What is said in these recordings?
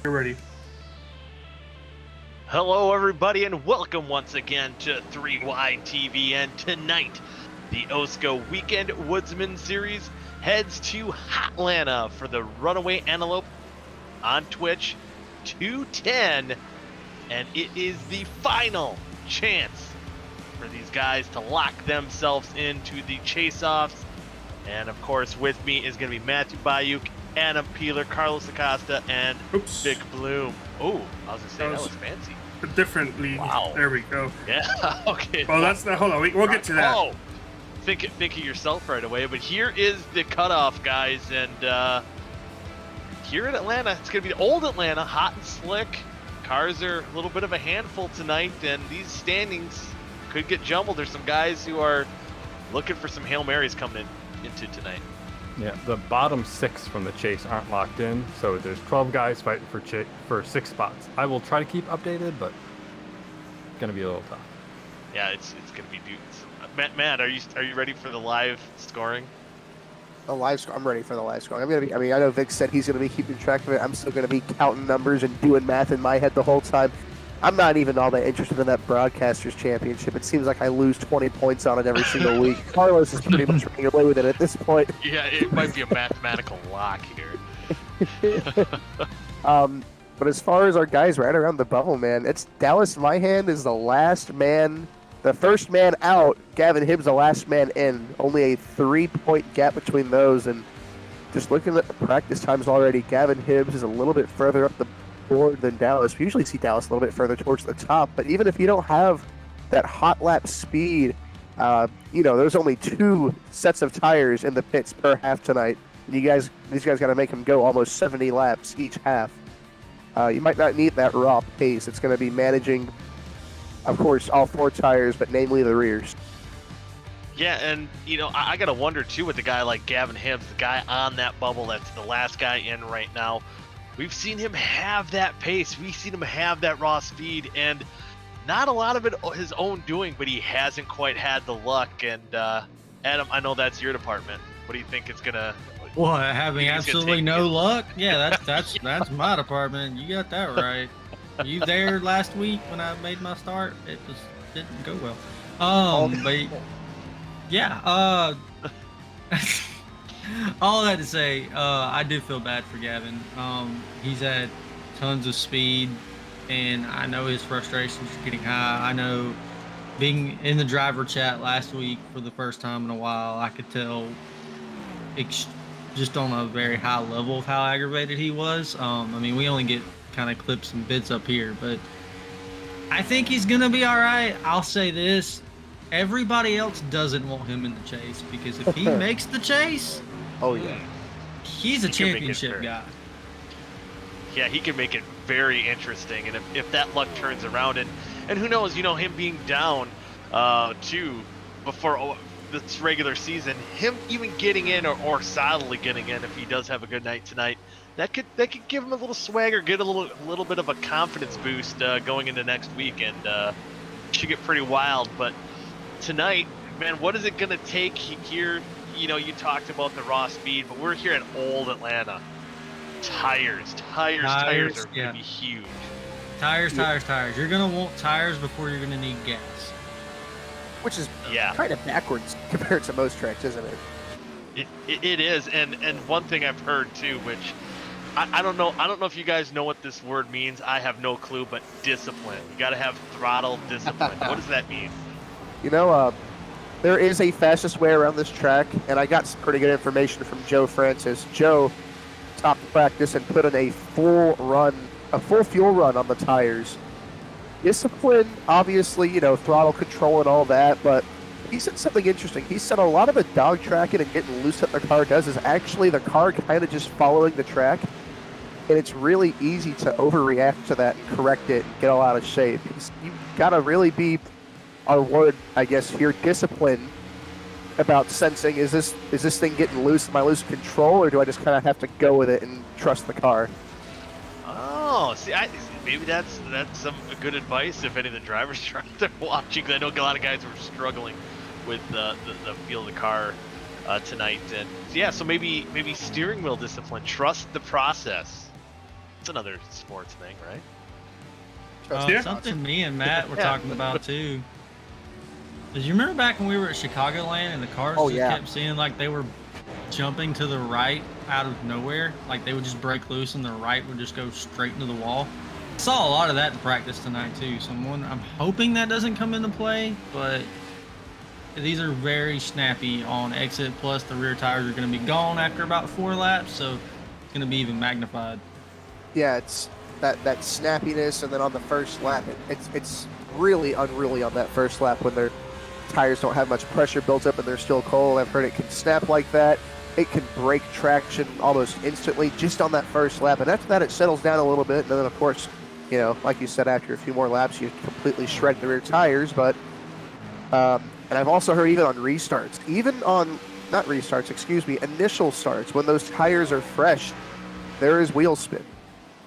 You're ready. Hello, everybody, and welcome once again to 3Y TV. And tonight, the OSCA Weekend Woodsman Series heads to Atlanta for the Runaway Antlope on Twitch 210, and it is the final chance for these guys to lock themselves into the chase-offs. And of course, with me is going to be Matthew Bayuk, Adam Peeler, Carlos Acosta, and Vic Bloom. Oh, I was going to say, that was fancy. A different league. Wow. There we go. Yeah, okay. Well, that's the, hold on, we'll get to that. Oh, think of yourself right away. But here is the cutoff, guys. And here in Atlanta, it's going to be the old Atlanta, hot and slick. Cars are a little bit of a handful tonight, and these standings could get jumbled. There's some guys who are looking for some Hail Marys coming into tonight. Yeah, the bottom 6 from the chase aren't locked in, so there's 12 guys fighting for 6 spots. I will try to keep updated, but it's gonna be a little tough. Yeah, it's gonna be dudes. Matt, are you ready for the live scoring? The live score. I'm ready for the live scoring. I know Vic said he's gonna be keeping track of it. I'm still gonna be counting numbers and doing math in my head the whole time. I'm not even all that interested in that Broadcasters Championship. It seems like I lose 20 points on it every single week. Carlos is pretty much running away with it at this point. Yeah, it might be a mathematical lock here. But as far as our guys right around the bubble, man, it's Dallas Myhan is the last man, the first man out. Gavin Hibbs the last man in. Only a 3-point gap between those. And just looking at the practice times already, Gavin Hibbs is a little bit further up the board than Dallas. We usually see Dallas a little bit further towards the top, but even if you don't have that hot lap speed, there's only 2 sets of tires in the pits per half tonight. And these guys got to make them go almost 70 laps each half. You might not need that raw pace. It's going to be managing, of course, all 4 tires, but namely the rears. Yeah, and I gotta wonder too with a guy like Gavin Hibbs, the guy on that bubble that's the last guy in right now. We've seen him have that pace. We've seen him have that raw speed, and not a lot of it his own doing, but he hasn't quite had the luck. And Adam, I know that's your department. What do you think it's gonna? Well, having absolutely no luck? Yeah, that's my department. You got that right. You there last week when I made my start? It didn't go well. But yeah. All that to say, I do feel bad for Gavin. He's had tons of speed, and I know his frustrations are getting high. I know being in the driver chat last week for the first time in a while, I could tell just on a very high level of how aggravated he was. We only get kind of clips and bits up here, but I think he's going to be all right. I'll say this. Everybody else doesn't want him in the chase, because if he makes the chase, oh yeah, he's a championship guy. Yeah, he can make it very interesting, and if that luck turns around, and who knows, him being down too before this regular season, him even getting in or solidly getting in if he does have a good night tonight, that could give him a little swagger, get a little bit of a confidence boost going into next week, and should get pretty wild. But tonight, man, what is it going to take here? You talked about the raw speed, but we're here at old Atlanta. Tires are going to be huge. Tires. You're going to want tires before you're going to need gas. Which is kind of backwards compared to most tracks, isn't it? It is, and one thing I've heard too, which I don't know if you guys know what this word means. I have no clue, but discipline. You got to have throttle discipline. What does that mean? There is a fastest way around this track, and I got some pretty good information from Joe Francis. Joe stopped practice and put in a full fuel run on the tires. Discipline, obviously, throttle control and all that, but he said something interesting. He said a lot of the dog tracking and getting loose that the car does is actually the car kind of just following the track, and it's really easy to overreact to that and correct it and get all out of shape. You've got to really be, our word, I guess, here, discipline about sensing, is this thing getting loose? Am I losing control, or do I just kind of have to go with it and trust the car? Oh, see, maybe that's some good advice if any of the drivers are out there watching. I know a lot of guys were struggling with the feel of the car tonight, and yeah, so maybe steering wheel discipline. Trust the process. It's another sports thing, right? Yeah. Something me and Matt were talking about too. Did you remember back when we were at Chicagoland and the cars just kept seeing like they were jumping to the right out of nowhere? Like they would just break loose and the right would just go straight into the wall. Saw a lot of that in practice tonight too. So I'm hoping that doesn't come into play, but these are very snappy on exit. Plus the rear tires are going to be gone after about 4 laps, so it's going to be even magnified. Yeah, it's that snappiness, and then on the first lap, it's really unruly on that first lap when their tires don't have much pressure built up and they're still cold. I've heard it can snap like that. It can break traction almost instantly just on that first lap, and after that it settles down a little bit, and then of course, you know, like you said, after a few more laps you completely shred the rear tires. But and I've also heard even on restarts, initial starts, when those tires are fresh, there is wheel spin.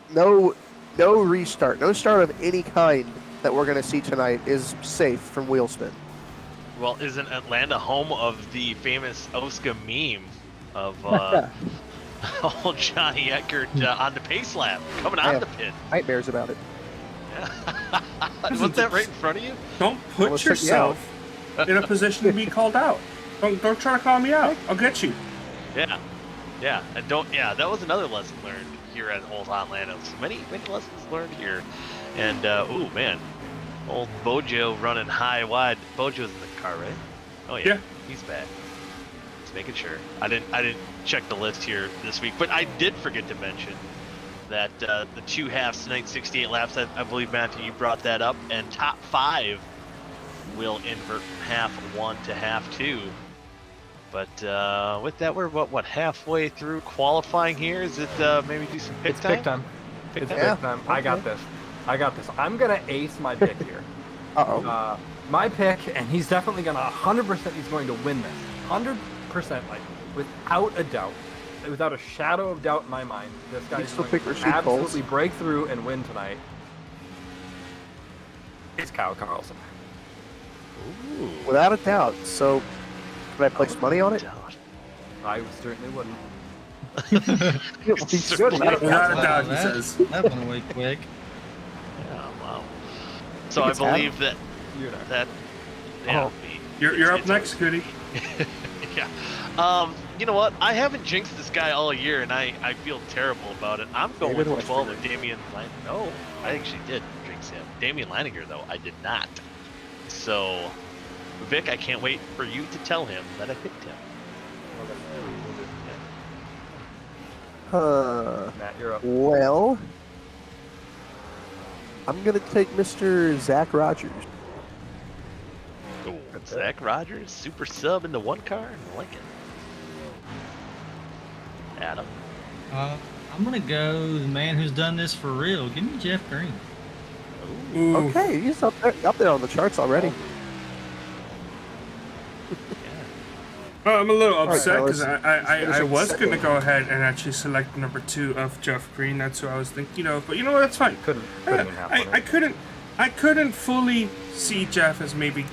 No restart, no start of any kind that we're going to see tonight is safe from wheel spin. Well, isn't Atlanta home of the famous OSCA meme of old Johnny Eckert on the pace lap coming out of the pit? Nightmares about it. Yeah. Was that right in front of you? Don't put yourself in a position to be called out. Don't try to call me out. I'll get you. Yeah, and don't. Yeah, that was another lesson learned here at Old Atlanta. So many lessons learned here, and oh man, old Bojo running high wide. Bojo's in the car, right? Oh yeah, he's back. Just making sure. I didn't check the list here this week, but I did forget to mention that the 2 halves tonight, 68 laps. I believe, Matthew, you brought that up, and top 5 will invert from half 1 to half 2. But with that, we're what halfway through qualifying here? Is it maybe do some pit time? Pick time. It's pick time. Okay. I got this. I'm gonna ace my pick here. My pick, and he's definitely gonna 100%. He's going to win this. 100%, like without a doubt, without a shadow of doubt in my mind. This guy's going to absolutely break through and win tonight. It's Kyle Carlson. Ooh. Without a doubt. So, can I place money on it? I certainly wouldn't. Without a doubt, he says. That went away quick. Yeah, wow. So I believe that. You're up next, Goody. Yeah. You know what? I haven't jinxed this guy all year, and I feel terrible about it. I'm going with 12 with Damian Leininger. No, I actually did jinx him. Damian Leininger, though, I did not. So, Vic, I can't wait for you to tell him that I picked him. Matt, you're up. Well, I'm going to take Mr. Zach Rogers. Oh, Zach Rogers, super sub into 1 car? I like it. Adam? I'm going to go the man who's done this for real. Give me Jeff Green. Ooh. Okay, he's up there on the charts already. I'm a little upset because I was going to go ahead and actually select number 2 of Jeff Green. That's who I was thinking of. But you know what? That's fine. Couldn't happen. I couldn't fully see Jeff as maybe.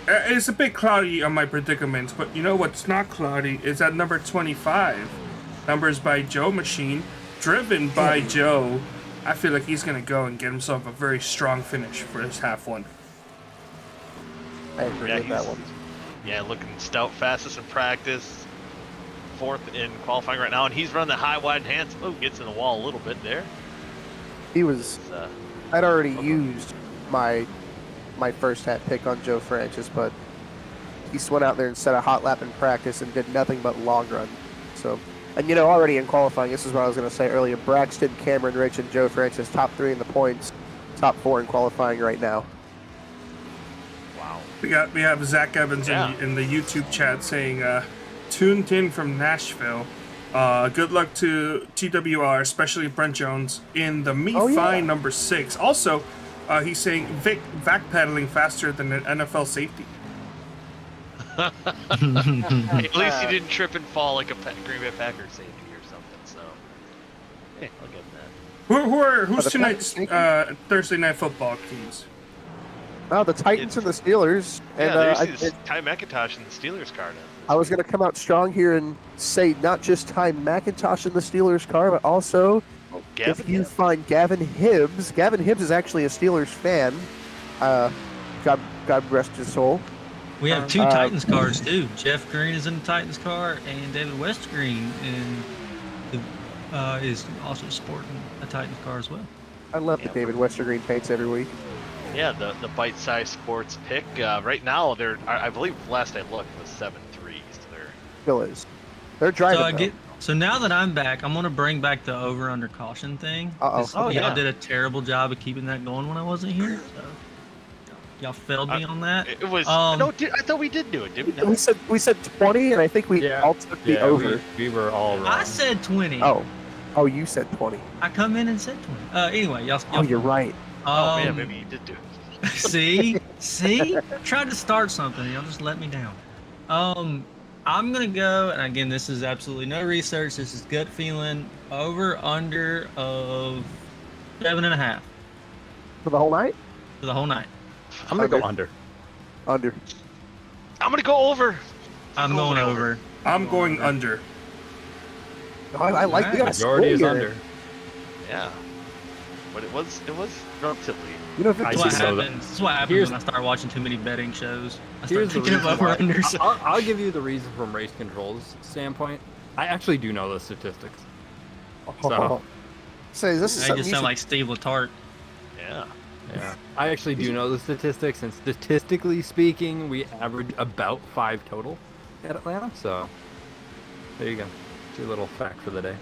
It's a bit cloudy on my predicament, but you know what's not cloudy is at number 25, numbers by Joe Machine, driven by Joe. I feel like he's going to go and get himself a very strong finish for his half 1. I agree with that one. Yeah, looking stout, fastest in practice, 4th in qualifying right now, and he's running the high, wide, and hands. Oh, gets in the wall a little bit there. He was. I'd already used my first hat pick on Joe Francis, but he went out there and set a hot lap in practice and did nothing but long run. So, and you know, already in qualifying, this is what I was going to say earlier. Braxton, Cameron Rich, and Joe Francis, top 3 in the points, top 4 in qualifying right now. Wow. We have Zach Evans in the YouTube chat saying, tuned in from Nashville. Good luck to TWR, especially Brent Jones, in the Fine number 6. Also, he's saying Vic backpedaling faster than an NFL safety. At least he didn't trip and fall like a Green Bay Packers safety or something. So, hey, I'll give him that. Who's tonight's Thursday Night Football teams? Oh, the Titans and the Steelers. Yeah, And there's Ty McIntosh in the Steelers car now. I was going to come out strong here and say not just Ty McIntosh in the Steelers car, but also if you find Gavin Hibbs is actually a Steelers fan. God rest his soul. We have two Titans cars too. Jeff Green is in the Titans car, and David Westgreen is also sporting a Titans car as well. I love the David Westergreen paints every week. Yeah, the bite-sized sports pick. Right now, I believe last I looked was 7-3. So Still is. They're driving. So now that I'm back, I'm gonna bring back the over/under caution thing. Y'all did a terrible job of keeping that going when I wasn't here. So y'all failed me on that. It was no. I thought we did do it, didn't we? We said 20, and I think we all took the over. We were all wrong. I said 20. Oh, you said 20. I come in and said 20. Anyway, y'all. You're right. Yeah, maybe you did do it. See, tried to start something. Y'all just let me down. I'm gonna go, and again, this is absolutely no research. This is gut feeling. Over/under of 7.5 for the whole night. For the whole night. I'm gonna go under. Under. I'm gonna go over. I'm going over. I'm going under. I like the majority is under. Yeah, but it was relatively. You know, that's what happens when I start watching too many betting shows. I start thinking of over/unders. I'll give you the reason from race controls standpoint. I actually do know the statistics. So this I just sound like Steve Letarte. Yeah. I actually do know the statistics, and statistically speaking, we average about 5 total at Atlanta. So there you go. It's your little fact for the day.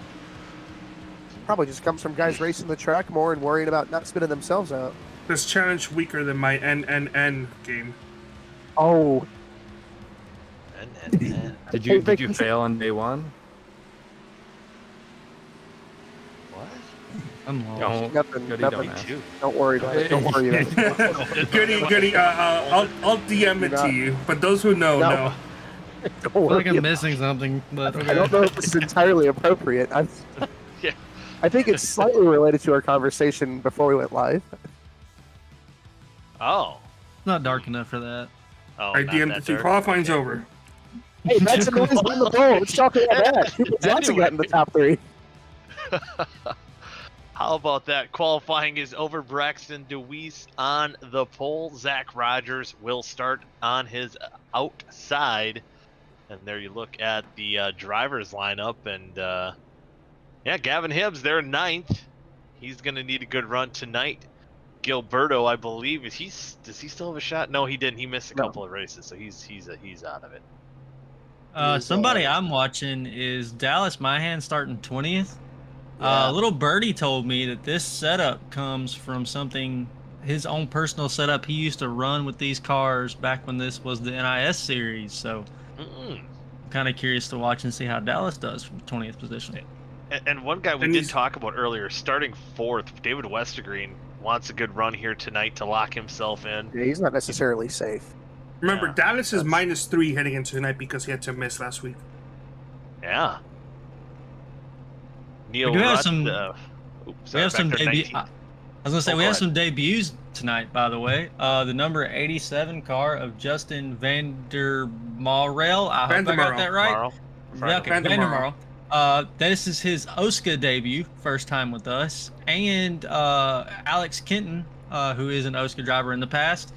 Probably just comes from guys racing the track more and worrying about not spinning themselves out. This challenge weaker than my NNN game. Oh. Did you fail on day one? What? I'm lost. Nothing. Don't Don't worry about it. Don't worry about it. Goody. I'll DM it to you. But those who know. Don't I feel like I'm missing something, but okay. I don't know if this is entirely appropriate. I think it's slightly related to our conversation before we went live. Oh. It's not dark enough for that. Oh, I DM'd it to you. Qualifying's over. Hey, that's a noise on the bowl. Let's talk about that. People Johnson got in the top 3. How about that? Qualifying is over. Braxton DeWeese on the pole. Zach Rogers will start on his outside. And there you look at the drivers lineup. And Gavin Hibbs, they're 9th. He's going to need a good run tonight. Gilberto, I believe, does he still have a shot? No, he didn't. He missed a couple of races, so he's out of it. Somebody I'm watching is Dallas Myhan starting 20th. Little Birdie told me that this setup comes from his own personal setup. He used to run with these cars back when this was the NIS series, so I'm kind of curious to watch and see how Dallas does from 20th position. And one guy we did talk about earlier, starting 4th, David Westergreen, wants a good run here tonight to lock himself in. Yeah, he's not necessarily safe. Remember, Dallas is -3 heading into tonight because he had to miss last week. Yeah. Neil we do have Rutt, some. We have some debuts. I was gonna say we have some debuts tonight. By the way, the number 87 car of Justin Vandermarel. I hope I got that right. Vandermarel. This is his OSCA debut, first time with us, and Alex Kenton, who is an OSCA driver in the past.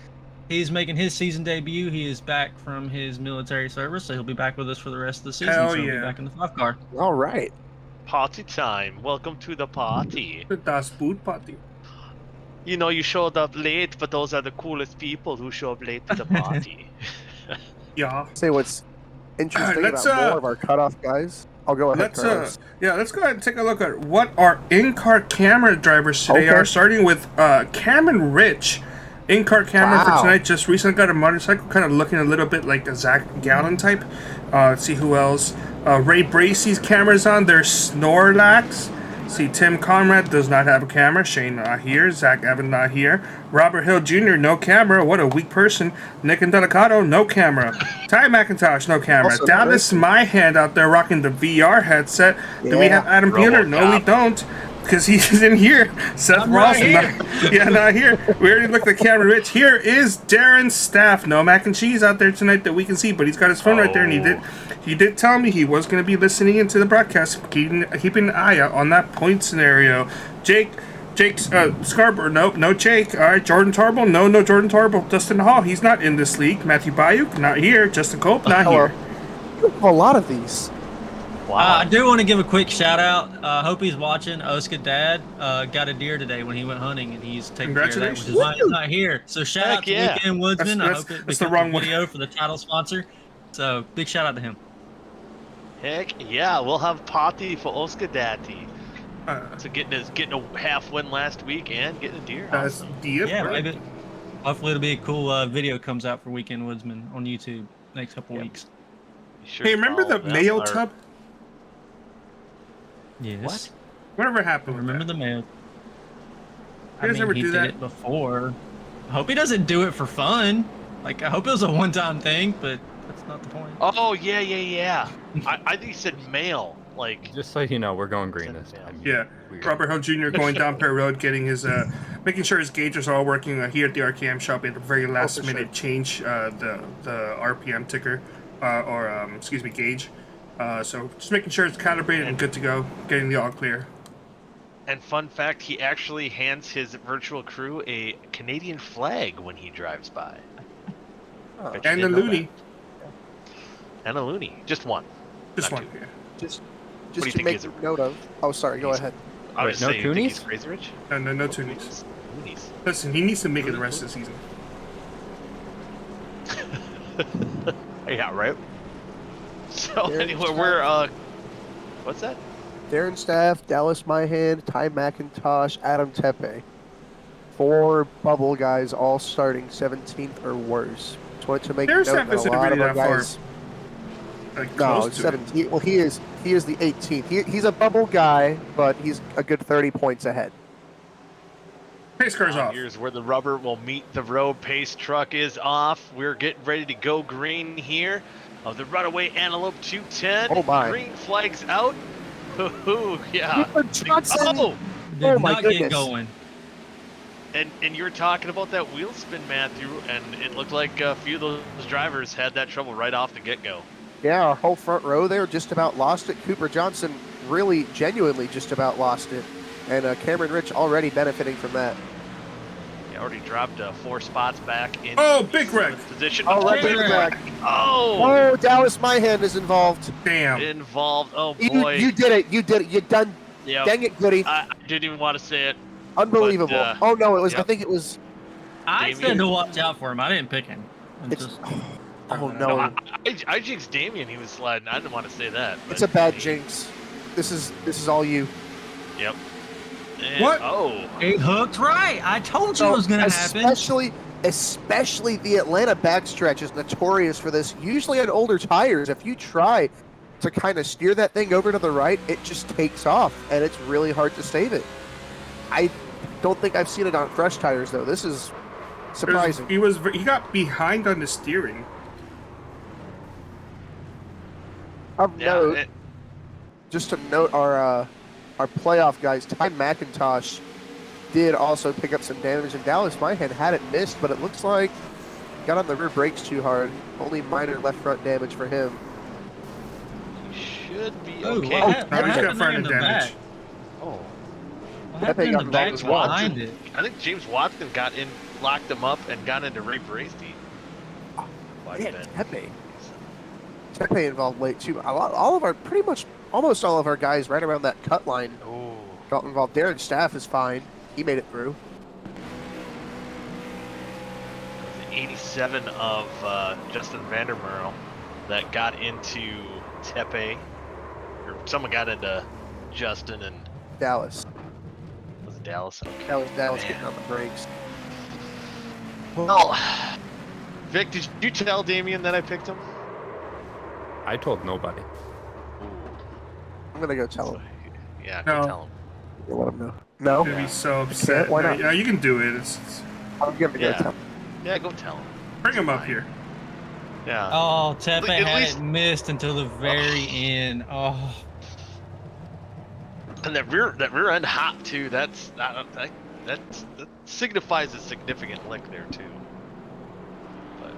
He's making his season debut. He is back from his military service, so he'll be back with us for the rest of the season. He'll be back in the 5 car. All right. Party time. Welcome to the party. Das Boot Party. You know, you showed up late, but those are the coolest people who show up late to the party. Yeah. Say what's interesting about more of our cutoff guys. I'll go ahead. Let's go ahead and take a look at what our in-car camera drivers today are. Starting with Cameron Rich. In-car camera for tonight. Just recently got a motorcycle, kind of looking a little bit like the Zach Gallen type. Let's see who else. Ray Bracey's camera's on. There's Snorlax. See, Tim Conrad does not have a camera. Shane not here. Zach Evans not here. Robert Hill Jr. no camera. What a weak person. Nick Indelicato, no camera. Ty McIntosh, no camera. Also Dallas Myhand out there rocking the VR headset. Do we have Adam Bueller? No, we don't. because he's in here. Seth I'm Ross, right not here. We already looked at Cameron Rich. Here is Darren's staff. No mac and cheese out there tonight that we can see, but he's got his phone right there, and he did tell me he was going to be listening into the broadcast, keeping an eye out on that point scenario. Jake's Scarborough, no Jake. All right, Jordan Tarble, no Jordan Tarble. Dustin Hall, he's not in this league. Matthew Bayuk, not here. Justin Cope, not here. A lot of these. Wow. I do want to give a quick shout out. Hope he's watching. OSCA dad got a deer today when he went hunting, and he's taking care of that, which is why he's not here. So shout out to Weekend Woodsman. I hope it becomes the wrong video for the title sponsor. So big shout out to him. Heck yeah, we'll have party for Oscar Daddy. So getting a half win last week and getting a deer. Awesome. Yeah, maybe. Hopefully it'll be a cool video comes out for Weekend Woodsman on YouTube next couple weeks. Sure, hey, remember the mayo tub? Yes. What? Whatever happened? Remember the mail? You guys ever he do did that? it before. I hope he doesn't do it for fun. Like, I hope it was a one-time thing, but that's not the point. Oh yeah. I think he said mail. Like, Just so you know, we're going green this time. Yeah, Robert Hill Jr. going down Perry Road, getting his making sure his gauges are all working here at the RKM shop at the very last minute. Change the RPM ticker excuse me, gauge. So just making sure it's calibrated and good to go, getting the all clear. and fun fact, he actually hands his virtual crew a Canadian flag when he drives by. And a loony. And a loony, just one. Just Not one. two. Yeah. Just do you to think make is it? note of. Oh, sorry. Go ahead. I was no saying, you think he's toonies? crazy rich? No toonies. Loonies. Listen, he needs to make it the rest of the season. Yeah, right. So Darren anyway, Staff. we're what's that? Darren Staff, Dallas Myhand, Ty McIntosh, Adam Tepe. 4 bubble guys all starting 17th or worse. Just wanted to make Darren note Staff that a isn't lot really of our that far. guys. Like, No, close to 17. Well, he is the 18th. He's a bubble guy, but he's a good 30 points ahead. Pace car's off. Here's where the rubber will meet the road. Pace truck is off. We're getting ready to go green here. Of the Runaway Antlope 210. Oh my. Green flags out. Ooh, yeah. Oh, Did Oh my not get goodness. going. and you were talking about that wheel spin, Matthew, and it looked like a few of those drivers had that trouble right off the get-go. Yeah, our whole front row there just about lost it. Cooper Johnson really genuinely just about lost it. And Cameron Rich already benefiting from that. He already dropped 4 spots back in Big wreck. position. Oh, right, Big big wreck. wreck. Oh, Oh, Dallas Myhand is involved. Damn. involved. Oh boy. You did it. You did it. You done. Yeah. Dang it, Goody. I didn't even want to say it. Unbelievable. but, Oh no, it was. I yep. think it was. I Damien. said to watch out for him. I didn't pick him. It's. Just- Oh No, no, I jinxed Damien. He was sliding. I didn't want to say that. But it's a bad jinx. This is all you. Yep. And, What? Oh. It hooked right. I told you it was gonna happen. Especially the Atlanta backstretch is notorious for this. Usually on older tires, if you try to kind of steer that thing over to the right, it just takes off, and it's really hard to save it. I don't think I've seen it on fresh tires though. This is surprising. He got behind on the steering. Of Yeah. note, just to note our playoff guys, Ty McIntosh did also pick up some damage, and Dallas Myhand had it missed, but it looks like got on the rear brakes too hard. Only minor left front damage for him. Should be Ooh, okay. what now he's got happened there front in end the damage. back? Oh. What Pepe happened in got the involved back as well. behind it? I think James Watson got in, locked him up, and got into Ray Bracey. Man, Tepe involved late too. All of our, pretty much, almost all of our guys right around that cut line Oh. got involved. Darren Staff is fine. He made it through. 87 of Justin Vandermeer that got into Tepe, or someone got into Justin and Dallas. was it Dallas? Okay. That was Dallas getting on the brakes. Well, Vic, did you tell Damien that I picked him? I told nobody. I'm gonna go tell him. Yeah, No. go tell him. I'll let him know. No, He'd be so upset. Why not? Yeah, you can do it. It's I'm gonna go Yeah. tell him. Yeah, go tell him. bring him up Fine. here. Yeah. Oh, Tepe At had least- it missed until the very end. Oh, And that rear end hop too. That signifies a significant lick there too. But,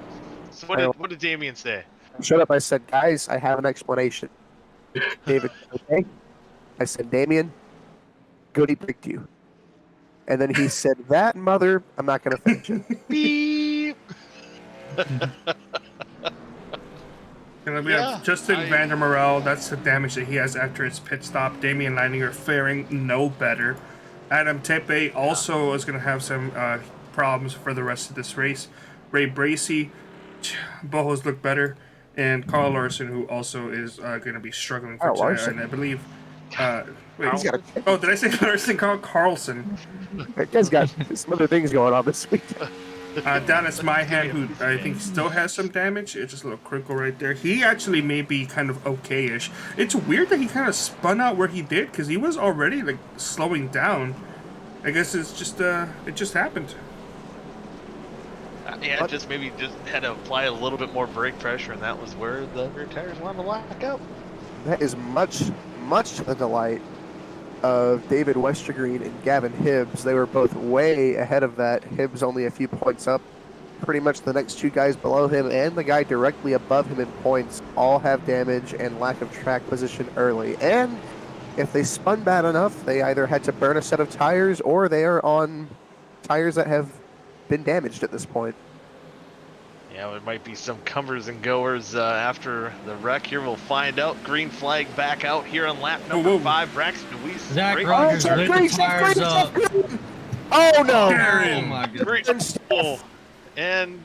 so what did Damien say? Shut up! I said, guys, I have an explanation. David, okay? I said, Damien, Goody picked you. And then he said, that mother, I'm not going to finish it. Beep. We have Justin Vandermeerel. That's the damage that he has after his pit stop. Damian Leininger faring no better. Adam Tepe also is going to have some problems for the rest of this race. Ray Bracey, both look better. And Carl Larson, who also is going to be struggling for tonight. And I believe... wait, did I say Larson? Carlson. That guy's got some other things going on this week. Down is my hand, who I think still has some damage. It's just a little crinkle right there. He actually may be kind of okay-ish. It's weird that he kind of spun out where he did, because he was already like slowing down. I guess it's just it just happened. Yeah, just had to apply a little bit more brake pressure, and that was where the rear tires wanted to lock up. That is much to the delight of David Westergreen and Gavin Hibbs. They were both way ahead of that. Hibbs only a few points up. Pretty much the next two guys below him and the guy directly above him in points all have damage and lack of track position early. And if they spun bad enough, they either had to burn a set of tires or they are on tires that have been damaged at this point. Yeah, there might be some comers and goers after the wreck here. We'll find out. Green flag back out here on lap number 5. Braxton DeWeese. Zach Rogers lit the tires up. Oh no! Oh my goodness. And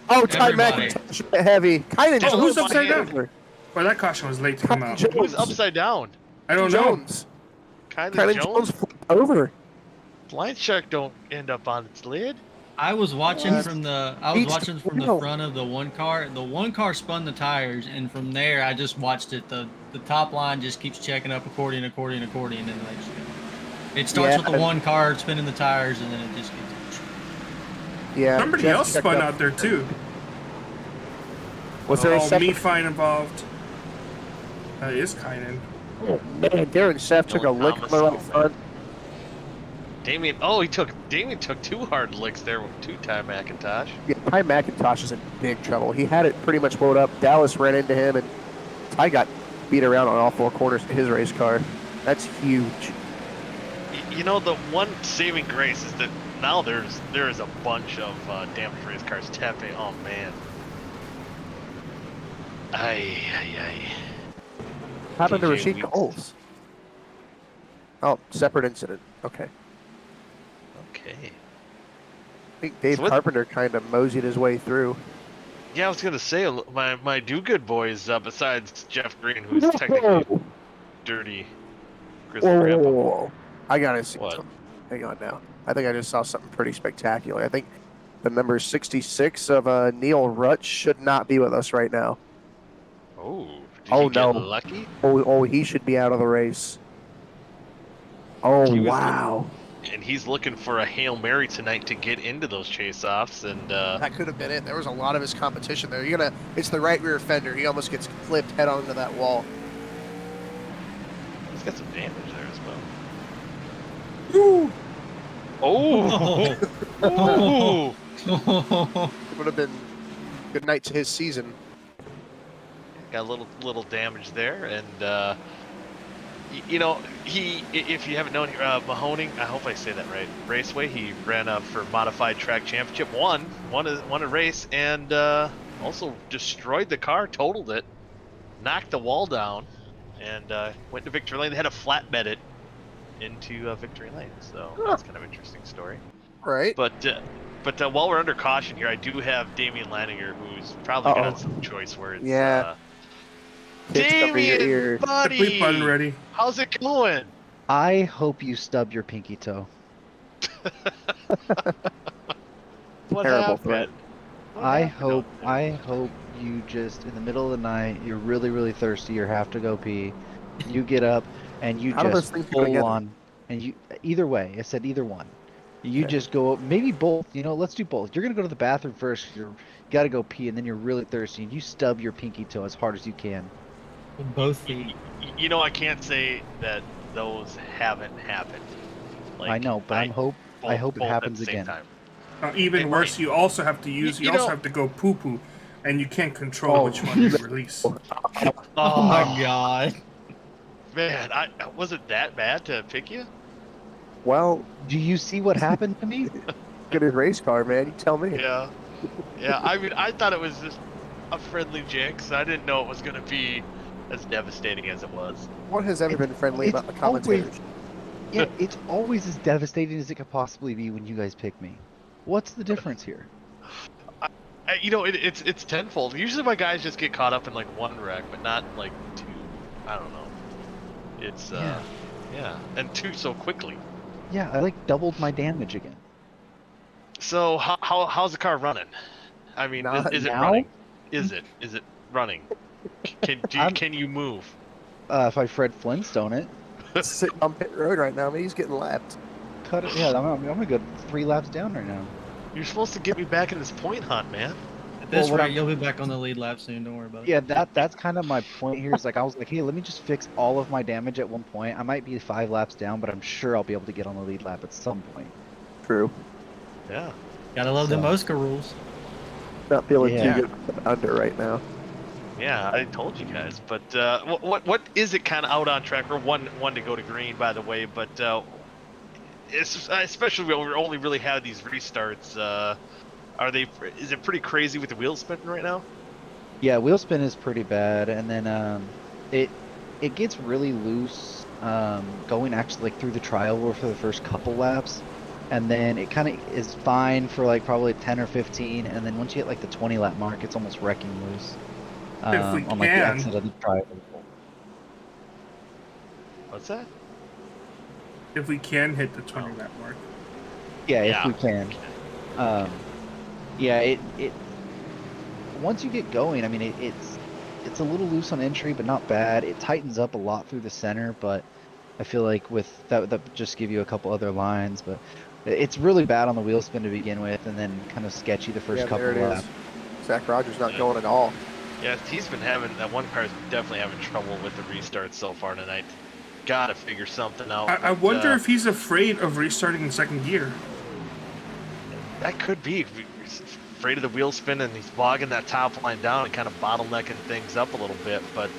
Ty McIntosh heavy. Who's upside down? Well, that caution was late to come out. Who's upside down? I don't know. Kylie Jones flipped over. Line check don't end up on its lid. I was watching from the front of the one car. The one car spun the tires, and from there I just watched it. The top line just keeps checking up accordion, and then it starts with the one car spinning the tires, and then it just gets. Yeah. Somebody else spun out there too. Was there a second? Me fine involved? Is Kynan. Oh man, Darren Sheff took a lick on the right front. Damien took 2 hard licks there with 2 Ty McIntosh. Yeah, Ty McIntosh is in big trouble. He had it pretty much blowed up. Dallas ran into him, and Ty got beat around on all 4 corners of his race car. That's huge. You know, the one saving grace is that now there is a bunch of damaged race cars. Tepe, oh man. Ay. Happened to Rashid Coles. Oh, separate incident. Okay. I think Dave Carpenter kind of moseyed his way through. Yeah, I was gonna say my do-good boys besides Jeff Green, who's technically dirty. Whoa. I gotta see something. Hang on now. I think I just saw something pretty spectacular. I think the number 66 of Neil Rutsch should not be with us right now. Oh, did he get lucky? Oh, he should be out of the race. Oh, wow. And he's looking for a Hail Mary tonight to get into those chase-offs, and that could have been it. There was a lot of his competition there. It's the right rear fender. He almost gets flipped head on into that wall. He's got some damage there as well. Ooh. Oh. Oh. It would have been good night to his season. Got a little damage there, and you know, if you haven't known, Mahoning, I hope I say that right, Raceway, he ran up for Modified Track Championship, won a race, and also destroyed the car, totaled it, knocked the wall down, and went to victory lane. They had to flatbed it into victory lane, so that's kind of an interesting story. Right. But while we're under caution here, I do have Damian Leininger, who's probably got some choice words. Yeah. Damien, buddy, the button ready. How's it going? I hope you stub your pinky toe. What Terrible happened? threat. I hope you just in the middle of the night, you're really thirsty, you have to go pee. You get up and you just full on, and you either way. I said either one. You just go, maybe both. You know, let's do both. You're gonna go to the bathroom first. You gotta go pee, and then you're really thirsty, and you stub your pinky toe as hard as you can. Both feet. You know, I can't say that those haven't happened. Like, I know, but I hope it both happens at the same again. time. Even It worse, might. you also have to use. You You also know- have to go poo poo, and you can't control which one you release. Oh my god. Man, was it that bad to pick you? Well, Do you see what happened to me? look at his race car, man. You tell me. Yeah. Yeah, I mean, I thought it was just a friendly jinx. I didn't know it was going to be as devastating as it was. What has ever been friendly it's about the commentators? Yeah, it's always as devastating as it could possibly be when you guys pick me. What's the difference here? It's tenfold. Usually my guys just get caught up in like one wreck, but not like two. I don't know. It's yeah, and two so quickly. Yeah, I like doubled my damage again. So how's the car running? I mean, Not is it now? running? Is it running? Can you move? If I Fred Flintstone it, Sitting on pit road right now, man. He's getting lapped. cut it. Yeah, I'm gonna go 3 laps down right now. You're supposed to get me back in this point hunt, man. At this Well, what rate, I'm- you'll be back on the lead lap soon. Don't worry about it. Yeah, that's kind of my point here. Is like I was like, hey, let me just fix all of my damage at one point. I might be 5 laps down, but I'm sure I'll be able to get on the lead lap at some point. True. Yeah. Gotta love the OSCA rules. Not feeling Yeah. too good under right now. Yeah, I told you guys. But what is it kind of out on track? Or one to go to green, by the way. But it's especially when we only really have these restarts. Is it pretty crazy with the wheel spinning right now? Yeah, wheel spin is pretty bad, and then it gets really loose going actually like through the trial or for the first couple laps, and then it kind of is fine for like probably 10 or 15, and then once you hit like the 20 lap mark, it's almost wrecking loose If we on like the can. exit of the trial. What's that? If we can hit the 20 lap mark. Yeah, if Yeah. we can. Yeah, it once you get going, I mean, it's a little loose on entry, but not bad. It tightens up a lot through the center, but I feel like with that would just give you a couple other lines, but it's really bad on the wheel spin to begin with, and then kind of sketchy the first Yeah, couple there it laps. is. Zach Rogers not going at all. Yeah, he's been having that one car's definitely having trouble with the restarts so far tonight. Gotta figure something out. I wonder if he's afraid of restarting in second gear. That could be. He's afraid of the wheel spin and he's bogging that top line down and kind of bottlenecking things up a little bit. But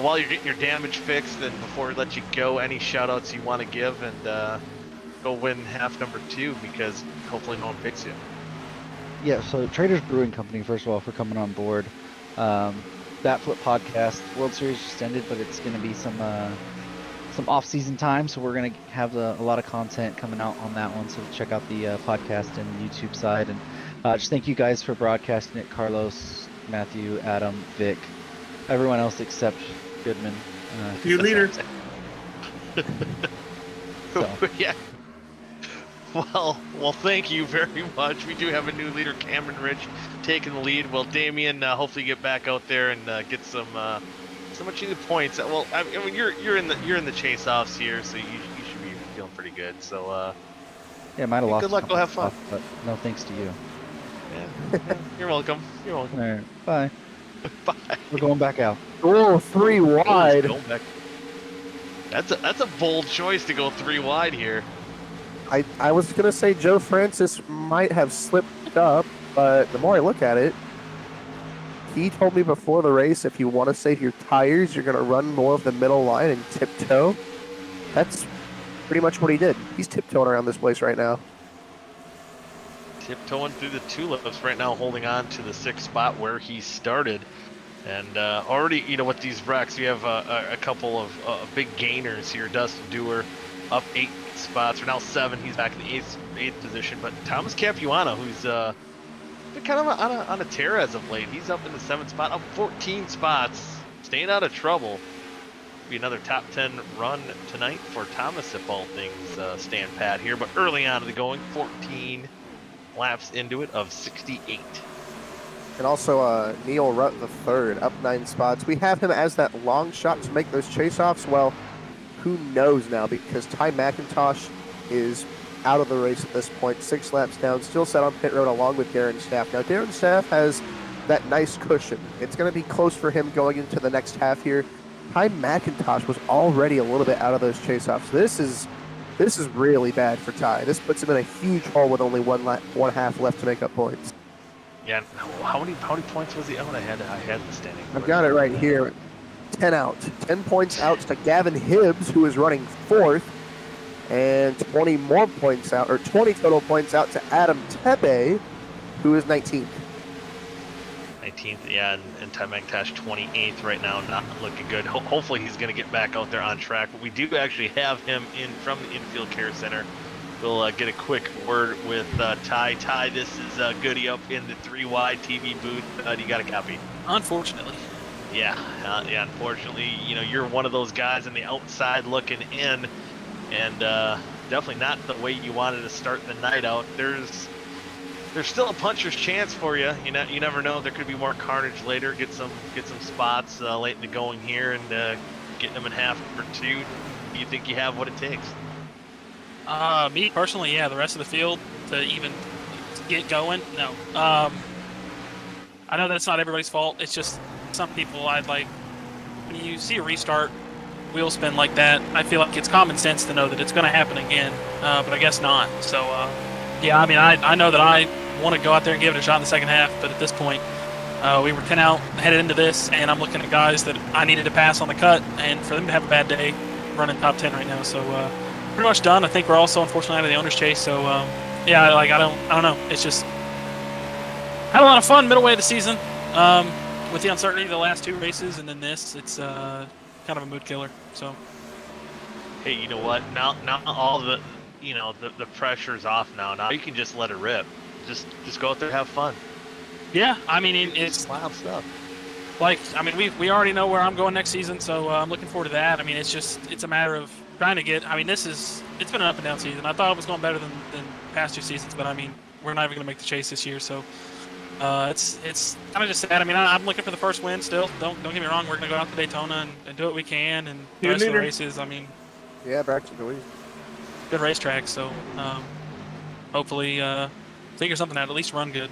while you're getting your damage fixed, and before we let you go, any shout outs you want to give, and go win half number 2 because hopefully no one picks you. Yeah, so Traders Brewing Company, first of all, for coming on board. That Flip podcast, World Series just ended, but it's going to be some off-season time, so we're going to have a lot of content coming out on that one. So check out the podcast and YouTube side, and just thank you guys for broadcasting it. Carlos, Matthew, Adam, Vic, everyone else except Goodman. You leader. So. Yeah. Well, thank you very much. We do have a new leader, Cameron Rich, taking the lead. Well, Damien, hopefully get back out there and get some much needed points. Well, I mean, you're in the chase offs here, so you should be feeling pretty good. So Yeah, might have lost. good luck. Go have fun. But no thanks to you. Yeah. You're welcome. You're welcome. All right, bye. Bye. We're going back out. Oh, 3 wide. Going back. That's a bold choice to go 3 wide here. I was going to say Joe Francis might have slipped up, but the more I look at it, he told me before the race, if you want to save your tires, you're going to run more of the middle line and tiptoe. That's pretty much what he did. He's tiptoeing around this place right now. Tiptoeing through the tulips right now, holding on to the 6th spot where he started. And already, with these wrecks, we have a couple of big gainers here. Dustin Dewar up 8 spots. We're now 7. He's back in the 8th position. But Thomas Capuano, who's been kind of on a tear as of late. He's up in the 7th spot, up 14 spots, staying out of trouble. Be another top 10 run tonight for Thomas if all things stand pat here. But early on in the going, 14 laps into it of 68. And also Neil Rutt the third, up 9 spots. We have him as that long shot to make those chase-offs. Well, who knows now, because Ty McIntosh is out of the race at this point, 6 laps down, still set on pit road along with Darren Staff. Now, Darren Staff has that nice cushion. It's going to be close for him going into the next half here. Ty McIntosh was already a little bit out of those chase-offs. This is really bad for Ty. This puts him in a huge hole with only one half left to make up points. Yeah, how many points was he out? I had the standing. I've got it right here. 10 out. 10 points out to Gavin Hibbs, who is running 4th, and 20 more points out, or 20 total points out to Adam Tebe, who is 19th. 19th, yeah, and Ty McIntosh 28th right now, not looking good. Hopefully he's going to get back out there on track. But we do actually have him in from the infield care center. We'll get a quick word with Ty. Ty, this is Goody up in the 3 wide TV booth. You got a copy? Unfortunately. Yeah, unfortunately, you're one of those guys on the outside looking in, and definitely not the way you wanted to start the night out. There's still a puncher's chance for you. You never know. There could be more carnage later. Get some spots late in the going here, and getting them in half or two. Do you think you have what it takes? Me personally, yeah. The rest of the field to even get going, no. I know that it's not everybody's fault. It's just some people. I'd like when you see a restart wheel spin like that. I feel like it's common sense to know that it's going to happen again, but I guess not. So. Yeah, I mean, I know that I want to go out there and give it a shot in the second half, but at this point, we were 10 out headed into this, and I'm looking at guys that I needed to pass on the cut, and for them to have a bad day, running top 10 right now. So pretty much done. I think we're also unfortunately out of the owner's chase. So yeah, like I don't know. It's just had a lot of fun middle way of the season with the uncertainty of the last 2 races, and then this. It's kind of a mood killer. So hey, you know what? Now all the the pressure's off now. Now you can just let it rip. Just go out there and have fun. Yeah, I mean, it's wild stuff. Like, I mean, we already know where I'm going next season, so I'm looking forward to that. I mean, it's a matter of trying to get. I mean, it's been an up and down season. I thought it was going better than past 2 seasons, but I mean, we're not even going to make the chase this year, so it's kind of just sad. I mean, I'm looking for the first win still. Don't get me wrong. We're going to go out to Daytona and do what we can, and the rest of the races. I mean, yeah, back to the lead. Good racetrack, so hopefully figure something out. At least run good.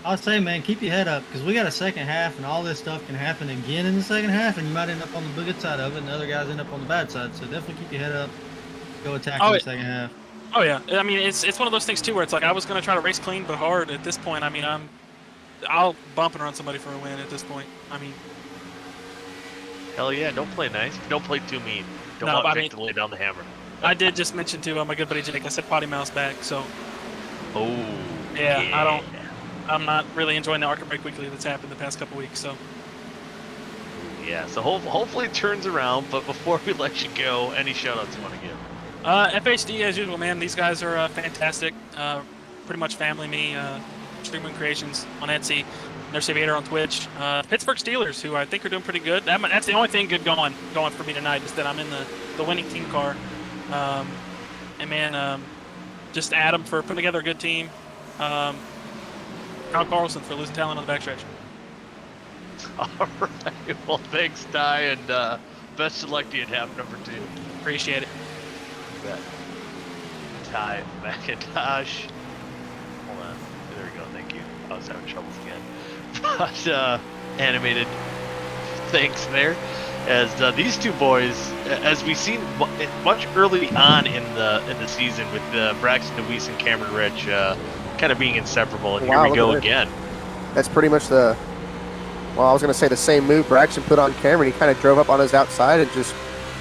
I'll say, man, keep your head up, because we got a second half, and all this stuff can happen again in the second half, and you might end up on the good side of it, and the other guys end up on the bad side. So definitely keep your head up. Go attack in the second half. Oh yeah, I mean it's one of those things too, where it's like I was going to try to race clean but hard. At this point, I mean I'll bump and run somebody for a win. At this point, I mean. Hell yeah! Don't play nice. Don't play too mean. Don't want Jake to lay down the hammer. I did just mention to my good buddy Jake. I said potty mouse back, so. Oh. Yeah, I'm not really enjoying the Arc Break Weekly that's happened the past couple weeks, so. Yeah, so hopefully it turns around. But before we let you go, any shoutouts you want to give? FHD as usual, man. These guys are fantastic. Pretty much family me. StreamBeats Creations on Etsy. Nurse Aviator on Twitch. Pittsburgh Steelers, who I think are doing pretty good. That's the only thing good going for me tonight, is that I'm in the winning team car. And man, just Adam for putting together a good team. Kyle Carlson for losing talent on the backstretch. All right. Well, thanks, Ty, and best of luck to you at half number 2. Appreciate it. You bet. Ty McIntosh. Hold on. There we go. Thank you. I was having troubles again. But animated thanks there. As these two boys, as we've seen much early on in the season with Braxton DeWeese and Cameron Rich kind of being inseparable, and here we go again. That's pretty much I was going to say the same move Braxton put on Cameron. He kind of drove up on his outside and just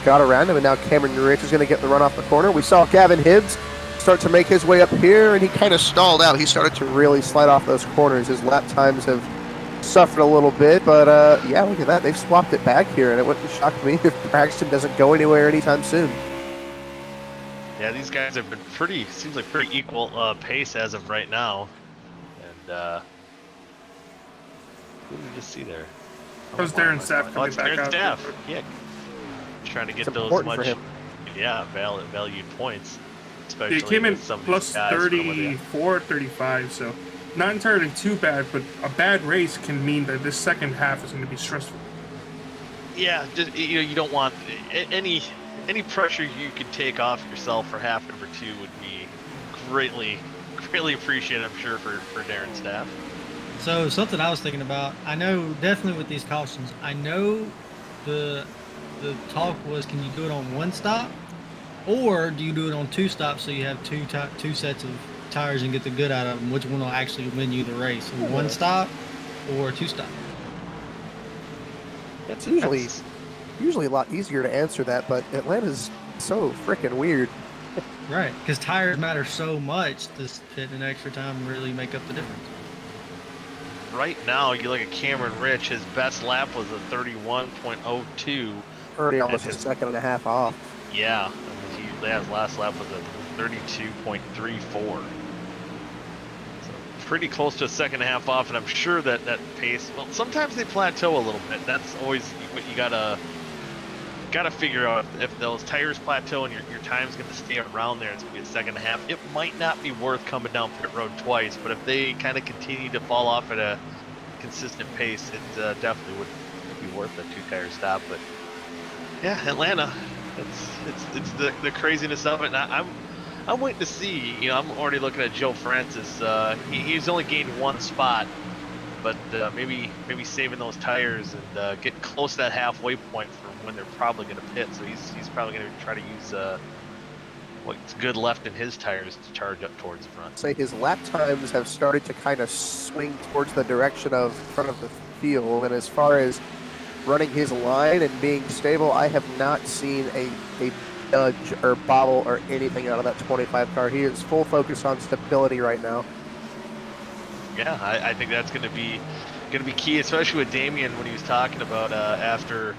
got around him, and now Cameron Rich is going to get the run off the corner. We saw Gavin Hibbs start to make his way up here, and he kind of stalled out. He started to really slide off those corners. His lap times have suffered a little bit, but yeah, look at that. They've swapped it back here, and it wouldn't shock me if Braxton doesn't go anywhere anytime soon. Yeah, these guys have been seems like pretty equal pace as of right now. And who did we just see there? How's Darren Staff coming back Darren out? Staff, yeah. Trying to get It's those much, yeah, valued points. Especially he came in plus 34, 35, so not entirely too bad, but a bad race can mean that this second half is going to be stressful. Yeah, just, you don't want any pressure you could take off yourself for half number 2 would be greatly appreciated, I'm sure, for Darren's staff. So something I was thinking about, I know definitely with these cautions, I know the the talk was, can you do it on one stop, or do you do it on two stops so you have two sets of tires and get the good out of them? Which one will actually win you the race? One stop or two stop? It's usually a lot easier to answer that, but Atlanta's so freaking weird. Right, because tires matter so much. This fit in extra time really make up the difference. Right now, you look at Cameron Rich. His best lap was a 31.02. Already almost a second and a half off. Yeah, his last lap was a 32.34. So pretty close to a second and a half off, and I'm sure that pace. Well, sometimes they plateau a little bit. That's always what you gotta figure out. If those tires plateau and your time's gonna stay around there, it's gonna be a second and a half. It might not be worth coming down pit road twice, but if they kind of continue to fall off at a consistent pace, it definitely would be worth a 2-tire stop. But yeah, Atlanta, it's the craziness of it. And I'm waiting to see. You know, I'm already looking at Joe Francis. He's only gained one spot, but maybe saving those tires and getting close to that halfway point for when they're probably going to pit. So he's probably going to try to use what's good left in his tires to charge up towards the front. Say his lap times have started to kind of swing towards the direction of front of the field, and as far as running his line and being stable, I have not seen a nudge or bobble or anything out of that 25 car. He is full focus on stability right now. Yeah, I think that's going to be key, especially with Damian when he was talking about after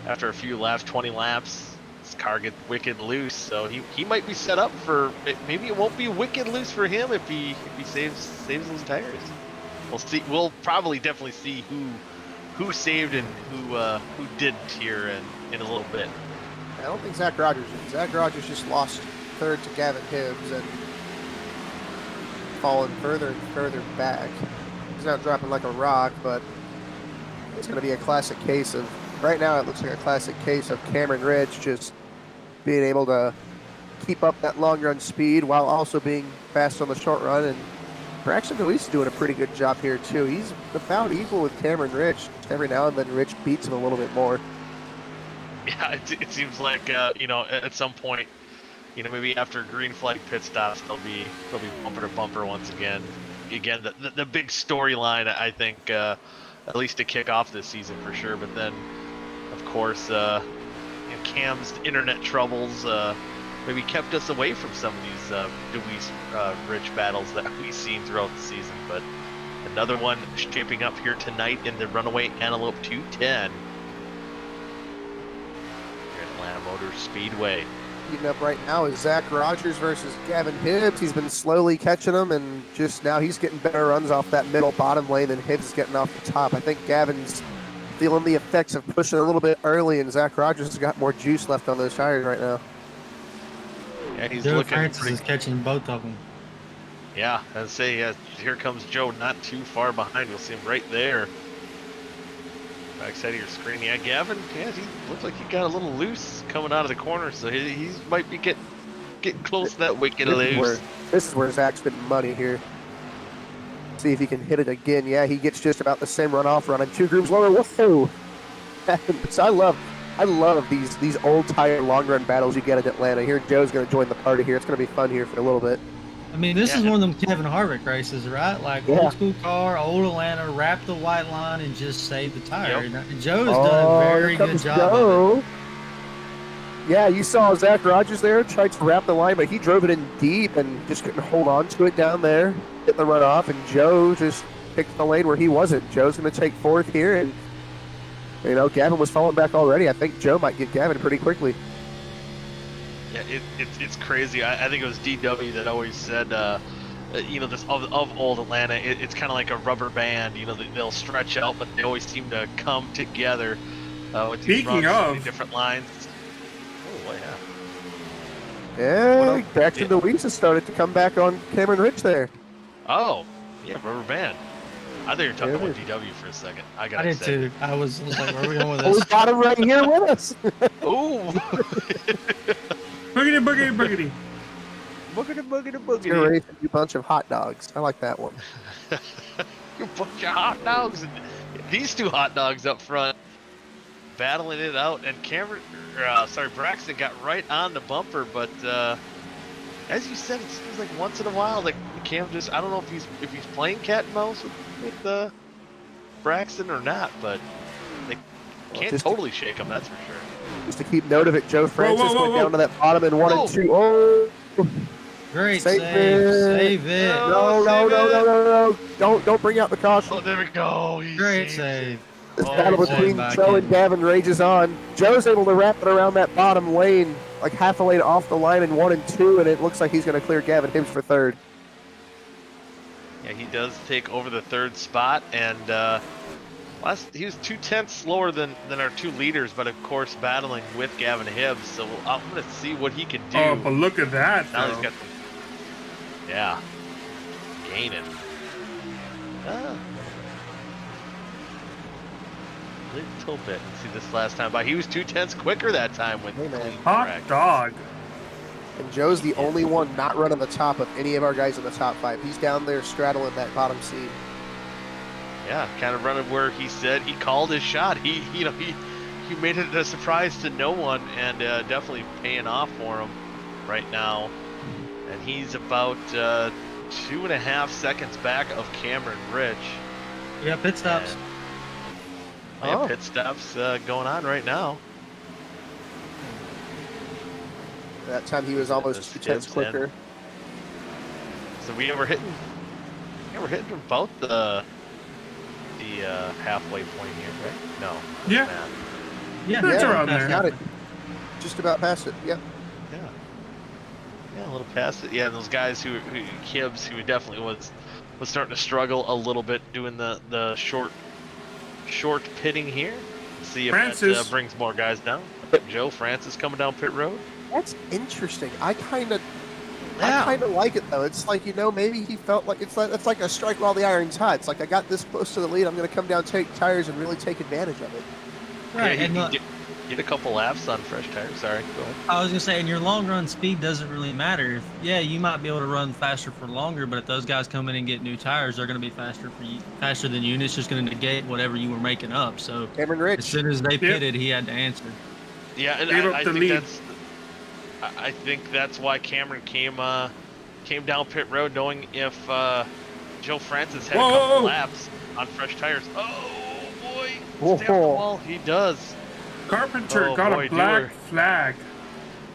a few laps, 20 laps, his car gets wicked loose. So he might be set up for, maybe it won't be wicked loose for him if he saves those tires. We'll see. We'll probably definitely see who saved and who didn't here in a little bit. I don't think Zach Rogers did. Zach Rogers just lost third to Gavin Hibbs and fallen further and further back. He's not dropping like a rock, but it's going to be a classic case of, right now it looks like a classic case of Cameron Rich just being able to keep up that long run speed while also being fast on the short run. And Braxton DeWeese is doing a pretty good job here too. He's about equal with Cameron Rich. Every now and then Rich beats him a little bit more. Yeah, it seems like at some point, maybe after green flag pit stops, they'll be bumper to bumper once again. Again, the big storyline, I think, at least to kick off this season for sure. But then, of course, Cam's internet troubles maybe kept us away from some of these DeWeese Rich battles that we've seen throughout the season. But another one shaping up here tonight in the Runaway Antlope 210. Atlanta Motor Speedway. Heating up right now is Zach Rogers versus Gavin Hibbs. He's been slowly catching him, and just now he's getting better runs off that middle bottom lane than Hibbs is getting off the top. I think Gavin's feeling the effects of pushing a little bit early, and Zach Rogers has got more juice left on those tires right now. Yeah, he's Joe looking Francis pretty... is catching both of them. Yeah, I'd say here comes Joe, not too far behind. You'll see him right there. Backside of your screen. Yeah, Gavin, he looks like he got a little loose coming out of the corner, so he might be getting close to that wicked loose. This is where Zach's been money here. See if he can hit it again. Yeah, he gets just about the same runoff running 2 groups lower. Whoa! So I love these old tire long run battles you get at Atlanta. Here, Joe's going to join the party here. It's going to be fun here for a little bit. I mean, this is one of them Kevin Harvick races, right? Like old school car, old Atlanta, wrap the white line and just save the tire. Yep. Joe's done a very good job of it. Yeah, you saw Zach Rogers there, tried to wrap the line, but he drove it in deep and just couldn't hold on to it down there, hit the runoff, and Joe just picked the lane where he wasn't. Joe's going to take 4th here, and Gavin was falling back already. I think Joe might get Gavin pretty quickly. Yeah, it's crazy. I think it was DW that always said, this of old Atlanta, it's kind of like a rubber band. They'll stretch out, but they always seem to come together with these Speaking runs, of different lines. Oh yeah. Yeah, Braxton DeWeese has started to come back on Cameron Rich there. Oh, yeah, rubber band. I thought you were talking about DW for a second. I did too. I was like, where are we going with Oh, we this? got him right here with us. Ooh. Boogity, boogity, boogity. Boogity, boogity, Gonna boogity. race a bunch of hot dogs. I like that one. You bunch of hot dogs. And these 2 hot dogs up front. battling it out, and Braxton got right on the bumper, but as you said, it seems like once in a while, like Cam just, I don't know if he's playing cat and mouse with Braxton or not, but they can't totally shake him, that's for sure. Just to keep note of it, Joe Francis went down to that bottom in 1 and 2. Oh! Great save it. No. Don't bring out the caution. Oh, there we go. Great save. This battle between Joe and Gavin rages on. Joe's able to wrap it around that bottom lane, like half a lane off the line in 1 and 2, and it looks like he's going to clear Gavin Hibbs for third. Yeah, he does take over the third spot, and he was 2/10 slower than our two leaders, but of course battling with Gavin Hibbs. So I'm going to see what he can do. Oh, but look at that! Now he's got gaining. Little bit. See this last time, but he was 2/10 quicker that time with clean hot track. dog. And Joe's the only one not running the top of any of our guys in the top 5. He's down there straddling that bottom seat. Yeah, kind of running where he said he called his shot. He made it a surprise to no one, and definitely paying off for him right now. And he's about 2.5 seconds back of Cameron Rich. Yeah, pit stops. And, pit stops going on right now. That time he was almost 2/10 quicker. So we were hitting from about the halfway point here, right? No. Yeah. Yeah, it's around there. Got it. Just about past it. Yeah. Yeah, a little past it. Yeah, and those guys who Hibbs, who definitely was starting to struggle a little bit doing the short pitting here. See if that brings more guys down. Joe Francis coming down pit road. That's interesting. I kind of like it though. It's like, maybe he felt like it's like a strike while the iron's hot. It's like, I got this close to the lead. I'm going to come down, take tires, and really take advantage of it. Right. Yeah, and get a couple laps on fresh tires. Sorry, go ahead. I was gonna say, and your long run speed doesn't really matter. You might be able to run faster for longer, but if those guys come in and get new tires, they're gonna be faster than you, and it's just gonna negate whatever you were making up. So Cameron Rich, as soon as they pitted, he had to answer. Yeah, and I think that's why Cameron came down pit road, knowing if Joe Francis had a couple laps on fresh tires. Oh boy, stamp the wall. He does. Carpenter got a black flag.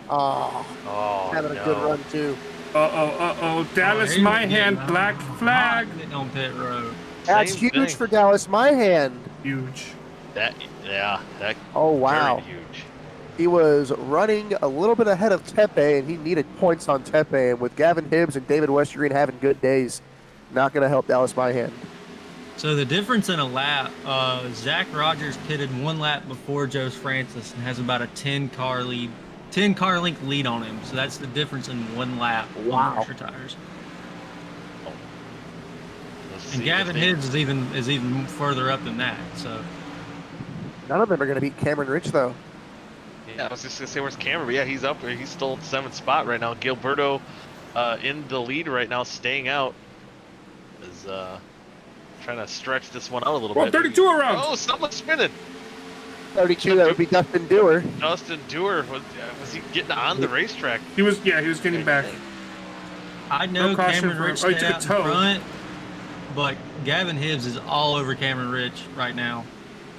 Having a good run too. Dallas Myhan, black flag. On pit road. That's huge for Dallas Myhan. Huge. Oh wow. Very huge. He was running a little bit ahead of Tepe, and he needed points on Tepe. And with Gavin Hibbs and David Westergreen having good days, not going to help Dallas Myhan. So the difference in a lap, Zach Rogers pitted 1 lap before Joe Francis and has about a 10 car length lead on him. So that's the difference in 1 lap on pressure tires. And Gavin Hibbs is even further up than that. So none of them are going to beat Cameron Rich though. Yeah, I was just gonna say, where's Cameron? But yeah, he's up there. He's still at 7th spot right now. Gilberto in the lead right now, staying out. Is trying to stretch this one out a little bit. 32 around. Oh, someone's spinning. 32, that would be Dustin Dewar. Dustin Dewar, was he getting on the racetrack? He was getting back. I know Cameron Rich stayed out in front, but Gavin Hibbs is all over Cameron Rich right now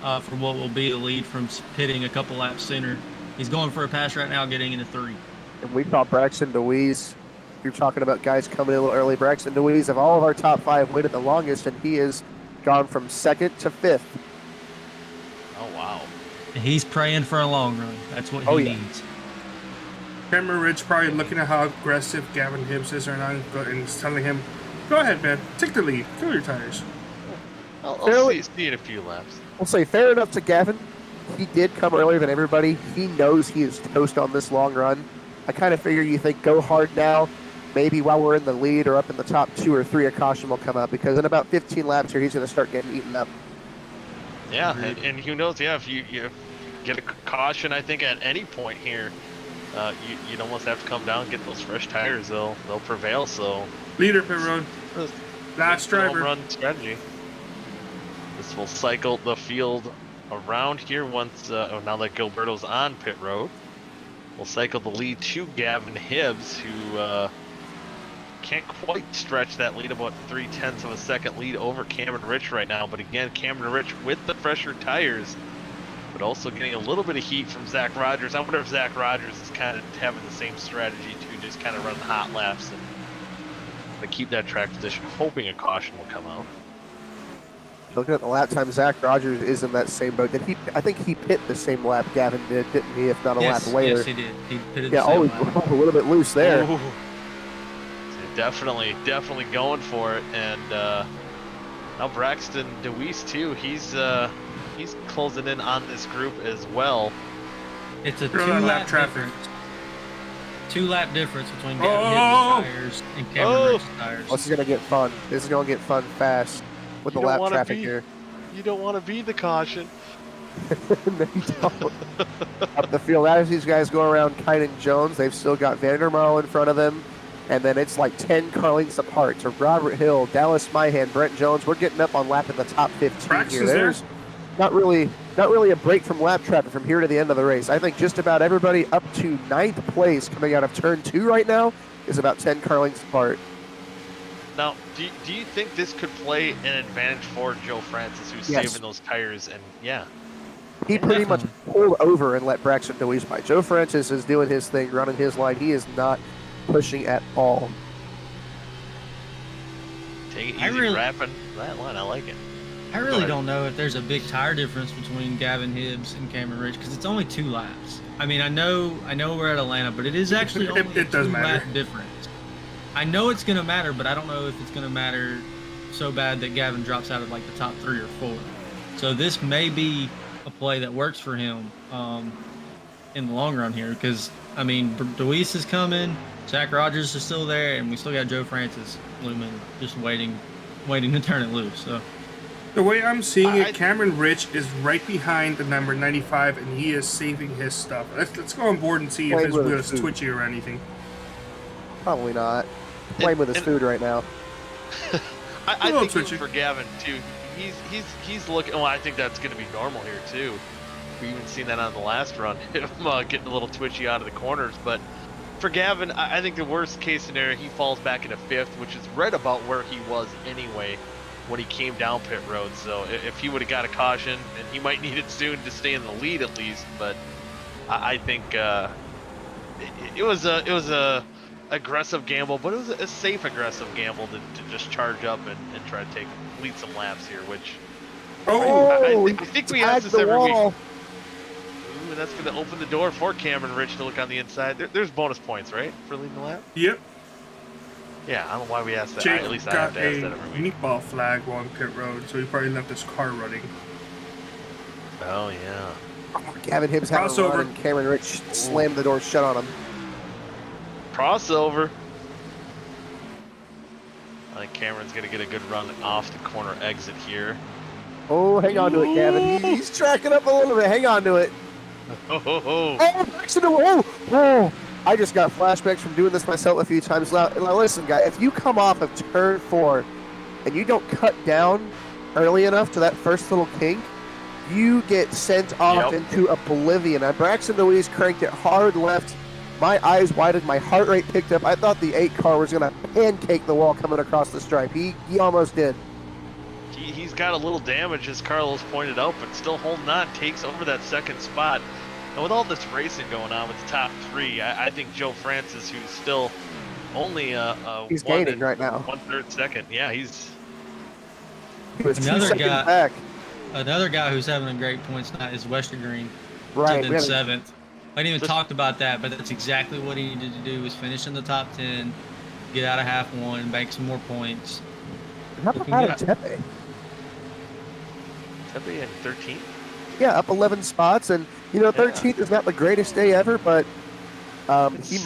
for what will be the lead from pitting a couple laps sooner. He's going for a pass right now, getting into 3. And we thought Braxton DeWeese, you're talking about guys coming in a little early. Braxton DeWeese, of all of our top 5, waited the longest, and he has gone from 2nd to 5th. Oh, wow. He's praying for a long run. That's what he needs. Cameron Rich probably looking at how aggressive Gavin Hibbs is right now, and he's telling him, go ahead, man. Take the lead. Kill your tires. I'll see in a few laps. I'll say fair enough to Gavin. He did come earlier than everybody. He knows he is toast on this long run. I kind of figure you think go hard now. Maybe while we're in the lead or up in the top 2 or 3, a caution will come up, because in about 15 laps here, he's going to start getting eaten up. Yeah, and who knows? Yeah, if you get a caution, I think at any point here, you'd almost have to come down and get those fresh tires. They'll prevail. So leader pit road, last driver. Run strategy. This will cycle the field around here once, now that Gilberto's on pit road. We'll cycle the lead to Gavin Hibbs, who can't quite stretch that lead, about 0.3 of a second lead over Cameron Rich right now. But again, Cameron Rich with the fresher tires, but also getting a little bit of heat from Zach Rogers. I wonder if Zach Rogers is kind of having the same strategy to just kind of run the hot laps and keep that track position, hoping a caution will come out. Looking at the lap time, Zach Rogers is in that same boat. I think he pit the same lap Gavin did, didn't he? If not a lap later. Yes, he did. He pitted yeah, the same lap. A little bit loose there. Ooh. Definitely going for it. And now Braxton DeWeese too. He's closing in on this group as well. It's a 2-lap difference. 2-lap difference between Gavin Hibbs' tires and Cameron Rich's tires. This is gonna get fun. This is gonna get fun fast with the lap traffic here. You don't want to be the caution. No, you don't. Up the field, as these guys go around Kynan Jones, they've still got Vandermarl in front of them. And then it's like 10 car lengths apart to Robert Hill, Dallas Myhan, Brent Jones. We're getting up on lap in the top 15 here. There's not really a break from lap traffic from here to the end of the race. I think just about everybody up to 9th place coming out of turn 2 right now is about 10 car lengths apart. Now, do you think this could play an advantage for Joe Francis, who's saving those tires? And he pretty much pulled over and let Braxton DeWeese by. Joe Francis is doing his thing, running his line. He is not pushing at all. Take it easy, wrapping that line. I like it. I really don't know if there's a big tire difference between Gavin Hibbs and Cameron Rich, because it's only 2 laps. I mean, I know we're at Atlanta, but it is actually only a 2-lap difference. I know it's going to matter, but I don't know if it's going to matter so bad that Gavin drops out of like the top 3 or 4. So this may be a play that works for him in the long run here, because I mean, DeWeese is coming, Zach Rogers is still there, and we still got Joe Francis looming, just waiting to turn it loose. So the way I'm seeing it, Cameron Rich is right behind the number 95, and he is saving his stuff. Let's go on board and see if his wheel is twitchy or anything. Probably not. Playing with his food right now. I think even for Gavin too, he's looking. Well, I think that's going to be normal here too. We've even seen that on the last run, him getting a little twitchy out of the corners. But for Gavin, I think the worst case scenario, he falls back into 5th, which is right about where he was anyway when he came down pit road. So if he would have got a caution, and he might need it soon to stay in the lead at least. But I think it was a aggressive gamble, but it was a safe aggressive gamble to just charge up and try to lead some laps here, which I think we ask this every week. Ooh, and that's going to open the door for Cameron Rich to look on the inside. There's bonus points, right, for leading the lap? Yep. Yeah, I don't know why we asked that. Jake at least I have to ask that every week. Meatball flag while on pit road, so he probably left his car running. Oh, yeah. Gavin Hibbs had a run, and Cameron Rich slammed the door shut on him. Crossover. I think Cameron's going to get a good run off the corner exit here. Oh, hang on to it, Gavin. He's tracking up a little bit. Hang on to it. Oh, I just got flashbacks from doing this myself a few times. Now listen, guy, if you come off of turn 4 and you don't cut down early enough to that first little kink, you get sent off into oblivion. And Braxton DeWeese cranked it hard left. My eyes widened, my heart rate picked up. I thought the 8 car was going to pancake the wall coming across the stripe. He almost did. He's got a little damage, as Carlos pointed out, but still holding on, takes over that 2nd spot. And with all this racing going on with the top 3, I think Joe Francis, who's still only he's gaining right now. 1/3 second. Yeah, he was another 2 seconds back. Another guy who's having a great points night is Westergreen. Right. In 7th. I didn't even talk about that, but that's exactly what he needed to do, was finish in the top 10, get out of half one, bank some more points. How about Tepe? Tepe in 13th? Yeah, up 11 spots, and 13th is not the greatest day ever, but he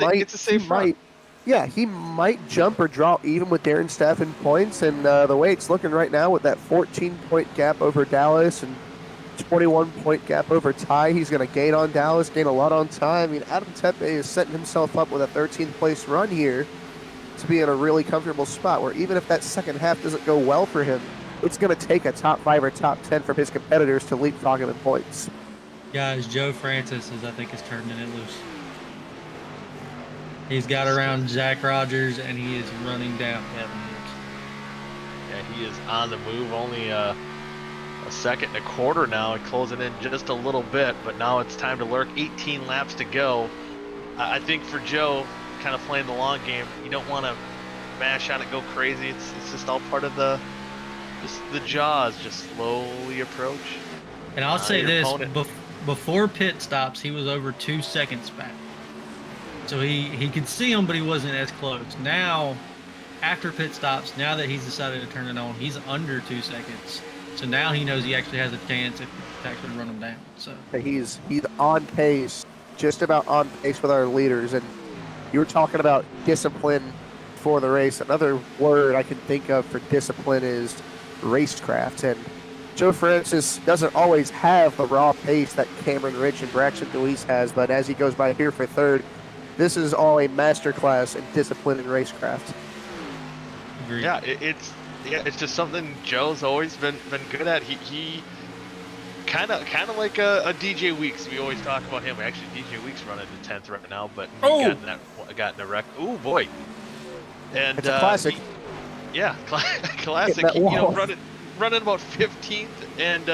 might jump or draw even with Darren Staff in points, and the way it's looking right now with that 14-point gap over Dallas and 21-point gap over Ty, he's going to gain on Dallas, gain a lot on Ty. I mean, Adam Tepe is setting himself up with a 13th place run here to be in a really comfortable spot where even if that second half doesn't go well for him, it's going to take a top 5 or top 10 from his competitors to leapfrog him in points. Guys, Joe Francis I think is turning it loose. He's got around Zach Rogers, and he is running down Kevin Gibbs. Yeah, he is on the move. Only a second and a quarter now, closing in just a little bit, but now it's time to lurk. 18 laps to go. I think for Joe, kind of playing the long game, you don't want to mash on it, go crazy. It's just all part of the jaws. Just slowly approach. And I'll say this: before pit stops, he was over 2 seconds back. So he could see him, but he wasn't as close. Now, after pit stops, now that he's decided to turn it on, he's under 2 seconds. So now he knows he actually has a chance to actually run him down. So he's on pace, just about on pace with our leaders. And you were talking about discipline for the race. Another word I can think of for discipline is racecraft. And Joe Francis doesn't always have the raw pace that Cameron Rich and Braxton Deweese has, but as he goes by here for third, this is all a masterclass in discipline and racecraft. Agreed. Yeah, it's just something Joe's always been good at. He kind of like a DJ Weeks. We always talk about him. Actually, DJ Weeks running to 10th right now, but he got in a wreck. Oh boy! And it's a classic. Classic. You know, running about 15th, and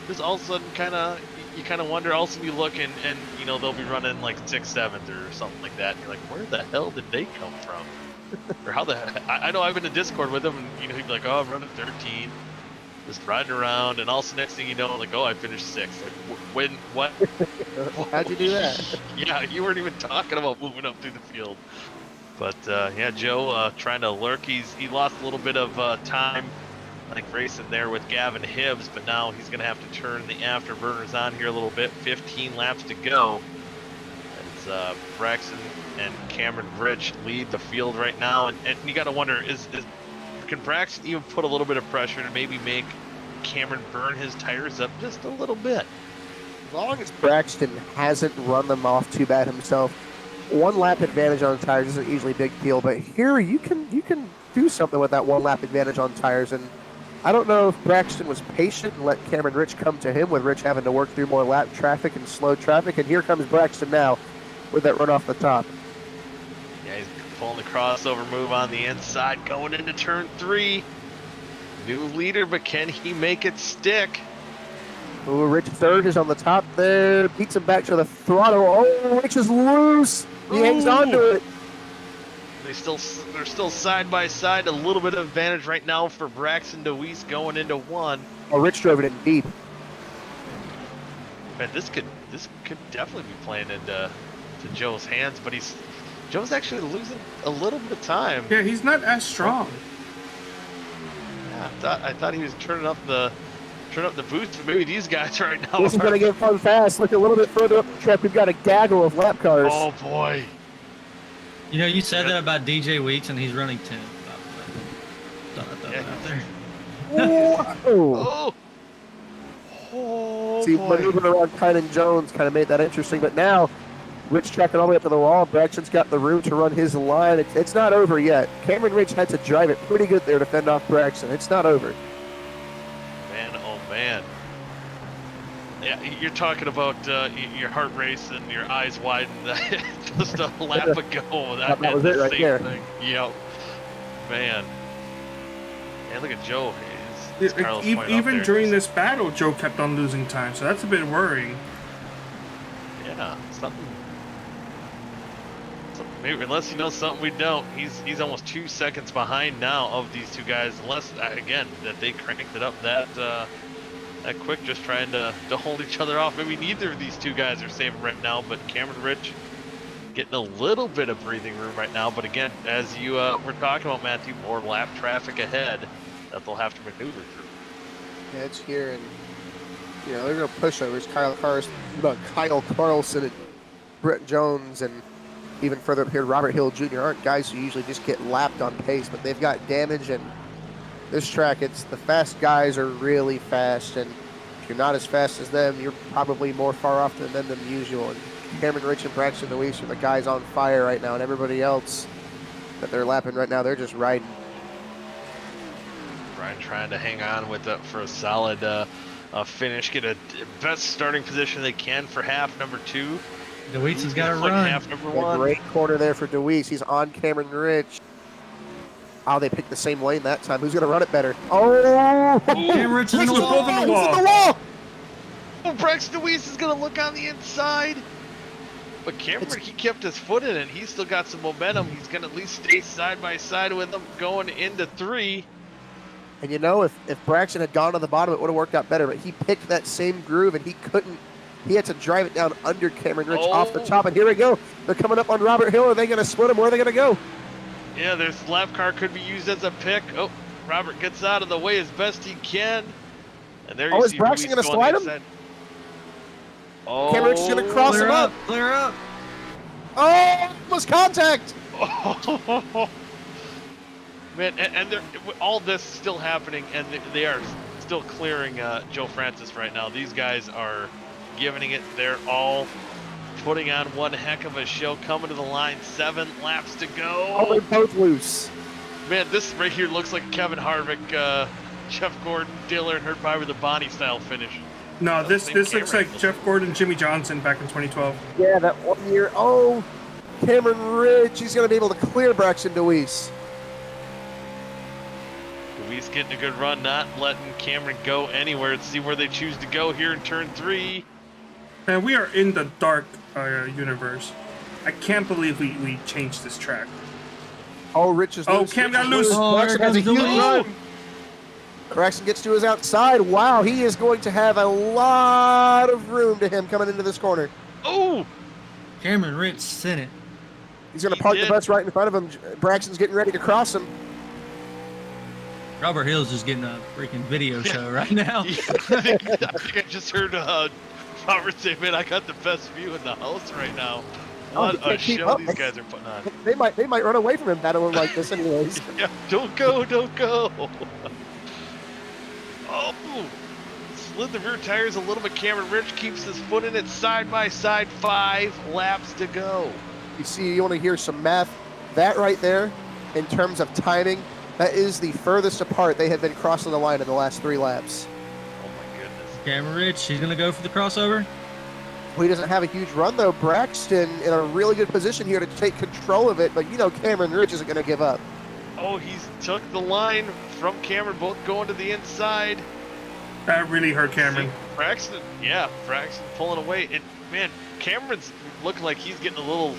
just all of a sudden you kind of wonder. Also, you look and you know they'll be running like 6th, 7th or something like that. And you're like, where the hell did they come from? Or how the I know I've been in Discord with him, and you know he'd be like, oh, I'm running 13, just riding around, and also next thing you know, like, oh, I finished 6th. Like, when what? How'd you do that? Yeah, you weren't even talking about moving up through the field. But yeah, Joe trying to lurk. He lost a little bit of time, I think, racing there with Gavin Hibbs, but now he's going to have to turn the afterburners on here a little bit. 15 laps to go. As Braxton and Cameron Rich lead the field right now, and you got to wonder, can Braxton even put a little bit of pressure to maybe make Cameron burn his tires up just a little bit? As long as Braxton hasn't run them off too bad himself, 1 lap advantage on tires isn't usually a big deal, but here you can do something with that 1 lap advantage on tires. And I don't know if Braxton was patient and let Cameron Rich come to him, with Rich having to work through more lap traffic and slow traffic. And here comes Braxton now with that run off the top. Yeah, he's pulling the crossover move on the inside, going into turn 3. New leader, but can he make it stick? Oh, Rich third is on the top there. Beats him back to the throttle. Oh, Rich is loose. He hangs on to it. They're still side by side. A little bit of advantage right now for Braxton Deweese going into 1. Oh, Rich drove it in deep. Man, this could definitely be playing into Joe's hands, but Joe's actually losing a little bit of time. Yeah, he's not as strong. Yeah, I thought he was turning up the boost, but maybe these guys right now. This is going to get fun fast. Look a little bit further up the track. We've got a gaggle of lap cars. Oh boy! You know, you said that about DJ Weeks, and he's running 10. Oh. Oh, see, boy. maneuvering around Kynan Jones kind of made that interesting, but now Rich tracking all the way up to the wall. Braxton's got the room to run his line. It's not over yet. Cameron Rich had to drive it pretty good there to fend off Braxton. It's not over. Man, oh man. Yeah, you're talking about your heart race and your eyes widen just a lap ago. That was it right there. Thing. Yep. Man. And look at Joe. Even during this battle, Joe kept on losing time, so that's a bit worrying. Yeah, maybe, unless you know something we don't, he's almost 2 seconds behind now of these two guys. Unless again that they cranked it up that quick, just trying to hold each other off. Maybe neither of these two guys are saving right now, but Cameron Rich getting a little bit of breathing room right now. But again, as you were talking about, Matthew, more lap traffic ahead that they'll have to maneuver through. Yeah, it's here, and you know they're going to pushovers. Kyle Carlson and Brett Jones, and even further up here, Robert Hill Jr. aren't guys who usually just get lapped on pace, but they've got damage. And this track, the fast guys are really fast, and if you're not as fast as them, you're probably more far off than them than usual. And Cameron Rich and Braxton Deweese are the guys on fire right now, and everybody else that they're lapping right now, they're just riding. trying to hang on with it for a solid finish, get a best starting position they can for half number 2. DeWeese has got to run. Half number 1. Great corner there for DeWeese. He's on Cameron Rich. Oh, they picked the same lane that time. Who's going to run it better? Oh! Cameron Rich is in the wall. He's in the wall! Oh, Braxton DeWeese is going to look on the inside. But Cameron, he kept his foot in it. He's still got some momentum. He's going to at least stay side by side with him going into 3. And you know, if Braxton had gone to the bottom, it would have worked out better. But he picked that same groove, and he couldn't. He had to drive it down under Cameron Rich off the top. And here we go. They're coming up on Robert Hill. Are they going to split him? Where are they going to go? Yeah, their lap car could be used as a pick. Oh, Robert gets out of the way as best he can. And there you is see Braxton going to slide him? Inside. Oh, Cameron Rich is going to cross him up. Clear up. Oh, almost contact. Oh. Man, and all this is still happening, and they are still clearing Joe Francis right now. These guys are giving it their all, putting on one heck of a show, coming to the line, 7 laps to go. Oh, they're both loose. Man, this right here looks like Kevin Harvick, Jeff Gordon, Dale Earnhardt Driver, the Bonnie style finish. No, this looks like Jeff Gordon, Jimmy Johnson back in 2012. Yeah, that 1 year. Oh, Cameron Rich, he's going to be able to clear Braxton DeWeese. DeWeese getting a good run, not letting Cameron go anywhere. Let's see where they choose to go here in turn 3. And we are in the dark universe. I can't believe we changed this track. Oh, Rich is loose. Cam got loose. Braxton has a huge run. Braxton gets to his outside. Wow, he is going to have a lot of room to him coming into this corner. Oh! Cameron Rich sent it. He's going to park the bus right in front of him. Braxton's getting ready to cross him. Robert Hill's just getting a freaking video show right now. I think I just heard Robert say, man, I got the best view in the house right now. What a show these guys are putting on. They might run away from him battling like this anyways. Yeah, don't go. Oh, slid the rear tires a little bit. Cameron Rich keeps his foot in it, side by side, 5 laps to go. You want to hear some math? That right there, in terms of timing, that is the furthest apart they have been crossing the line in the last 3 laps. Oh my goodness. Cameron Rich, he's going to go for the crossover. Well, he doesn't have a huge run, though. Braxton in a really good position here to take control of it, but you know Cameron Rich isn't going to give up. Oh, he's took the line from Cameron, both going to the inside. That really hurt Cameron. Braxton pulling away. And man, Cameron's looking like he's getting a little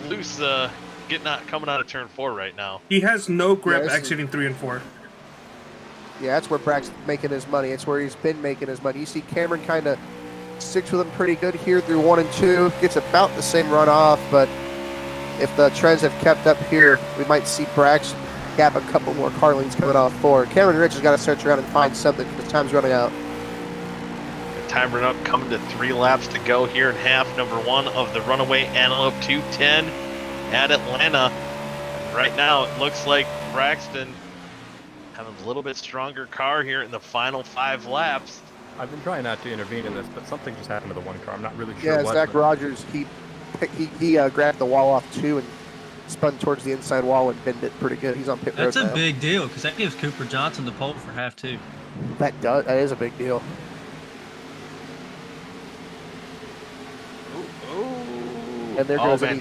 loose, coming out of turn 4 right now. He has no grip exiting 3 and 4. Yeah, that's where Braxton's making his money. It's where he's been making his money. You see Cameron kind of sticks with him pretty good here through 1 and 2. Gets about the same run off, but if the trends have kept up here, we might see Braxton gap a couple more car lanes coming off 4. Cameron Rich has got to search around and find something because time's running out. Time run up, coming to 3 laps to go here in half number 1 of the Runaway Antlope 210 at Atlanta. And right now, it looks like Braxton having a little bit stronger car here in the final 5 laps. I've been trying not to intervene in this, but something just happened to the one car. I'm not really sure what. Zach Rogers, he grabbed the wall off 2 and spun towards the inside wall and bent it pretty good. He's on pit road. That's a big deal because that gives Cooper Johnson the pole for half 2. That is a big deal. And there goes any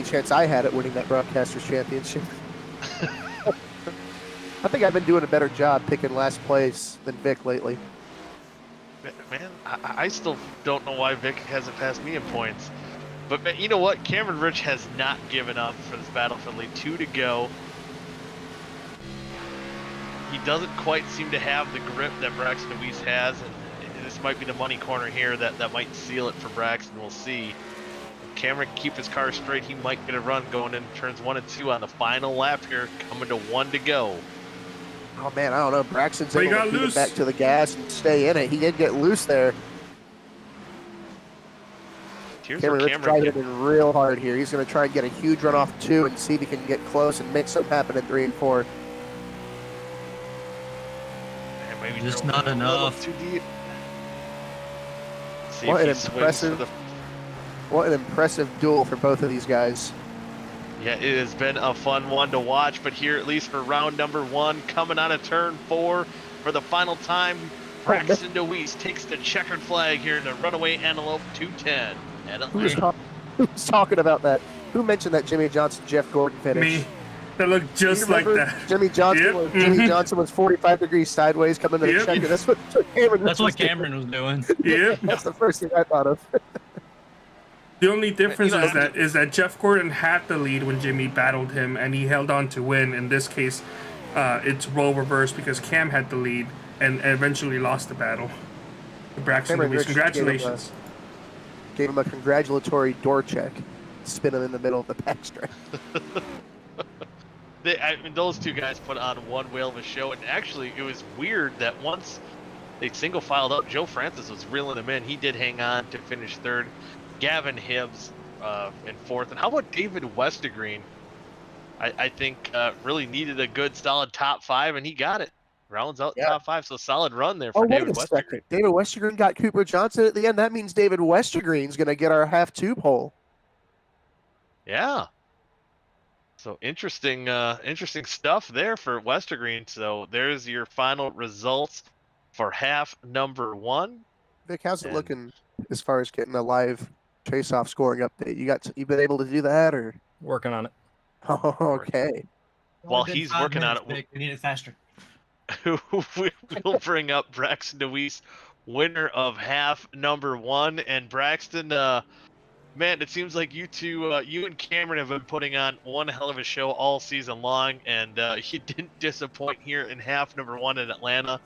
chance I had at winning that Broadcasters Championship. I think I've been doing a better job picking last place than Vic lately. Man, I still don't know why Vic hasn't passed me in points. But man, you know what? Cameron Rich has not given up for this battle for lead. 2 to go. He doesn't quite seem to have the grip that Braxton DeWeese has, and this might be the money corner here that might seal it for Braxton. We'll see. If Cameron can keep his car straight, he might get a run going in turns 1 and 2 on the final lap here, coming to 1 to go. Oh man, I don't know. Braxton's able to get back to the gas and stay in it. He did get loose there. Cameron Rich tried it in real hard here. He's going to try and get a huge run off 2 and see if he can get close and make something happen in 3 and 4. Maybe just not enough. Too deep. What an impressive duel for both of these guys. Yeah, it has been a fun one to watch, but here, at least for round number 1, coming out of turn 4 for the final time, Braxton DeWeese takes the checkered flag here in the Runaway Antlope 210 at Atlanta. Who was talking about that? Who mentioned that Jimmy Johnson, Jeff Gordon finish? Me. That looked just like that. Jimmy Johnson, Yep. Jimmy Johnson was 45 degrees sideways coming to the checker. That's what Cameron was doing. Yeah. That's the first thing I thought of. The only difference is that Jeff Gordon had the lead when Jimmy battled him, and he held on to win. In this case, it's role reversed because Cam had the lead and eventually lost the battle. Braxton DeWeese, congratulations. Gave him a congratulatory door check, spin him in the middle of the backstretch. Those two guys put on one whale of a show, and actually it was weird that once they single filed up, Joe Francis was reeling him in. He did hang on to finish 3rd. Gavin Hibbs in 4th. And how about David Westergreen? I think really needed a good solid top 5, and he got it. Rounds out top 5, so solid run there for David Westergreen. David Westergreen got Cooper Johnson at the end. That means David Westergreen's going to get our half-2 pole. Yeah. So interesting stuff there for Westergreen. So there's your final results for half number 1. Vic, how's it looking as far as getting a live trace-off scoring update? You been able to do that, or working on it? Oh, okay. While he's working on it, we need it faster. We'll bring up Braxton DeWeese, winner of half number 1, and Braxton. Man, it seems like you and Cameron have been putting on one hell of a show all season long, and you didn't disappoint here in half number 1 in Atlanta,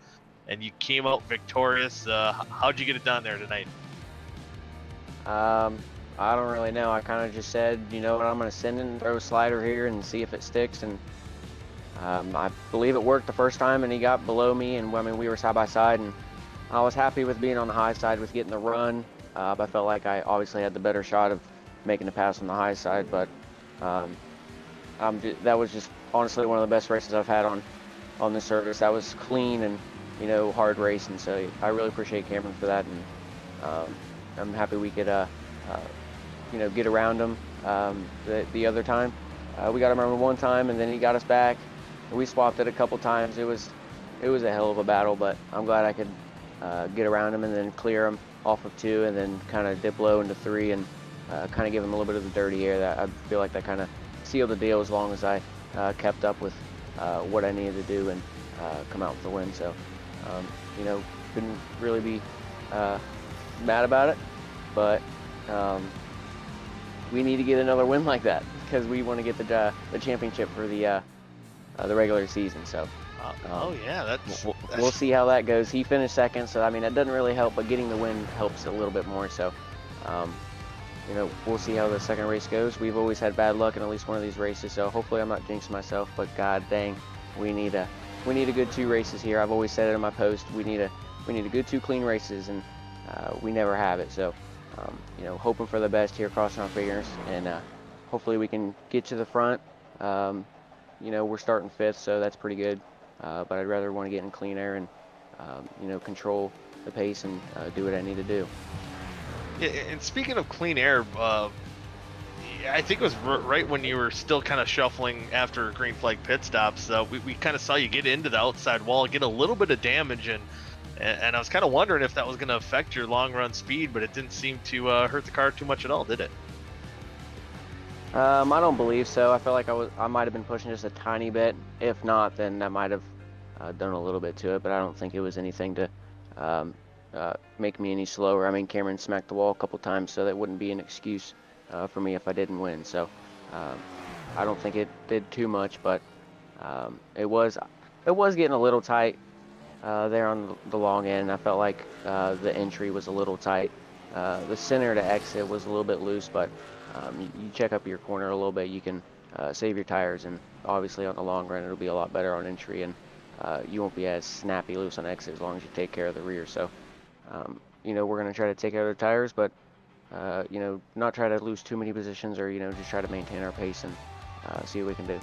and you came out victorious. How'd you get it done there tonight? I don't really know. I kind of just said, you know what, I'm going to send and throw a slider here and see if it sticks, and I believe it worked the first time, and he got below me, and we were side by side, and I was happy with being on the high side with getting the run. I felt like I obviously had the better shot of making the pass on the high side, but that was just honestly one of the best races I've had on this service. That was clean and, you know, hard racing, so I really appreciate Cameron for that, and I'm happy we could, you know, get around him the other time. We got him around one time, and then he got us back. We swapped it a couple times. It was a hell of a battle, but I'm glad I could get around him and then clear him off of 2, and then kind of dip low into 3, and kind of give him a little bit of the dirty air. That I feel like that kind of sealed the deal as long as I kept up with what I needed to do and come out with the win. So, you know, couldn't really be mad about it, but we need to get another win like that because we want to get the championship for the regular season. So. Yeah, we'll see how that goes. He finished 2nd, so I mean that doesn't really help, but getting the win helps a little bit more. So, you know, we'll see how the second race goes. We've always had bad luck in at least one of these races, so hopefully I'm not jinxing myself. But god dang, we need a good 2 races here. I've always said it in my post. We need a good 2 clean races, and we never have it. So, you know, hoping for the best here, crossing our fingers, and hopefully we can get to the front. You know, we're starting 5th, so that's pretty good. But I'd rather want to get in clean air and, you know, control the pace and do what I need to do. Yeah, and speaking of clean air, I think it was right when you were still kind of shuffling after green flag pit stops. We kind of saw you get into the outside wall, get a little bit of damage, and I was kind of wondering if that was going to affect your long run speed, but it didn't seem to hurt the car too much at all, did it? I don't believe so. I feel like I might have been pushing just a tiny bit. If not, then that might have done a little bit to it, but I don't think it was anything to make me any slower. I mean, Cameron smacked the wall a couple times, so that wouldn't be an excuse for me if I didn't win. So I don't think it did too much, but it was getting a little tight there on the long end. I felt like the entry was a little tight. The center to exit was a little bit loose, but you check up your corner a little bit, you can save your tires, and obviously on the long run it'll be a lot better on entry, and you won't be as snappy loose on exit as long as you take care of the rear. So you know, we're going to try to take care of the tires, but you know, not try to lose too many positions, or you know, just try to maintain our pace and see what we can do.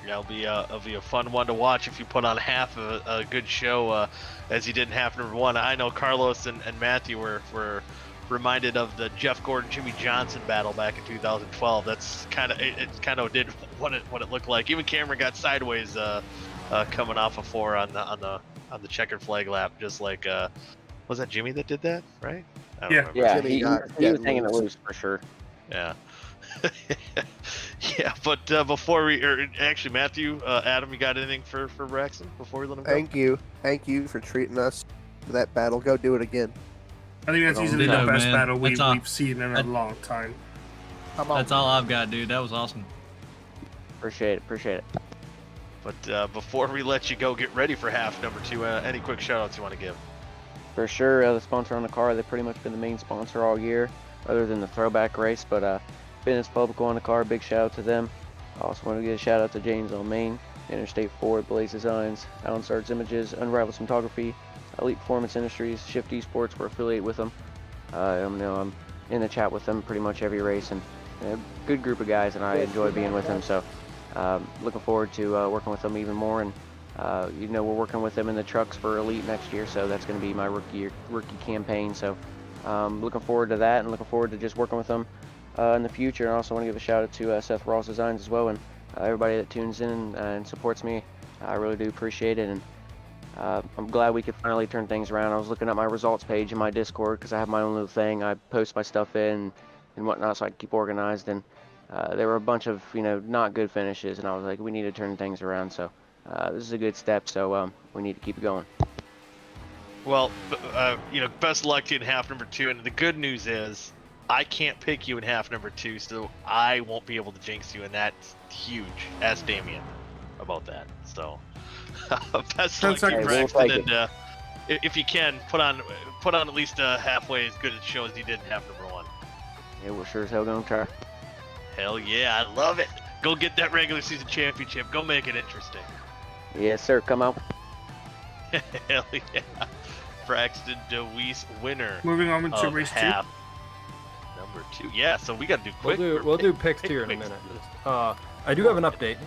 Yeah, it'll be a fun one to watch if you put on half a good show as you did in half number 1. I know Carlos and Matthew were reminded of the Jeff Gordon Jimmy Johnson battle back in 2012. That's kind of it did what it looked like. Even Cameron got sideways coming off of 4 on the checkered flag lap, just like was that Jimmy that did that, right? I don't remember. Yeah, Jimmy he got was hanging it loose for sure. Yeah. Yeah, but before we, or actually, Matthew, Adam, you got anything for Braxton before we let him go? Thank you for treating us to that battle. Go do it again. I think that's easily the Ditto, best man. battle That's all. we've seen in a long time. Come on. That's all I've got, dude. That was awesome. Appreciate it. But before we let you go, get ready for half number 2. Any quick shout-outs you want to give? For sure, the sponsor on the car, they've pretty much been the main sponsor all year, other than the throwback race. But Fitness Public on the car, big shout out to them. I also want to give a shout out to James on Main, Interstate Ford, Blaze Designs, Alan Starts Images, Unrivaled Photography, Elite Performance Industries, Shift Esports. We're affiliated with them. I'm in the chat with them pretty much every race, and a good group of guys, and I enjoy being with them. So looking forward to working with them even more. And we're working with them in the trucks for Elite next year, so that's going to be my rookie campaign. So looking forward to that, and looking forward to just working with them in the future. And I also want to give a shout out to Seth Ross Designs as well, and everybody that tunes in and supports me. I really do appreciate it, and I'm glad we could finally turn things around. I was looking at my results page in my Discord because I have my own little thing. I post my stuff in and whatnot so I can keep organized, and there were a bunch of not good finishes, and I was like, we need to turn things around. So this is a good step, so we need to keep it going. Well, best luck to you in half number 2. And the good news is, I can't pick you in half number 2, so I won't be able to jinx you, and that's huge. Ask Damien about that. So, best luck to you, Braxton. And if you can, put on at least halfway as good a show as you did in half number 1. Yeah, we're sure as hell gonna try. Hell yeah, I love it. Go get that regular season championship. Go make it interesting. Yes, sir. Come out. Hell yeah. Braxton DeWeese, winner. Moving on to of race 2. half number 2. Yeah, so we got to do quick. We'll do picks here in a minute. I do have an update.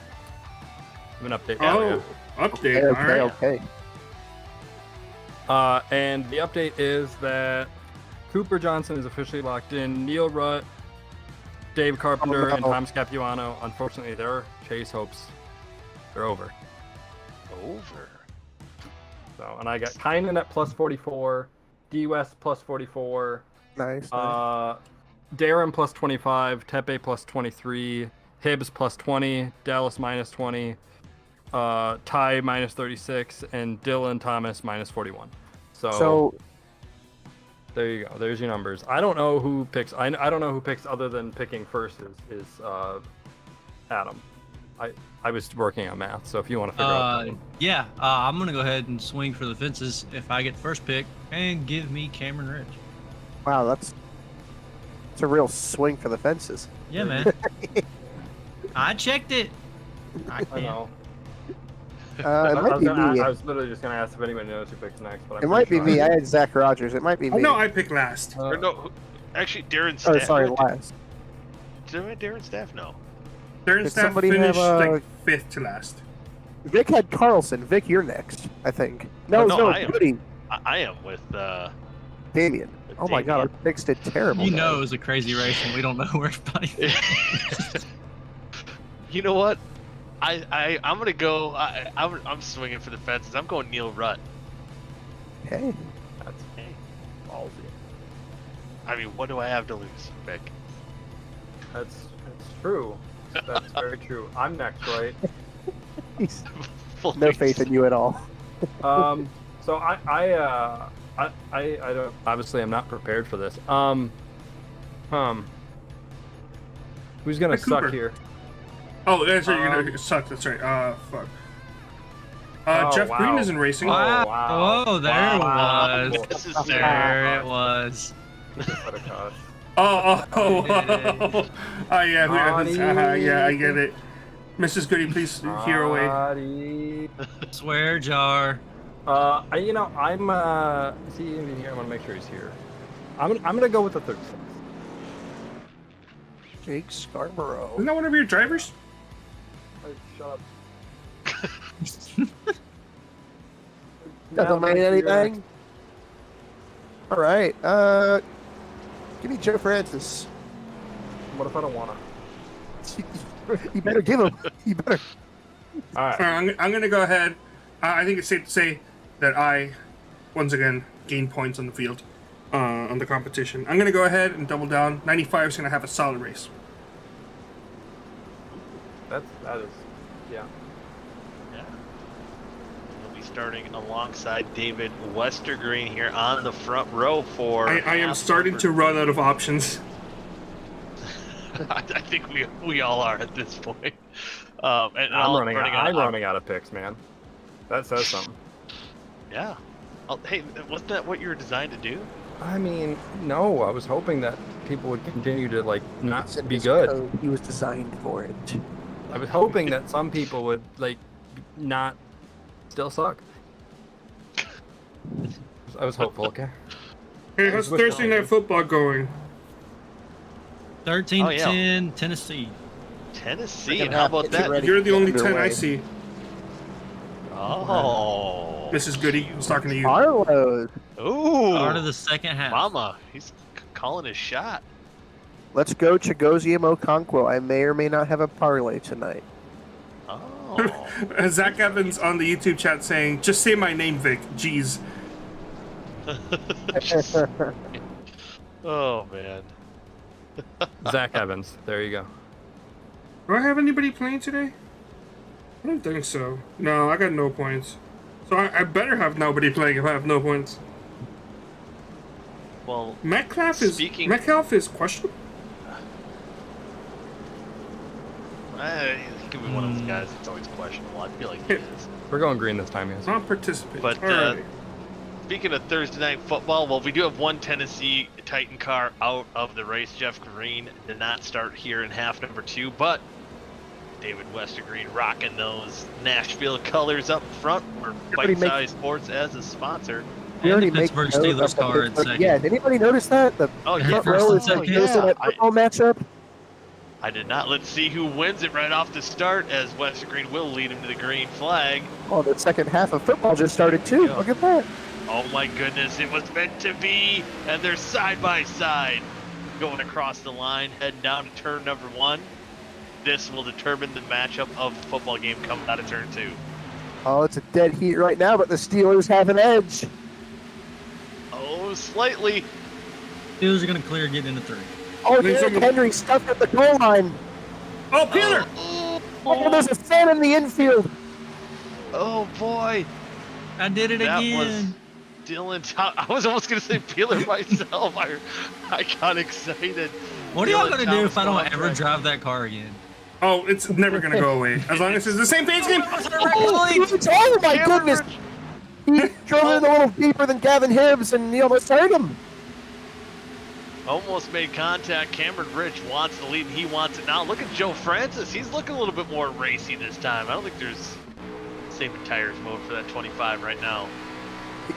Update. Okay. All right. And the update is that Cooper Johnson is officially locked in. Neil Rutt, Dave Carpenter, and Tom Scapuano. Unfortunately, their chase hopes are over. So, and I got Kynan at plus 44, D West plus 44. Nice. Darren plus 25, Tepe plus 23, Hibbs plus 20, Dallas minus 20, Ty minus 36, and Dylan Thomas minus 41. So there you go. There's your numbers. I don't know who picks. I don't know who picks other than picking first is Adam. I was working on math, so if you want to figure out. Yeah, I'm gonna go ahead and swing for the fences if I get the first pick, and give me Cameron Ridge. Wow, that's a real swing for the fences. Yeah, man. I checked it. I know. It might be me. I was literally just gonna ask if anybody knows who picks next, but it might be me. I had Zach Rogers. It might be me. No, I picked last. Or no, actually, Darren Staff. Oh, sorry, last. Did Darren Staff? No. Darren Did Staff somebody finished have, like 5th to last. Vic had Carlson. Vic, you're next, I think. No, no, Goody. I am with Damien. Oh my God, our picks did terrible. You know it was a crazy race, and we don't know where everybody is. You know what? I'm gonna go. I'm swinging for the fences. I'm going Neil Rutt. Okay. That's ballsy. I mean, what do I have to lose, Vic? That's true. That's very true. I'm next, right? No faith in you at all. So I don't. Obviously, I'm not prepared for this. Who's gonna suck Cooper. here? Oh, that's right. You're gonna suck. That's right. Fuck. Jeff Green isn't racing. Wow. Wow. Oh, there it was. This is There it was. Oh, yeah. Yeah, I get it. Mrs. Goody, please hear away. Swear jar. I'm is he even here? I want to make sure he's here. I'm gonna go with the 36. Jake Scarborough. Isn't that one of your drivers? Shut up. Doesn't mean anything. All right. Give me Joe Francis. What if I don't wanna? You better give him. You better. All right. I'm going to go ahead. I think it's safe to say that I, once again, gain points on the field, on the competition. I'm going to go ahead and double down. 95 is going to have a solid race. That is, yeah. Yeah. He'll be starting alongside David Westergreen here on the front row for. I am starting to run out of options. I think we all are at this point. And I'm running out of picks, man. That says something. Yeah. Hey, wasn't that what you were designed to do? I mean, no. I was hoping that people would continue to like not Said be his good. code, he was designed for it. I was hoping that some people would like not still suck. I was hopeful. Okay. Hey, how's Thursday Night Football going? 13-10, Tennessee. Tennessee? How about that? You're the only 10 I see. Oh. Mrs. Goody was talking to you. Carlos. Ooh. Start of the second half. Mama, he's calling his shot. Let's go Chagosium Okonkwo. I may or may not have a parlay tonight. Oh. Zach Evans on the YouTube chat saying, just say my name, Vic. Jeez. Oh, man. Zach Evans. There you go. Do I have anybody playing today? I don't think so. No, I got no points. So I better have nobody playing if I have no points. Well, Metcalf is questionable. He could be one of those guys that's always questionable. I feel like he is. We're going green this time, guys. Not participate. But Alrighty. speaking of Thursday Night Football, well, we do have one Tennessee Titan car out of the race. Jeff Green did not start here in half number 2, but David Westergreen rocking those Nashville colors up front. We're Bite Size Sports as a sponsor. And the Pittsburgh Steelers car in second. Yeah, did anybody notice that? The yeah, front row is that football matchup. I did not. Let's see who wins it right off the start, as Westergreen will lead him to the green flag. Oh, the second half of football just started too. Look at that. Oh my goodness, it was meant to be, and they're side by side going across the line, heading down to turn number 1. This will determine the matchup of the football game coming out of turn 2. Oh, it's a dead heat right now, but the Steelers have an edge. Oh, slightly. Steelers are going to clear getting into 3. Oh, Derrick Henry stuck at the goal line. Oh, Peter! Oh, there's a fan in the infield. Oh, boy. I did it that again. Was Dylan. I was almost going to say Peeler myself. I got excited. What are y'all going to do if I don't ever drive that car again? Oh, it's never going to go away. As long as it's the same pace game. Oh, my goodness. He drove in a little deeper than Gavin Hibbs, and he almost hurt him. Almost made contact. Cameron Rich wants the lead, and he wants it now. Look at Joe Francis. He's looking a little bit more racy this time. I don't think there's saving tires mode for that 25 right now.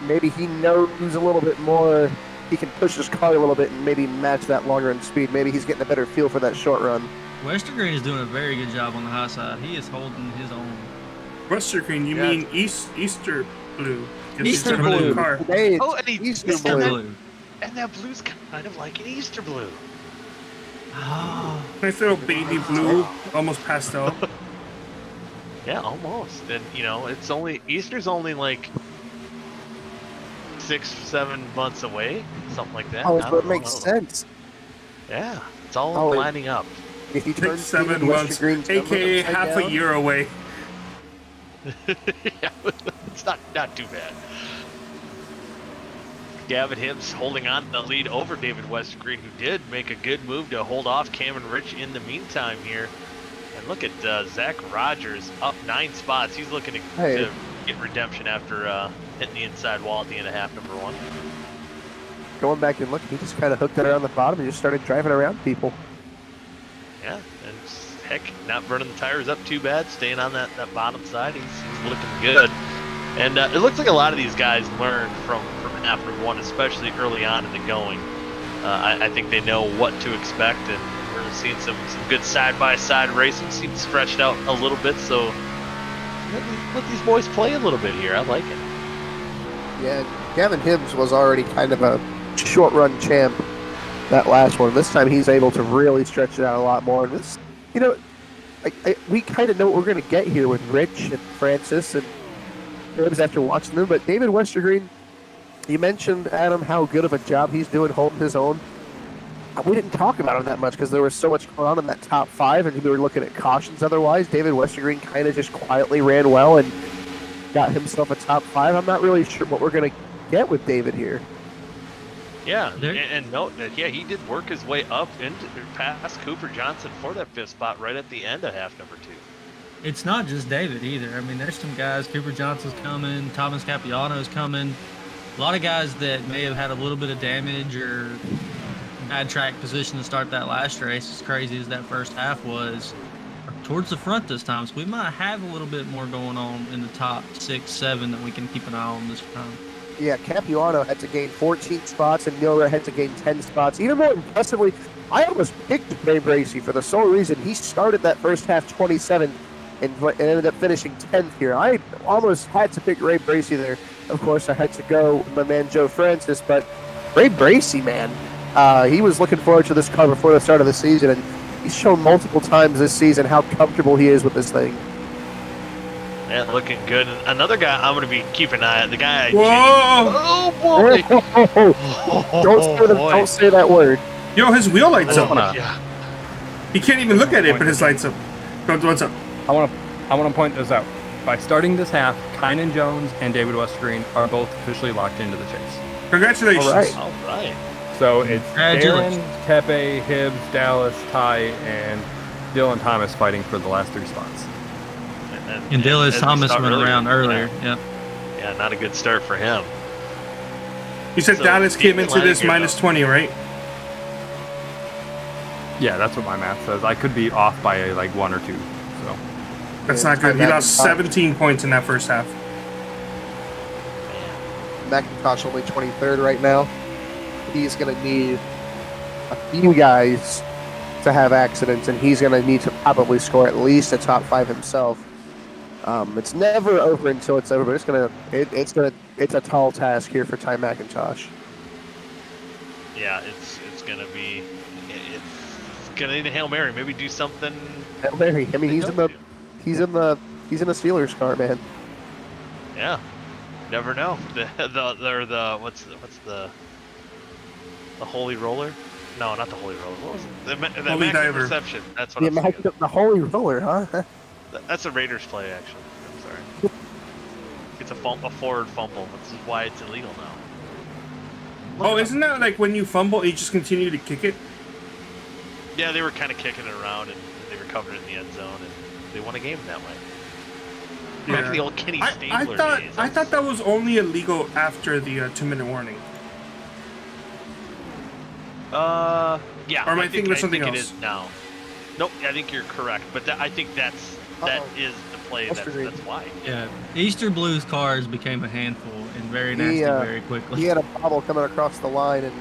Maybe he knows a little bit more. He can push his car a little bit and maybe match that long run speed. Maybe he's getting a better feel for that short run. Westergreen is doing a very good job on the high side. He is holding his own. Westergreen, you mean Easter blue? Easter blue. Car. Today it's Oh, and Easter blue. And that blue's kind of like an Easter blue. Oh. Nice little baby blue, almost pastel. Yeah, almost. And Easter's only like 6-7 months away, something like that. Oh, so it makes sense. Yeah, it's all lining up. If you turn 7 months, aka half a year away. Yeah, it's not too bad. Gavin Hibbs holding on to the lead over David Westergreen, who did make a good move to hold off Cameron Rich in the meantime here. And look at Zach Rogers up 9 spots. He's looking to get redemption after hitting the inside wall at the end of half number 1. Going back and looking, he just kind of hooked it around the bottom and just started driving around people. Yeah, and heck, not burning the tires up too bad, staying on that bottom side. He's looking good. And it looks like a lot of these guys learned from half number 1, especially early on in the going. I think they know what to expect, and we're seeing some good side-by-side racing. Seems stretched out a little bit, so let these boys play a little bit here. I like it. Yeah, Gavin Hibbs was already kind of a short-run champ that last one. This time he's able to really stretch it out a lot more. And this, you know, we kind of know what we're going to get here with Rich and Francis and Gibbs after watching them. But David Westergreen, you mentioned, Adam, how good of a job he's doing holding his own. We didn't talk about him that much because there was so much going on in that top 5, and we were looking at cautions otherwise. David Westergreen kind of just quietly ran well and got himself a top 5. I'm not really sure what we're going to get with David here. Yeah, and note that, yeah, he did work his way up into past Cooper Johnson for that 5th spot right at the end of half number 2. It's not just David either. I mean, there's some guys. Cooper Johnson's coming. Thomas Capiano's coming. A lot of guys that may have had a little bit of damage or bad track position to start that last race, as crazy as that first half was, towards the front this time. So we might have a little bit more going on in the top 6, 7 that we can keep an eye on this time. Yeah, Capiano had to gain 14 spots, and Miller had to gain 10 spots. Even more impressively, I almost picked Ray Bracey for the sole reason he started that first half 27 and ended up finishing 10th here. I almost had to pick Ray Bracey there. Of course, I had to go with my man Joe Francis, but Ray Bracey, man, he was looking forward to this car before the start of the season, and he's shown multiple times this season how comfortable he is with this thing. Yeah, looking good. And another guy I'm going to be keeping an eye on. The guy. Whoa! Oh boy! Don't say that word. Yo, his wheel lights up. Yeah. He can't even look at it, but his lights up. What's up? I want to point this out. By starting this half, Kynan Jones and David Westergreen are both officially locked into the chase. Congratulations. All right. So it's Aaron, Tepe, Hibbs, Dallas, Ty, and Dylan Thomas fighting for the last 3 spots. And Dylan Thomas went around earlier. Yeah. Yeah, not a good start for him. You said Dallas came into this minus 20, right? Yeah, that's what my math says. I could be off by like 1 or 2. So that's not good. He lost 17 points in that first half. McIntosh only 23rd right now. He's going to need a few guys to have accidents, and he's going to need to probably score at least a top 5 himself. It's never over until it's over, but it's a tall task here for Ty McIntosh. Yeah, it's gonna need a Hail Mary. Maybe do something. Hail Mary. I mean, he's in the Steelers car, man. Yeah, never know. What's the Holy Roller? No, not the Holy Roller. What was it? The Holy Diver. Reception. That's what I'm thinking. The Holy Roller, huh? That's a Raiders play, actually. I'm sorry. It's a forward fumble. This is why it's illegal now. Oh, isn't that like when you fumble, you just continue to kick it? Yeah, they were kind of kicking it around, and they recovered it in the end zone, and they won a game that way. Yeah. Back in the old Kenny Stabler days. I thought that was only illegal after the 2-minute warning. Yeah. Or am I thinking of something else? It is now. Nope, I think you're correct, but I think that is the play. That's why. Yeah, Easter Blues cars became a handful and very nasty very quickly. He had a bobble coming across the line and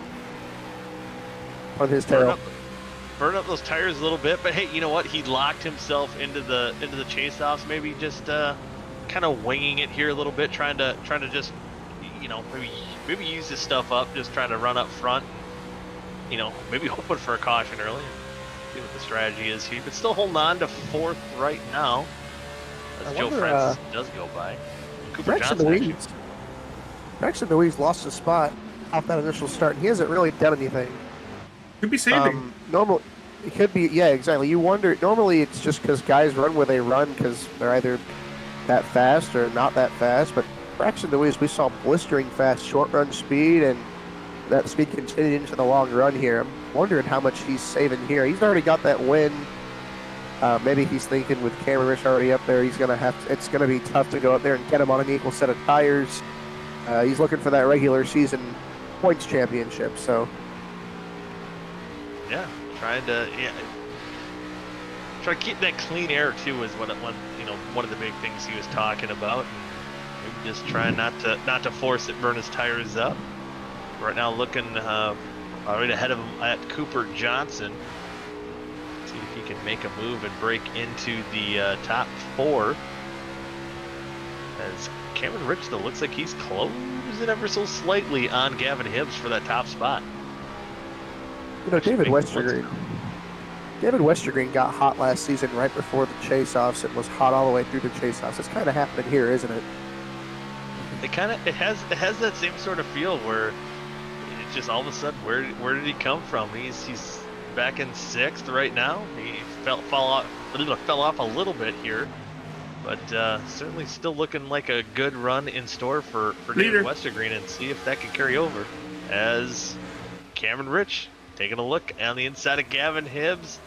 on his tail. Burn up those tires a little bit, but hey, you know what? He locked himself into the chase-offs. Maybe just kind of winging it here a little bit, trying to just maybe use this stuff up, just trying to run up front. Maybe hoping for a caution early. See what the strategy is here, but still holding on to 4th right now. As Joe Francis does go by. Cooper Johnson. Actually, Louise lost a spot off that initial start, and he hasn't really done anything. Could be saving. Normal, it could be. Yeah, exactly. You wonder. Normally, it's just because guys run where they run because they're either that fast or not that fast. But Braxton Louise, we saw blistering fast short run speed, and that speed continued into the long run here. I'm wondering how much he's saving here. He's already got that win. Maybe he's thinking with Cameron Rich already up there, it's going to be tough to go up there and get him on an equal set of tires. He's looking for that regular season points championship. So, yeah, try to keep that clean air too is one of the big things he was talking about. Maybe just trying not to force it, burn his tires up. Right now, looking right ahead of him at Cooper Johnson. See if he can make a move and break into the top 4. As Cameron Rich, though, looks like he's closing ever so slightly on Gavin Hibbs for that top spot. You know, David Westergreen got hot last season right before the chase-offs and was hot all the way through the chase-offs. It's kind of happening here, isn't it? It has that same sort of feel where it's just all of a sudden, where did he come from? He's back in 6th right now. He fell off a little bit here, but certainly still looking like a good run in store for David Westergreen, and see if that can carry over as Cameron Rich taking a look on the inside of Gavin Hibbs.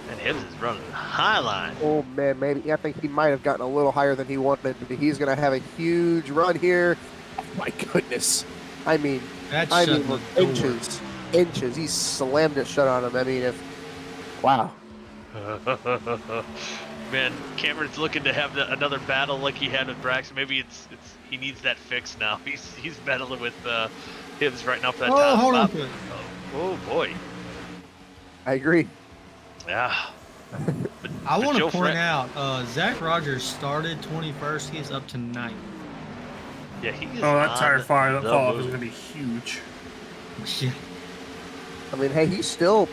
And Hibbs is running high line. Oh, man, maybe. I think he might have gotten a little higher than he wanted. He's going to have a huge run here. Oh, my goodness. I mean, inches. He slammed it shut on him. I mean, wow. Man, Cameron's looking to have another battle like he had with Braxton. Maybe he needs that fix now. He's battling with Hibbs right now for that top spot. Oh, boy. I agree. Yeah. I want to point out, Zach Rogers started 21st. He's up to 9th. Yeah, he is. Oh, that tire fall off is going to be huge. Yeah. I mean, hey, he's still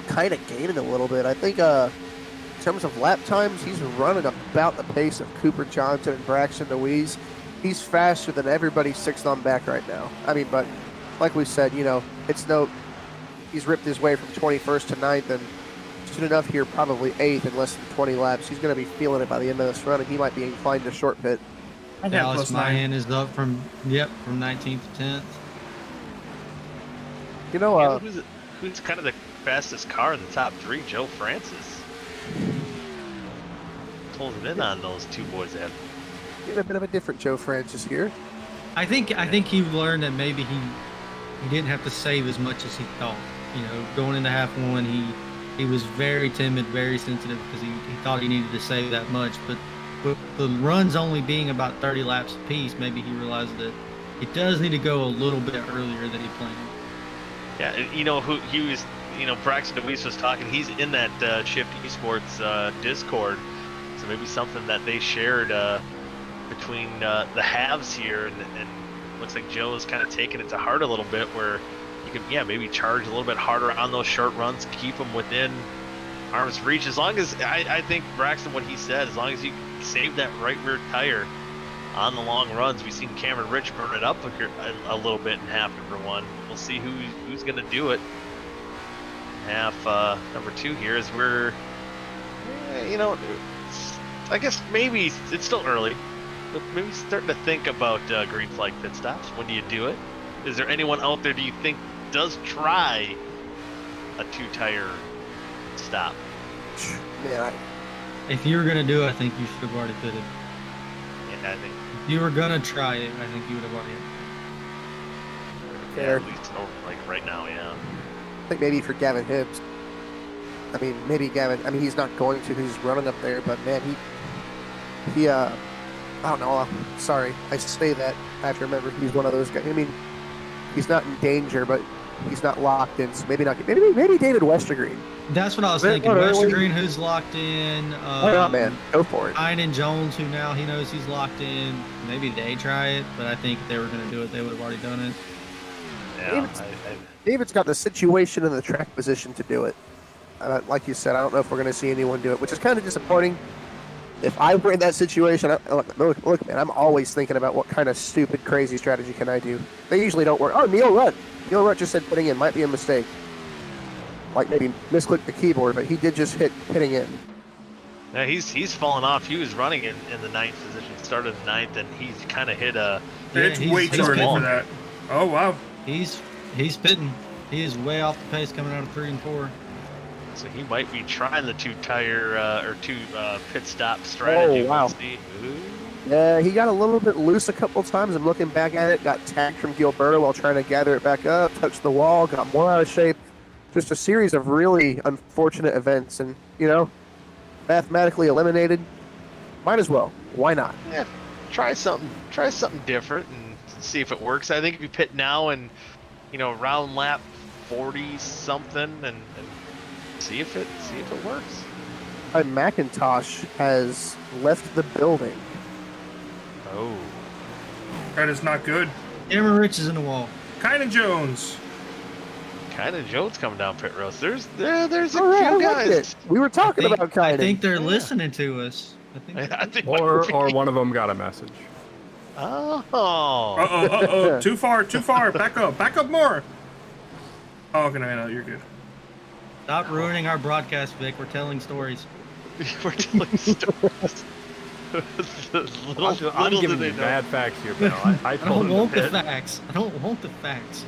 kind of gaining a little bit. I think in terms of lap times, he's running about the pace of Cooper Johnson and Braxton Deweese. He's faster than everybody 6th on back right now. I mean, but like we said, you know, he's ripped his way from 21st to 9th, and soon enough here, probably 8th in less than 20 laps. He's going to be feeling it by the end of this run, and he might be inclined to short pit. Dallas Mahan is up from 19th to 10th. You know, who's kind of the fastest car in the top 3? Joe Francis. Closing in on those two boys there. Get a bit of a different Joe Francis here. I think he learned that maybe he didn't have to save as much as he thought. You know, going into half one, he was very timid, very sensitive, because he thought he needed to save that much. But with the runs only being about 30 laps apiece, maybe he realized that he does need to go a little bit earlier than he planned. Yeah, you know, he was, you know, Braxton DeWeese was talking. He's in that Shift Esports Discord, so maybe something that they shared between the halves here, and looks like Joe's kind of taking it to heart a little bit, where you can, maybe charge a little bit harder on those short runs, keep them within arm's reach. As long as, I think Braxton, what he said, as long as you save that right rear tire on the long runs. We've seen Cameron Rich burn it up a little bit in half number 1. We'll see who's going to do it. Half number 2 here is where, you know, I guess maybe it's still early, but maybe starting to think about green flag pit stops. When do you do it? Is there anyone out there do you think does try a 2-tire stop? Man, if you were going to do it, I think you should have already pitted. Yeah, I think. If you were going to try it, I think you would have already. Yeah, at least like right now, yeah. I think maybe for Gavin Hibbs. I mean, maybe Gavin. I mean, he's not going to. He's running up there, but man, he. I don't know. Sorry, I say that. I have to remember he's one of those guys. I mean, he's not in danger, but he's not locked in. So maybe not. Maybe David Westergreen. That's what I was thinking. Westergreen, who's locked in. Why not, man? Go for it. Ian Jones, who now he knows he's locked in. Maybe they try it, but I think if they were going to do it, they would have already done it. Yeah, David's got the situation and the track position to do it. Like you said, I don't know if we're going to see anyone do it, which is kind of disappointing. If I were in that situation, look, man, I'm always thinking about what kind of stupid, crazy strategy can I do. They usually don't work. Oh, Neil Rutt just said putting in might be a mistake. Like maybe misclicked the keyboard, but he did just hit hitting in. Yeah, he's fallen off. He was running in the 9th position, started the 9th, and he's kind of hit a. It's way too early for that. Oh wow. He's pitting. He is way off the pace coming out of 3 and 4. So he might be trying the 2-tire or 2 pit stop strategy. Oh wow. Yeah, he got a little bit loose a couple times. I'm looking back at it. Got tagged from Gilberto while trying to gather it back up. Touched the wall. Got more out of shape. Just a series of really unfortunate events, and you know, mathematically eliminated. Might as well. Why not? Yeah, try something different and see if it works. I think if you pit now and around lap 40 something and see if it works. McIntosh has left the building. Oh, that is not good. Cameron Rich is in the wall. Kynan Jones. Kind of Jones coming down pit road. There's a All right, few I liked guys. it. We were talking about Kynan. I think they're listening to us. I think Or one of them got a message. Oh. Uh-oh. Too far. Back up more. Oh, okay, no, you're good. Stop ruining our broadcast, Vic. We're telling stories. We're telling stories. I'm giving you bad facts here, Bill. I told don't him want to the pit. facts. I don't want the facts.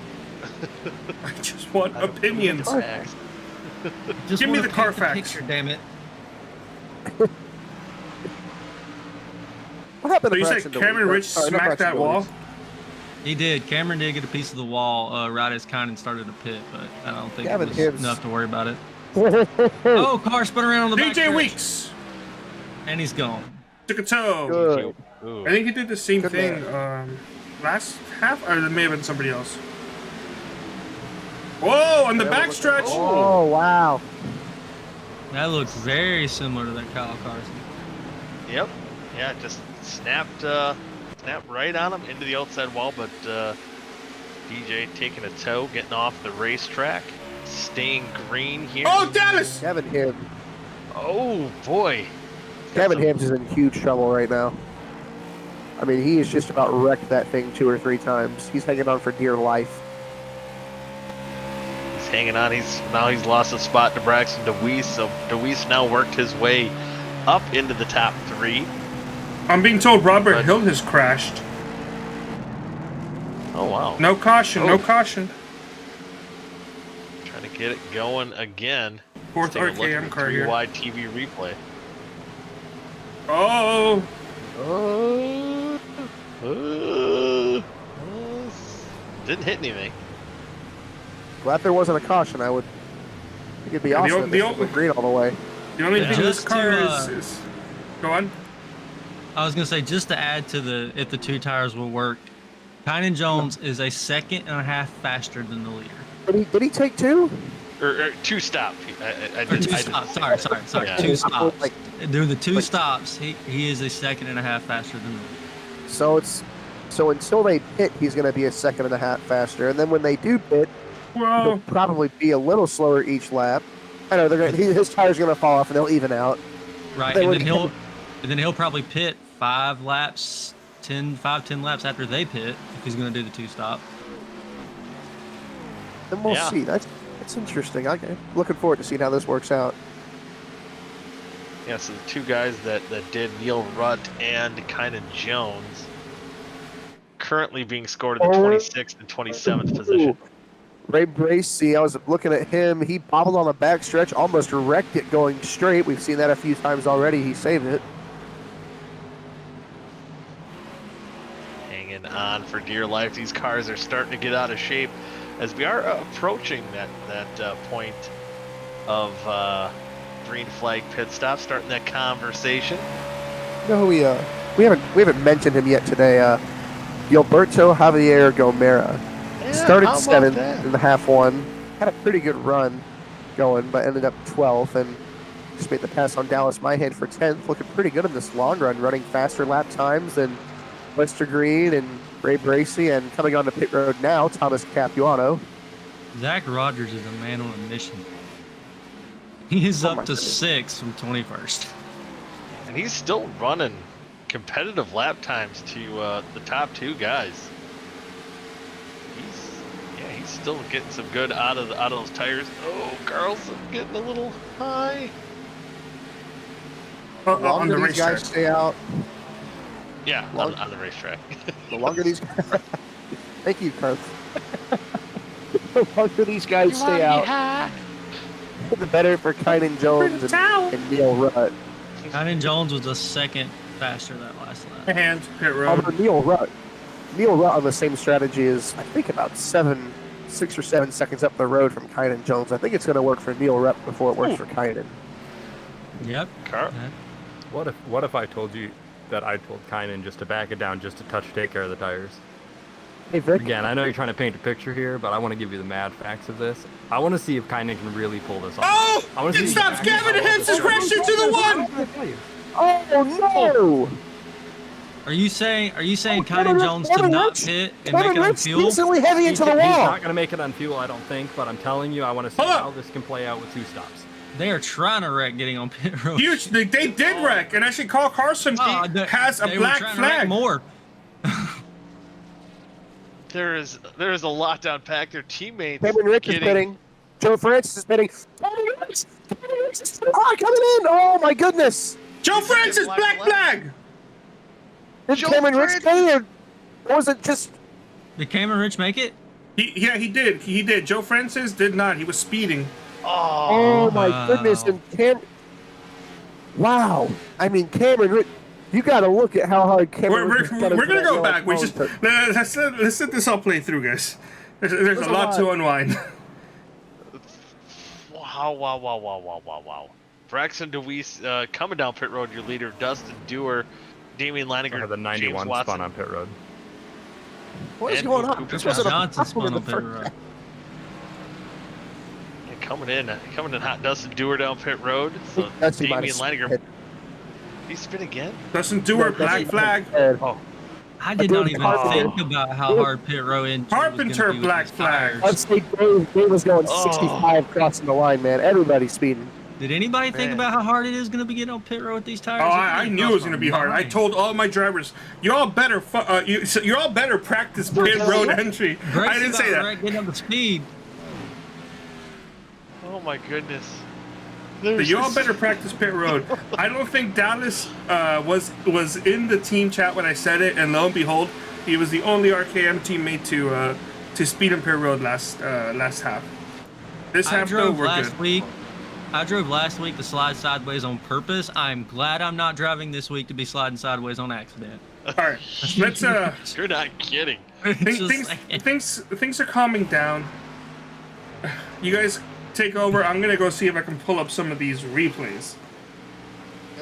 I just want opinions. Just Give me wanna the car paint facts. Picture, damn it. What happened So to you Braxton said Cameron Dooley? Rich Or not smacked Braxton that Dooley. wall? He did. Cameron did get a piece of the wall right as Kynan started to pit, but I don't think Gavin it was Hibbs. enough to worry about it. Oh, car spun around on the back DJ stretch. Weeks And he's gone. took a toe. Good. I think he did the same Good thing last half, or it may have been somebody else. Whoa, on the backstretch. Oh, wow. That looks very similar to that Kyle Carson. Yep. Yeah, just snapped right on him into the outside wall, but DJ taking a toe, getting off the racetrack, staying green here. Oh, Dallas! Kevin Hibbs. Oh boy. Kevin Hibbs is in huge trouble right now. I mean, he has just about wrecked that thing 2 or 3 times. He's hanging on for dear life. He's hanging on. He's lost a spot to Braxton DeWeese, so DeWeese now worked his way up into the top 3. I'm being told Robert Hill has crashed. Oh wow. No caution, no caution. Trying to get it going again. Fourth Let's take a look at RKM the car here. 3-wide TV replay. Oh! Didn't hit anything. Glad there wasn't a caution. I think it'd be awesome if this was green all the way. The only thing this Just car to, is... Go on. I was gonna say, just to add to if the 2 tires will work, Kynan Jones is a 2.5 faster than the leader. Did he take 2? Or 2 stop. I did 2 stops. Sorry. Yeah. 2 stops. Like- Doing the 2 stops, he is a 2.5 faster than the leader. So until they pit, he's going to be a 2.5 faster, and then when they do pit, he'll Well, probably be a little slower each lap. I know his tires going to fall off and they'll even out. Right, They and would- then he'll probably pit 5 laps, 10 laps after they pit if he's going to do the 2 stop. Then we'll Yeah. see. That's interesting. Okay, looking forward to seeing how this works out. Yeah, so the 2 guys that did, Neil Rutt and Kynan Jones, currently being scored in the 26th and 27th position. Ray Bracey, I was looking at him. He bobbled on the backstretch, almost wrecked it going straight. We've seen that a few times already. He saved it. Hanging on for dear life. These cars are starting to get out of shape as we are approaching that point of green flag pit stop, starting that conversation. You know who we haven't mentioned him yet today. Gilberto Javier Gomera started 7th in the half 1, had a pretty good run going, but ended up 12th and just made the pass on Dallas Myhead for 10th. Looking pretty good in this long run, running faster lap times than Lester Green and Ray Bracey, and coming on the pit road now, Thomas Capuano. Zach Rogers is a man on a mission. He is up to 6th from 21st. And he's still running competitive lap times to the top 2 guys. He's still getting some good out of those tires. Oh, Carlson getting a little high. The on longer the these guys racetrack. stay out, Yeah, on the racetrack. the longer these thank you, Carl. The longer these guys stay out, the better for Kynan Jones and Neil Rutt. Kynan Jones was a 2nd faster that last lap. Hand, pit road. Although Neil Rutt on the same strategy is, I think, about 6 or 7 seconds up the road from Kynan Jones. I think it's going to work for Neil Rutt before it works for Kynan. Yep. Carl. What if I told you that I told Kynan just to back it down just a touch to take care of the tires? Hey, Vic. Again, I know you're trying to paint a picture here, but I want to give you the mad facts of this. I want to see if Kynan can really pull this off. Oh! I want to It see stops Gavin Hibbs has crashed into the 1! Oh, no! Are you saying Kynan Jones to not pit and make it on fuel? Decently heavy into the wall. He's not going to make it on fuel, I don't think. But I'm telling you, I want to see how this can play out with 2 stops. They are trying to wreck getting on pit road. Huge. They did wreck, and actually Carl Carson has a black flag. More. There is a lot to unpack. Their teammates. Kevin Rich is pitting. Joe Francis is pitting. Kevin Rich is coming in. Oh my goodness. Joe Francis, black flag. Did Cameron Rich play, or was it just? Did Cameron Rich make it? He did. He did. Joe Francis did not. He was speeding. Oh my goodness! And wow. I mean, Cameron Rich. You got to look at how hard Cameron Rich is. We're gonna go back. Let's let this all play through, guys. There's a lot to unwind. Wow. Braxton DeWeese coming down pit road, your leader, Dustin Dewar, Damian Leininger, the 91 James spun on pit road. What is going on? This wasn't Johnson spun on pit road. And coming in hot, Dustin Dewar down pit road. So Damian Leininger, he's spin again. Dustin Dewar, black flag. Oh, I did not even think about how hard pit road in. Carpenter, black flag. Let's say Dave was going 65 crossing the line, man. Everybody's speeding. Did anybody think about how hard it is going to be getting on pit road with these tires? Oh, I knew it was going to be hard. I told all my drivers, y'all better practice pit road entry. I didn't say that. Getting up the speed. Oh my goodness. Y'all better practice pit road. I don't think Dallas was in the team chat when I said it, and lo and behold, he was the only RKM teammate to speed in pit road last half. This half though, we're good. I drove last week to slide sideways on purpose. I'm glad I'm not driving this week to be sliding sideways on accident. All right, let's. You're not kidding. Things are calming down. You guys take over. I'm gonna go see if I can pull up some of these replays.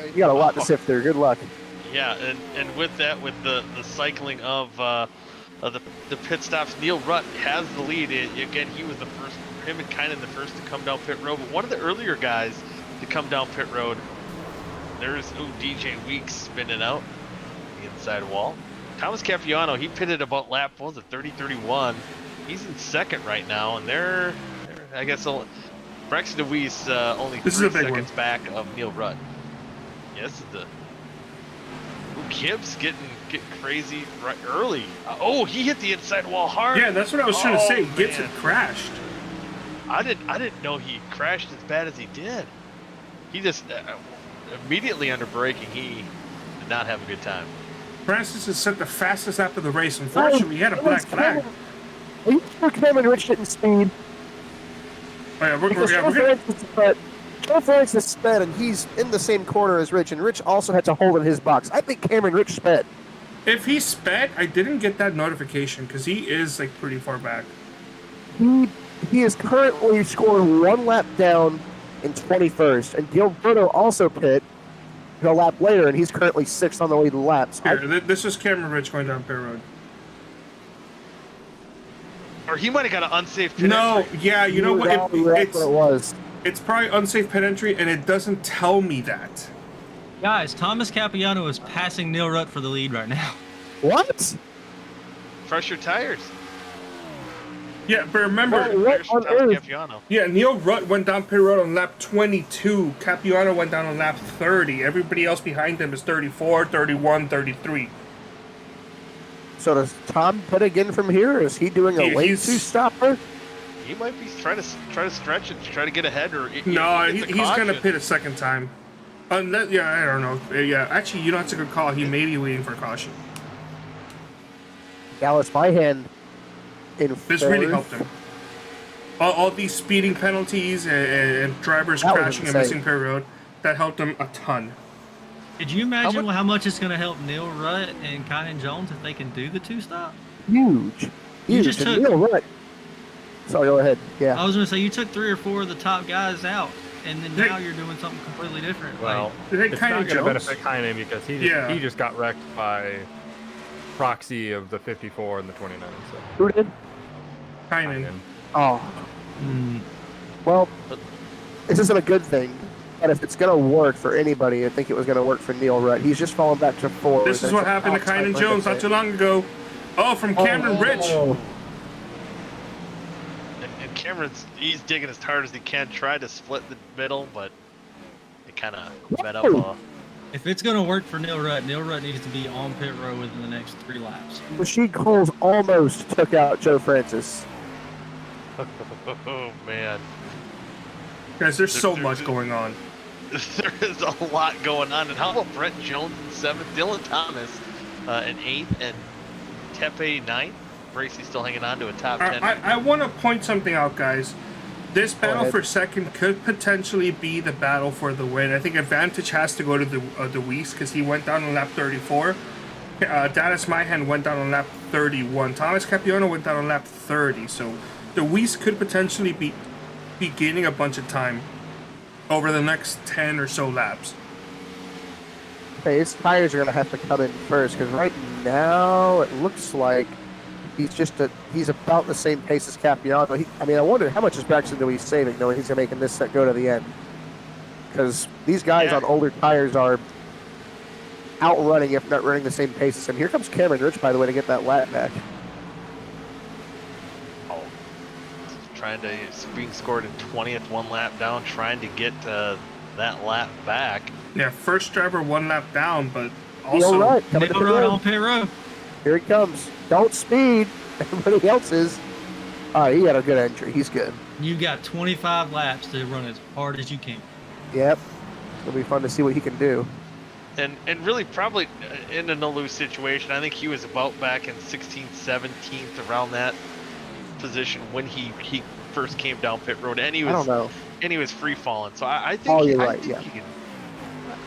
You got a lot to sift through. Good luck. Yeah, and with that, with the cycling of the pit stops, Neil Rutt has the lead. Again, he was the first. Him and Kynan the first to come down pit road, but one of the earlier guys to come down pit road. There's DJ Weeks spinning out the inside wall. Thomas Capiano, he pitted about lap 30-31. He's in second right now, and they're I guess Braxton DeWeese only 3 seconds back of Neil Rutt. Yeah, this is the Gibbs getting crazy right early. Oh, he hit the inside wall hard. Yeah, that's what I was trying to say. Gibbs had crashed. I didn't know he crashed as bad as he did. He just immediately under braking, he did not have a good time. Francis has set the fastest lap of the race. Unfortunately, he had a black flag. Are you sure Cameron Rich didn't speed? Oh yeah, we're good. Joe Francis sped, and he's in the same corner as Rich, and Rich also had to hold in his box. I think Cameron Rich sped. If he sped, I didn't get that notification because he is like pretty far back. He is currently scoring 1 lap down in 21st, and Gilberto also pit a lap later, and he's currently 6th on the lead laps. Here, this is Cameron Rich going down pit road. Or he might have got an unsafe pit entry. Yeah, you know what? That's what it was. It's probably unsafe pit entry, and it doesn't tell me that. Guys, Thomas Capiano is passing Neil Rutt for the lead right now. What? Fresher tires. Yeah, but remember, Neil Rutt went down pit road on lap 22. Capiano went down on lap 30. Everybody else behind him is 34, 31, 33. So does Tom pit again from here? Is he doing a late 2-stopper? He might be trying to stretch it, try to get ahead, or he's going to pit a second time. Unless, I don't know. Yeah, actually, that's a good call. He may be waiting for caution. Dallas Byhand. This really helped him. All these speeding penalties and drivers crashing and missing pit road, that helped him a ton. Did you imagine how much it's going to help Neil Rutt and Kynan Jones if they can do the 2-stop? Huge. You just took Neil Rutt. So go ahead. Yeah. I was going to say you took 3 or 4 of the top guys out, and then now you're doing something completely different. Well, it's not going to benefit Kynan because he just got wrecked by proxy of the 54 and the 29. So. Who did? Kynan. Oh. Well, this isn't a good thing But if it's gonna work for anybody, I think it was gonna work for Neil Rutt. He's just falling back to 4. This is what happened to Kynan Jones not too long ago. Oh, from Cameron Rich. Oh. And he's digging as hard as he can, try to split the middle, but it kind of met up. If it's going to work for Neil Rutt needs to be on pit road within the next 3 laps. Rasheed Coles almost took out Joe Francis. Oh, man. Guys, there's so much going on. There is a lot going on. And how about Brett Jones in 7th, Dylan Thomas in 8th, and Tepe 9th? Bracey still hanging on to a top 10. I want to point something out, guys. This battle for second could potentially be the battle for the win. I think Advantage has to go to the Weiss because he went down on lap 34. Dennis Myhan went down on lap 31. Thomas Capiano went down on lap 30. So the Weiss could potentially be gaining a bunch of time over the next 10 or so laps. Okay, his tires are going to have to come in first because right now it looks like he's about the same pace as Capiano. I wonder how much is Braxton Dewey saving knowing he's making this set go to the end. Because these guys on older tires are outrunning, if not running the same pace as him. Here comes Cameron Rich, by the way, to get that lap back. Oh, being scored in 20th, 1 lap down, trying to get that lap back. Yeah, first driver 1 lap down, but also on pit road. Here he comes. Don't speed. Everybody else is. All right, he had a good entry. He's good. You got 25 laps to run as hard as you can. Yep. It'll be fun to see what he can do. And really probably in a no-lose situation. I think he was about back in 16th, 17th, around that position when he first came down pit road, and he was, I don't know. And he was free falling. So I think you're right. Yeah.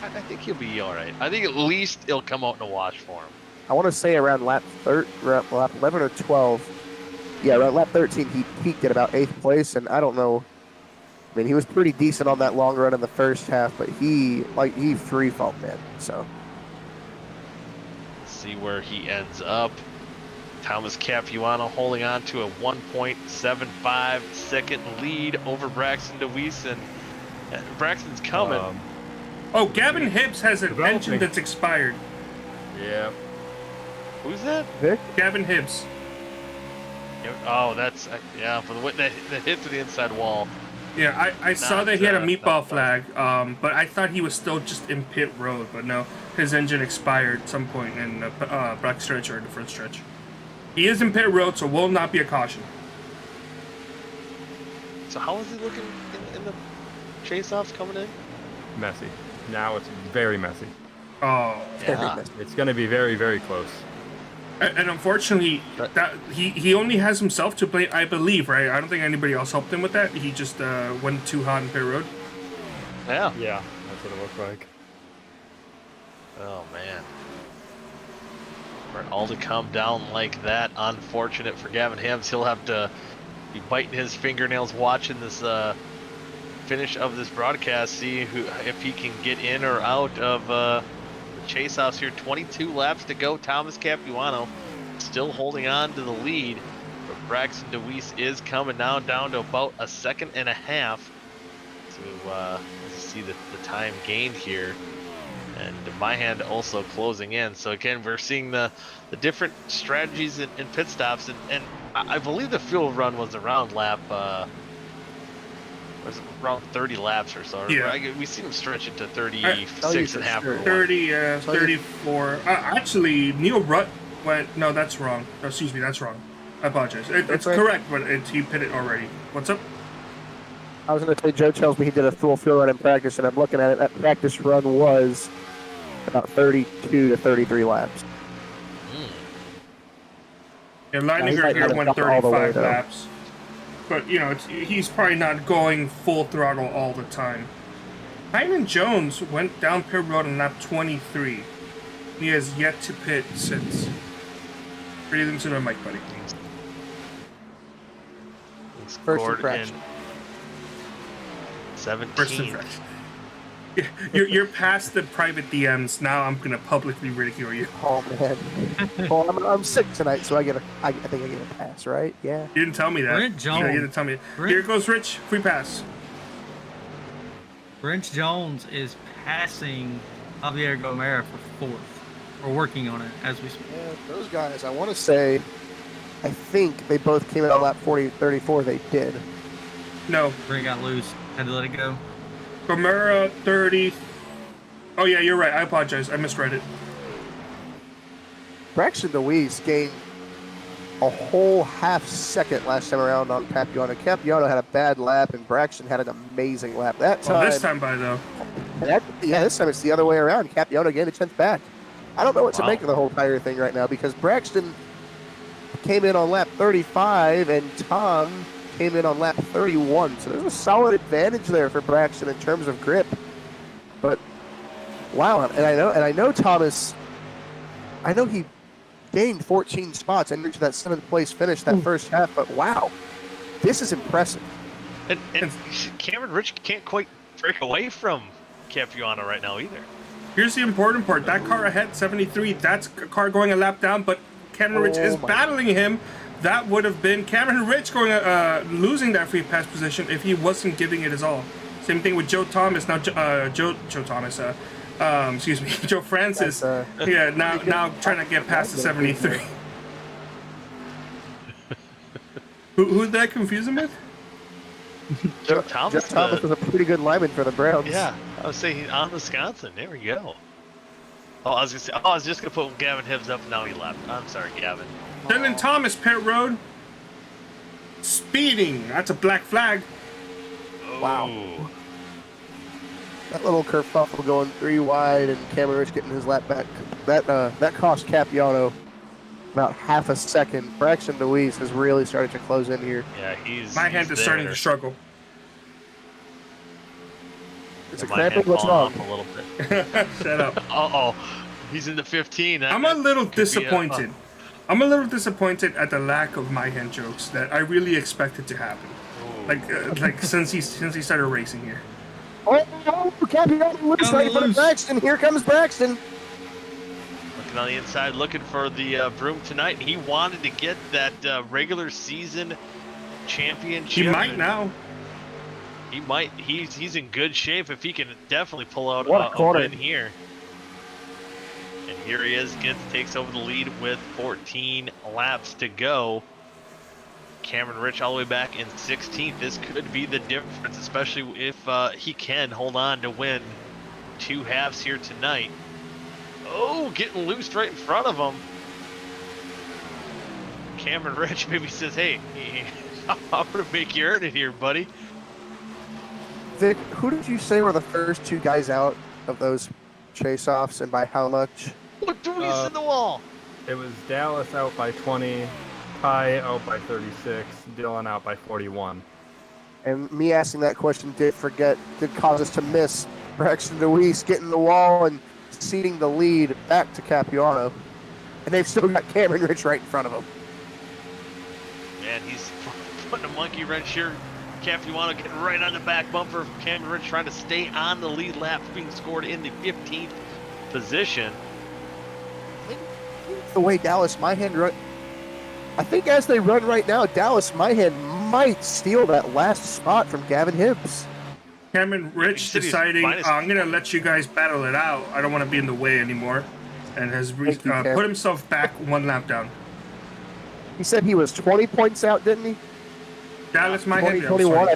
I think he'll be all right. I think at least it'll come out in a wash for him. I want to say around lap 11 or 12. Yeah, around lap 13, he peaked at about 8th place, and I don't know. I mean, he was pretty decent on that long run in the first half, but he free fall, man. So let's see where he ends up. Thomas Capuano holding on to a 1.75 second lead over Braxton DeWeese, and Braxton's coming. Gavin Hibbs has an engine that's expired. Yeah. Who's that? Vic? Gavin Hibbs. Oh, that's for the hit to the inside wall. Yeah, I saw that he had a meatball flag, but I thought he was still just in pit road. But no, his engine expired at some point in the back stretch or the front stretch. He is in pit road, so will not be a caution. So how is he looking in the chase-offs coming in? Messy. Now it's very messy. Oh, yeah. It's going to be very, very close. And unfortunately, that he only has himself to blame, I believe, right? I don't think anybody else helped him with that. He just went too hot in pit road. Yeah. Yeah, that's what it looked like. Oh, man. For it all to come down like that, unfortunate for Gavin Hibbs. He'll have to be biting his fingernails watching this finish of this broadcast, see if he can get in or out of the chase-offs here. 22 laps to go. Thomas Capuano still holding on to the lead, but Braxton DeWeese is coming now down to about a second and a half to see the time gained here. And Myhan also closing in. So again, we're seeing the different strategies in pit stops, and I believe the fuel run was around lap around 30 laps or so. Yeah. We see him stretch it to 36 and a half. 34. Actually, Neil Rutt went. No, that's wrong. Excuse me, that's wrong. I apologize. It's correct, but he pitted already. What's up? I was going to say, Joe tells me he did a full field run in practice, and I'm looking at it. That practice run was about 32 to 33 laps. Yeah, Leinemann here went 35 laps. But, he's probably not going full throttle all the time. Kynan Jones went down pit road on lap 23. He has yet to pit since. Breathe into the mic, buddy. First impression. 17. First impression. You're past the private DMs. Now I'm going to publicly ridicule you. Oh, man. Well, I'm sick tonight, so I think I get a pass, right? Yeah. You didn't tell me that. Brent Jones. You didn't tell me. Here goes Rich. Free pass. Brent Jones is passing Javier Gomera for 4th. We're working on it as we speak. Yeah, those guys, I want to say, I think they both came in on lap 34. They did. No. Brent got loose. Had to let it go. Gomera 30. Oh, yeah, you're right. I apologize. I misread it. Braxton DeWeese gained a whole half second last time around on Capuano. Capuano had a bad lap, and Braxton had an amazing lap. That time. This time by, though. This time it's the other way around. Capuano gained a 10th back. I don't know what to make of the whole tire thing right now because Braxton came in on lap 35 and Tom came in on lap 31. So there's a solid advantage there for Braxton in terms of grip. But wow, and I know Thomas. I know he gained 14 spots and reached that 7th place finish that first half. But wow, this is impressive. And Cameron Rich can't quite break away from Capuano right now either. Here's the important part. That car ahead, 73, that's a car going a lap down, but Cameron Rich is battling him. That would have been Cameron Rich going losing that free pass position if he wasn't giving it his all. Same thing with Joe Thomas. Now, Joe Thomas, excuse me, Joe Francis. Yeah, now trying to get past the 73. Who did that confuse him with? Joe Thomas. Joe Thomas was a pretty good lineman for the Browns. Yeah, I was saying on Wisconsin. There we go. Oh, I was just gonna put Gavin Hibbs up. Now he left. I'm sorry, Gavin. Dylan Thomas, pit road. Speeding. That's a black flag. Oh. Wow. That little kerfuffle going 3 wide and Cameron Rich getting his lap back. That cost Capuano about half a second. Braxton DeWeese has really started to close in here. Yeah, my hand is starting to struggle. It's a cramping. What's wrong? A little bit. Shut up. Uh-oh. He's in the 15. I'm a little disappointed. I'm a little disappointed at the lack of my hand jokes that I really expected to happen. Like since he started racing here. Oh, Capuano looks right in front of Braxton. Here comes Braxton. Looking on the inside, looking for the broom tonight. He wanted to get that regular season championship. He might now. He might. He's in good shape if he can definitely pull out a win here. And here he is, takes over the lead with 14 laps to go. Cameron Rich all the way back in 16th. This could be the difference, especially if he can hold on to win 2 halves here tonight. Oh, getting loose right in front of him. Cameron Rich maybe says, hey, I'm going to make you earn it here, buddy. Vic, who did you say were the first 2 guys out of those chase-offs and by how much? What do we in the wall? It was Dallas out by 20, Ty out by 36, Dylan out by 41. And me asking that question did cause us to miss Braxton DeWeese getting the wall and ceding the lead back to Capuano. And they've still got Cameron Rich right in front of him. And he's putting a monkey wrench here. Capuano getting right on the back bumper. Cameron Rich trying to stay on the lead lap, being scored in the 15th position. The way Dallas Myhan run, I think as they run right now, Dallas Myhan might steal that last spot from Gavin Hibbs. Cameron Rich deciding, I'm going to let you guys battle it out. I don't want to be in the way anymore. And has put himself back 1 lap down. He said he was 20 points out, didn't he? Dallas Myhan. 21.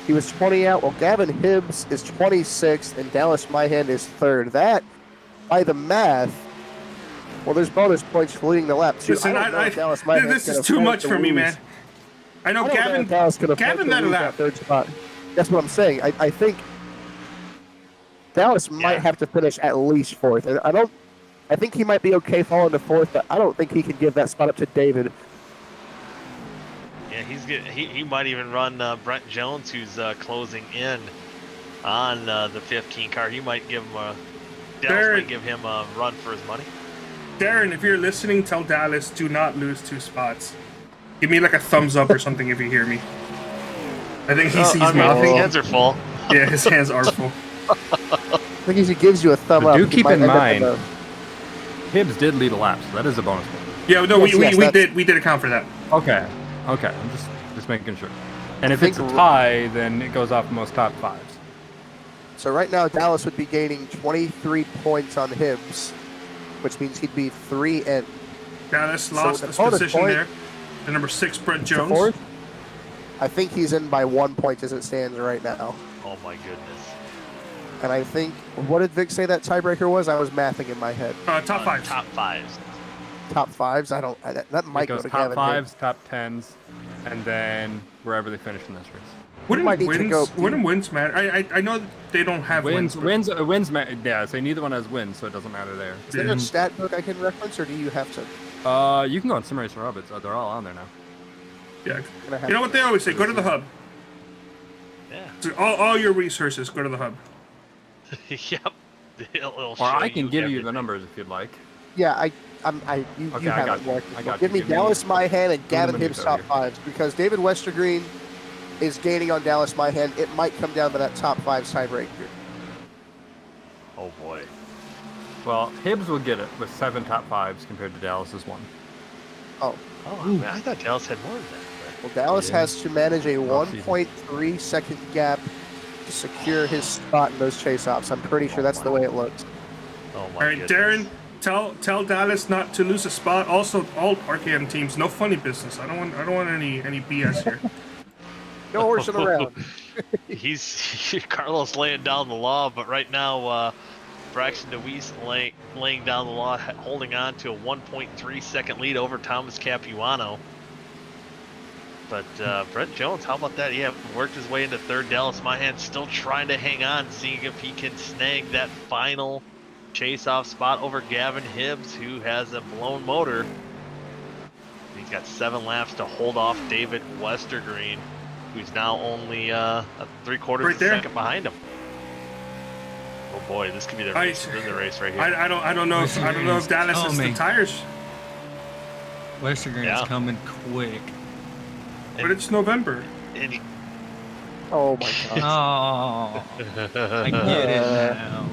He was 20 out. Well, Gavin Hibbs is 26th, and Dallas Myhan is 3rd. That, by the math, well, there's bonus points for leading the lap, too. Listen, this is too much for me, man. I know Gavin let it out. 3rd spot. That's what I'm saying. I think Dallas might have to finish at least 4th. I think he might be okay falling to 4th, but I don't think he can give that spot up to David. Yeah, he's good. He might even run Brent Jones, who's closing in on the 15 car. He might give him Dallas might give him a run for his money. Darren, if you're listening, tell Dallas do not lose 2 spots. Give me like a thumbs up or something if you hear me. I think he sees nothing. His hands are full. Yeah, his hands are full. I think he gives you a thumb up. Do keep in mind, Hibbs did lead a lap, so that is a bonus point. Yeah, no, we did account for that. Okay. I'm just making sure. And if it's a tie, then it goes off most top 5s. So right now, Dallas would be gaining 23 points on Hibbs, which means he'd be 3 in. Dallas lost his position there. The number 6, Brett Jones. Fourth, I think he's in by 1 point as it stands right now. Oh my goodness. And I think, what did Vic say that tiebreaker was? I was mathing in my head. Top 5. Top 5s. Top 5s? I don't. That might go to top Gavin 5s, top 10s, and then wherever they finish in this race. Wouldn't wins matter? I know they don't have wins. Wins, yeah, so neither one has wins, so it doesn't matter there. Is there a stat book I can reference, or do you have to? You can go on Sim Racer Hub. They're all on there now. Yeah. You know what they always say? Go to the hub. Yeah. So all your resources, go to the hub. Yep. Or I can give you the numbers if you'd like. Yeah, you have it. Give me Dallas Myhan and Gavin Hibbs top 5s, because David Westergreen is gaining on Dallas Myhan. It might come down to that top 5 tiebreaker. Oh boy. Well, Hibbs will get it with 7 top 5s compared to Dallas's 1. Oh, man, I thought Dallas had more than that. Well, Dallas has to manage a 1.3 second gap to secure his spot in those chase-offs. I'm pretty sure that's the way it looks. Oh my All right, goodness. Darren, tell Dallas not to lose a spot. Also, all RKM teams, no funny business. I don't want any BS here. No horsing around. He's Carlos laying down the law, but right now Braxton DeWeese laying down the law, holding on to a 1.3 second lead over Thomas Capuano. But Brett Jones, how about that? Yeah, worked his way into third. Dallas Myhan still trying to hang on, seeing if he can snag that final chase-off spot over Gavin Hibbs, who has a blown motor. He's got 7 laps to hold off David Westergreen, who's now only a 3/4 of a second behind him. Oh boy, this could be the race right here. I don't know if Dallas has the tires. Westergreen's coming quick. But it's November. Oh my god. Oh, I get it now.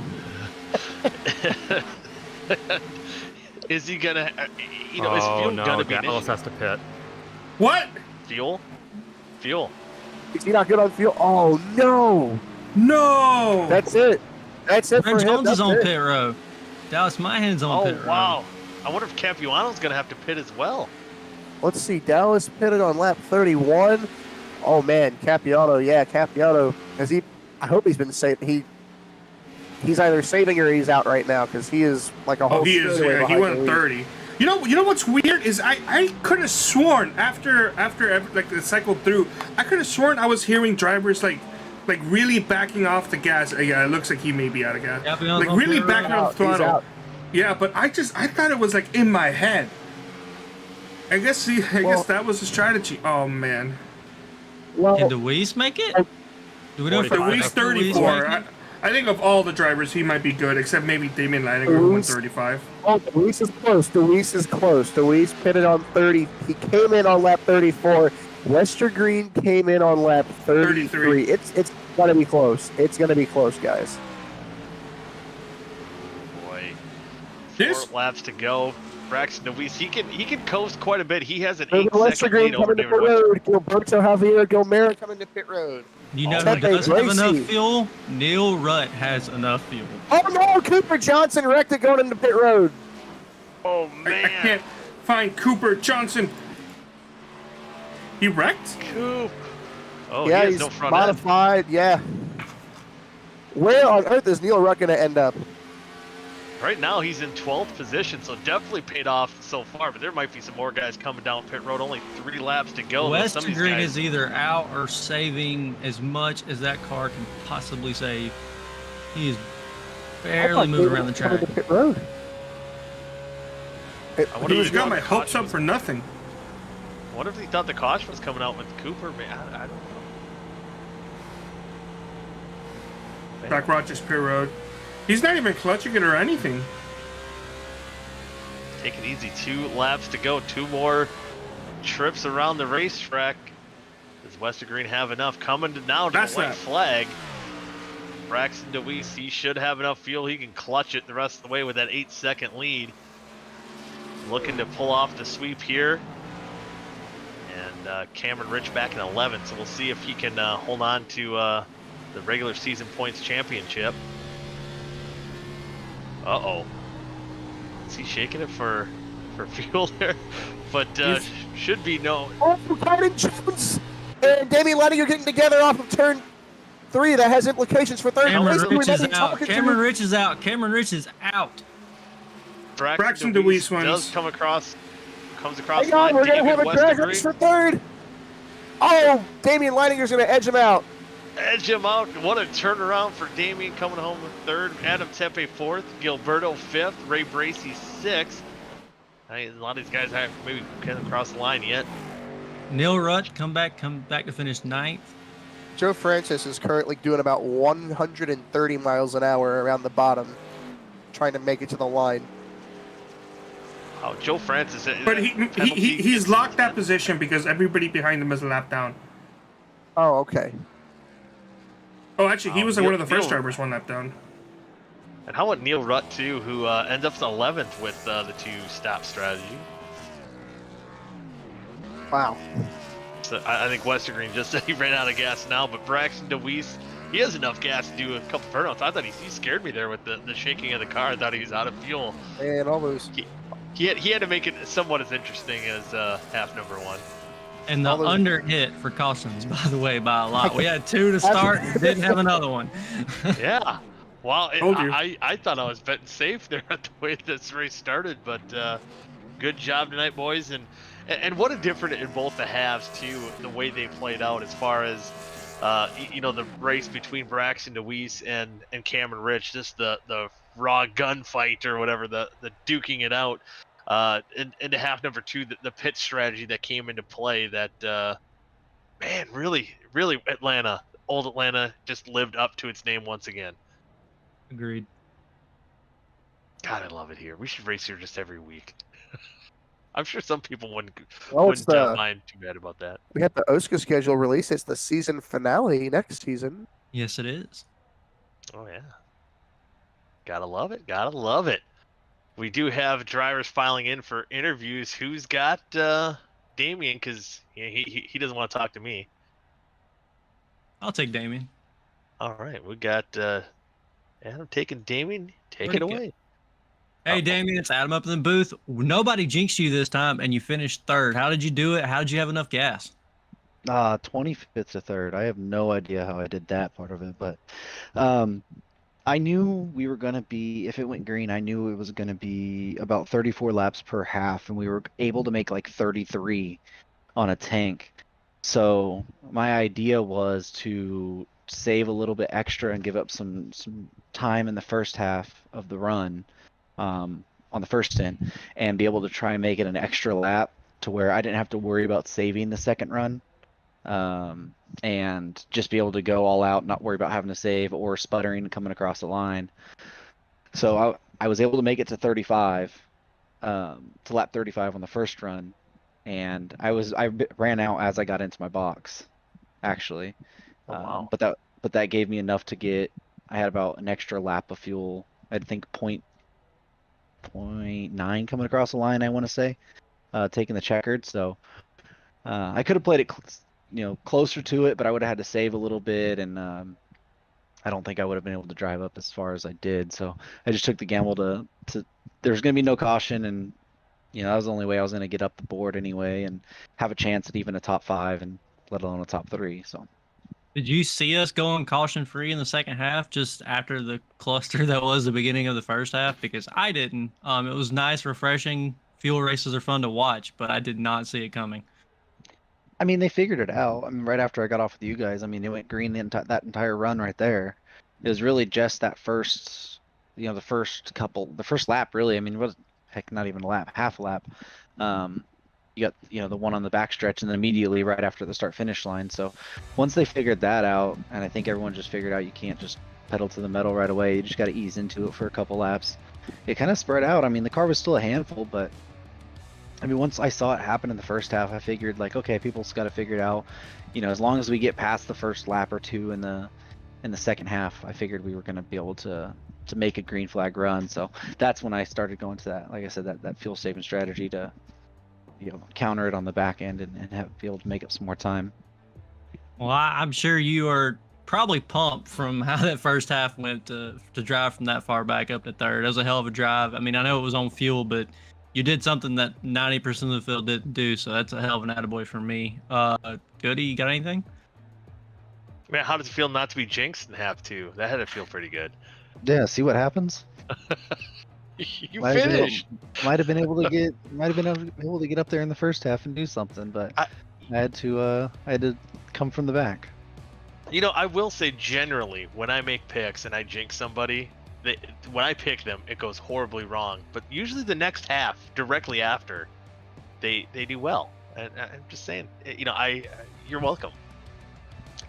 Is he gonna? Is fuel gonna be? Dallas has to pit. What? Fuel. Is he not good on fuel? Oh no. No. That's it. That's it. Brett Jones is on pit road. Dallas Myhan's on pit road. Oh wow. I wonder if Capuano's gonna have to pit as well. Let's see. Dallas pitted on lap 31. Oh man, Capuano. Yeah, Capuano. I hope he's been safe. He's either saving or he's out right now, because he is like a whole. He is. Yeah, he went 30. You know what's weird is I could have sworn after like the cycle through, I could have sworn I was hearing drivers like really backing off the gas. Yeah, it looks like he may be out of gas. Like really backing off the throttle. Yeah, but I thought it was like in my head. I guess that was the strategy. Oh man. Well, did DeWeese make it? Do we know if DeWeese 34? I think of all the drivers, he might be good, except maybe Damien Leinemann who went 35. Oh, DeWeese is close. DeWeese pitted on 30. He came in on lap 34. Westergreen came in on lap 33. It's gonna be close. It's gonna be close, guys. Boy, 4 laps to go. Braxton DeWeese, he can coast quite a bit. He has an 8-second lead over David Westergreen. Gilberto Javier Gomera coming to pit road. You know who does have enough fuel? Neil Rutt has enough fuel. Oh no, Cooper Johnson wrecked it going into pit road. Oh man. I can't find Cooper Johnson. He wrecked? Coop. Oh, yeah, he has he's no front modified, end. Yeah. Where on earth is Neil Rutt going to end up? Right now, he's in 12th position, so definitely paid off so far, but there might be some more guys coming down pit road. Only 3 laps to go. Westergreen is either out or saving as much as that car can possibly save. He is barely moving around the track. Pit road. He's got my hopes up for nothing. I wonder if he thought the caution was coming out with Cooper. Man, I don't know. Back Rogers pit road. He's not even clutching it or anything. Take it easy. 2 laps to go. 2 more trips around the racetrack. Does Westergreen have enough? Coming now to the white flag. Braxton DeWeese, he should have enough fuel. He can clutch it the rest of the way with that 8-second lead. Looking to pull off the sweep here. And Cameron Rich back in 11th. So we'll see if he can hold on to the regular season points championship. Uh-oh. Is he shaking it for fuel there? But should be no. Oh, Carden Jones and Damian Leinemann getting together off of turn 3. That has implications for third. Cameron Rich is out. Cameron Rich is out. Cameron Rich is out. Braxton DeWeese does comes across Hang on, we're going to have a drag race for third. Oh, Damian Leininger's going to edge him out. Edge him out. What a turnaround for Damian coming home with third. Adam Tempe fourth. Gilberto fifth. Ray Bracey sixth. A lot of these guys haven't maybe come across the line yet. Neil Rutt come back to finish 9th. Joe Francis is currently doing about 130 miles an hour around the bottom, trying to make it to the line. Oh, Joe Francis. But he's locked that position because everybody behind him is a lap down. Oh, okay. Oh, actually, he was one of the first drivers 1 lap down. And how about Neil Rutt, too, who ends up 11th with the 2-stop strategy? Wow. So I think Westergreen just said he ran out of gas now, but Braxton DeWeese, he has enough gas to do a couple burnouts. I thought he scared me there with the shaking of the car. I thought he was out of fuel. And almost. He had to make it somewhat as interesting as half number 1. And the under hit for cautions, by the way, by a lot. We had 2 to start and didn't have another one. Yeah. Well, I thought I was betting safe there at the way this race started, but good job tonight, boys. And what a difference in both the halves, too, the way they played out as far as, the race between Braxton DeWeese and Cameron Rich, just the raw gunfight or whatever, the duking it out. Into half number 2, the pit strategy that came into play that, man, really, really old Atlanta just lived up to its name once again. Agreed. God, I love it here. We should race here just every week. I'm sure some people wouldn't mind too bad about that. We got the OSCA schedule release. It's the season finale next season. Yes, it is. Oh, yeah. Gotta love it. Gotta love it. We do have drivers filing in for interviews. Who's got Damian? Because he doesn't want to talk to me. I'll take Damian. All right. We got Adam taking Damian. Take it away. Hey, Damian, it's Adam up in the booth. Nobody jinxed you this time, and you finished 3rd. How did you do it? How did you have enough gas? 25th to 3rd. I have no idea how I did that part of it, but I knew we were going to be, if it went green, I knew it was going to be about 34 laps per half, and we were able to make like 33 on a tank. So my idea was to save a little bit extra and give up some time in the first half of the run on the first stint and be able to try and make it an extra lap to where I didn't have to worry about saving the second run. And just be able to go all out, not worry about having to save or sputtering and coming across the line. So I was able to make it to 35, to lap 35 on the first run, and I ran out as I got into my box, actually. Oh, wow. But that gave me enough to get. I had about an extra lap of fuel. I think 0.9 coming across the line, I want to say, taking the checkered. So I could have played it closer to it, but I would have had to save a little bit, and I don't think I would have been able to drive up as far as I did. So I just took the gamble to there's going to be no caution, and that was the only way I was going to get up the board anyway and have a chance at even a top 5 and let alone a top 3. So did you see us going caution free in the second half just after the cluster that was the beginning of the first half? Because I didn't. It was nice, refreshing. Fuel races are fun to watch, but I did not see it coming. I mean, they figured it out. I mean, right after I got off with you guys, I mean, it went green that entire run right there. It was really just that first, the first lap, really. I mean, it was, heck, not even a lap, half a lap. You got, the one on the backstretch, and then immediately right after the start-finish line. So once they figured that out, and I think everyone just figured out you can't just pedal to the metal right away. You just got to ease into it for a couple laps. It kind of spread out. I mean, the car was still a handful, but I mean, once I saw it happen in the first half, I figured, like, okay, people's got to figure it out. As long as we get past the first lap or two in the second half, I figured we were going to be able to make a green flag run. So that's when I started going to that, like I said, that fuel saving strategy to counter it on the back end and be able to make up some more time. Well, I'm sure you are probably pumped from how that first half went to drive from that far back up to third. It was a hell of a drive. I mean, I know it was on fuel, but you did something that 90% of the field didn't do, so that's a hell of an attaboy for me. Goody, you got anything? Man, how does it feel not to be jinxed in half two? That had to feel pretty good. Yeah, see what happens. You finished. Might have been able to get up there in the first half and do something, but I had to come from the back. You know, I will say generally when I make picks and I jinx somebody, when I pick them, it goes horribly wrong. But usually the next half, directly after, they do well. And I'm just saying, you know, you're welcome.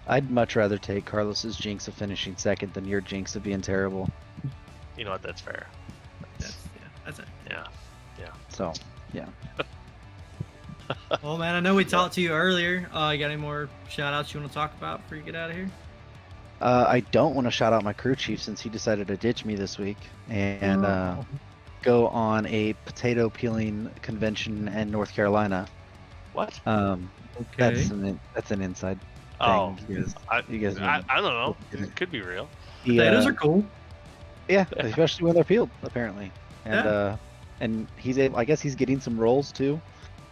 I'd much rather take Carlos's jinx of finishing second than your jinx of being terrible. You know what? That's fair. That's it. Yeah. So, yeah. Well, man, I know we talked to you earlier. You got any more shout-outs you want to talk about before you get out of here? I don't want to shout out my crew chief since he decided to ditch me this week and go on a potato peeling convention in North Carolina. What? Okay. That's an inside thing. Oh, you guys I don't know. It could be real. Potatoes are cool. Yeah, especially when they're peeled, apparently. And and he's able, I guess he's getting some rolls too.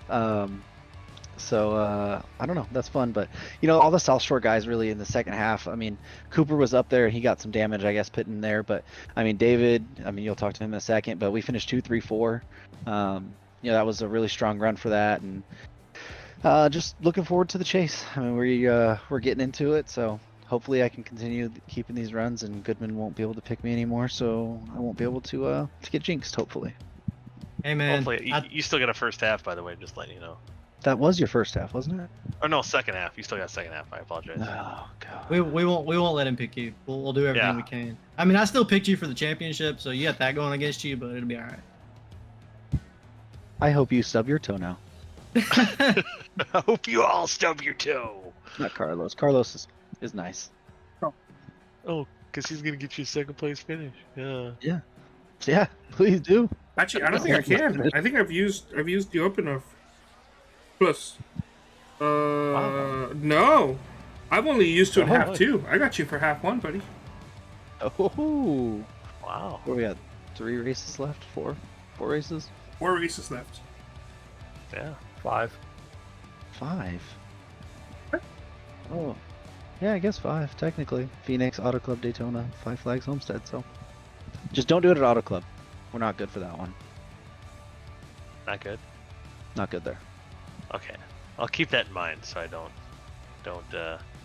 So I don't know, that's fun. But you know, all the South Shore guys really in the second half. I mean, Cooper was up there and he got some damage, I guess, put in there. But I mean, David, I mean, you'll talk to him in a second. But we finished 2, 3, 4. You know, that was a really strong run for that. And just looking forward to the chase. I mean, we're getting into it, so hopefully I can continue keeping these runs, and Goodman won't be able to pick me anymore, so I won't be able to get jinxed. Hopefully. Hey man, hopefully you still got a first half, by the way. Just letting you know. That was your first half, wasn't it? Or no, second half. You still got second half. I apologize. Oh god. we won't let him pick you. We'll do everything we can. I mean, I still picked you for the championship, so you got that going against you, but it'll be all right. I hope you stub your toe now. I hope you all stub your toe. Not Carlos. Carlos is nice. Oh, because he's gonna get you a second place finish. Yeah. Yeah, please do. Actually, I don't think I can. I think I've used the opener. Plus, Wow. No, I've only used 2 and half 2. I got you for half 1, buddy. Oh, Wow. what we got? 3 races left? 4 races? 4 races left. Yeah. 5. 5. Oh, yeah, I guess 5 technically. Phoenix, Auto Club, Daytona, 5 Flags, Homestead. So, just don't do it at Auto Club. We're not good for that one. Not good. Not good there. Okay, I'll keep that in mind so I don't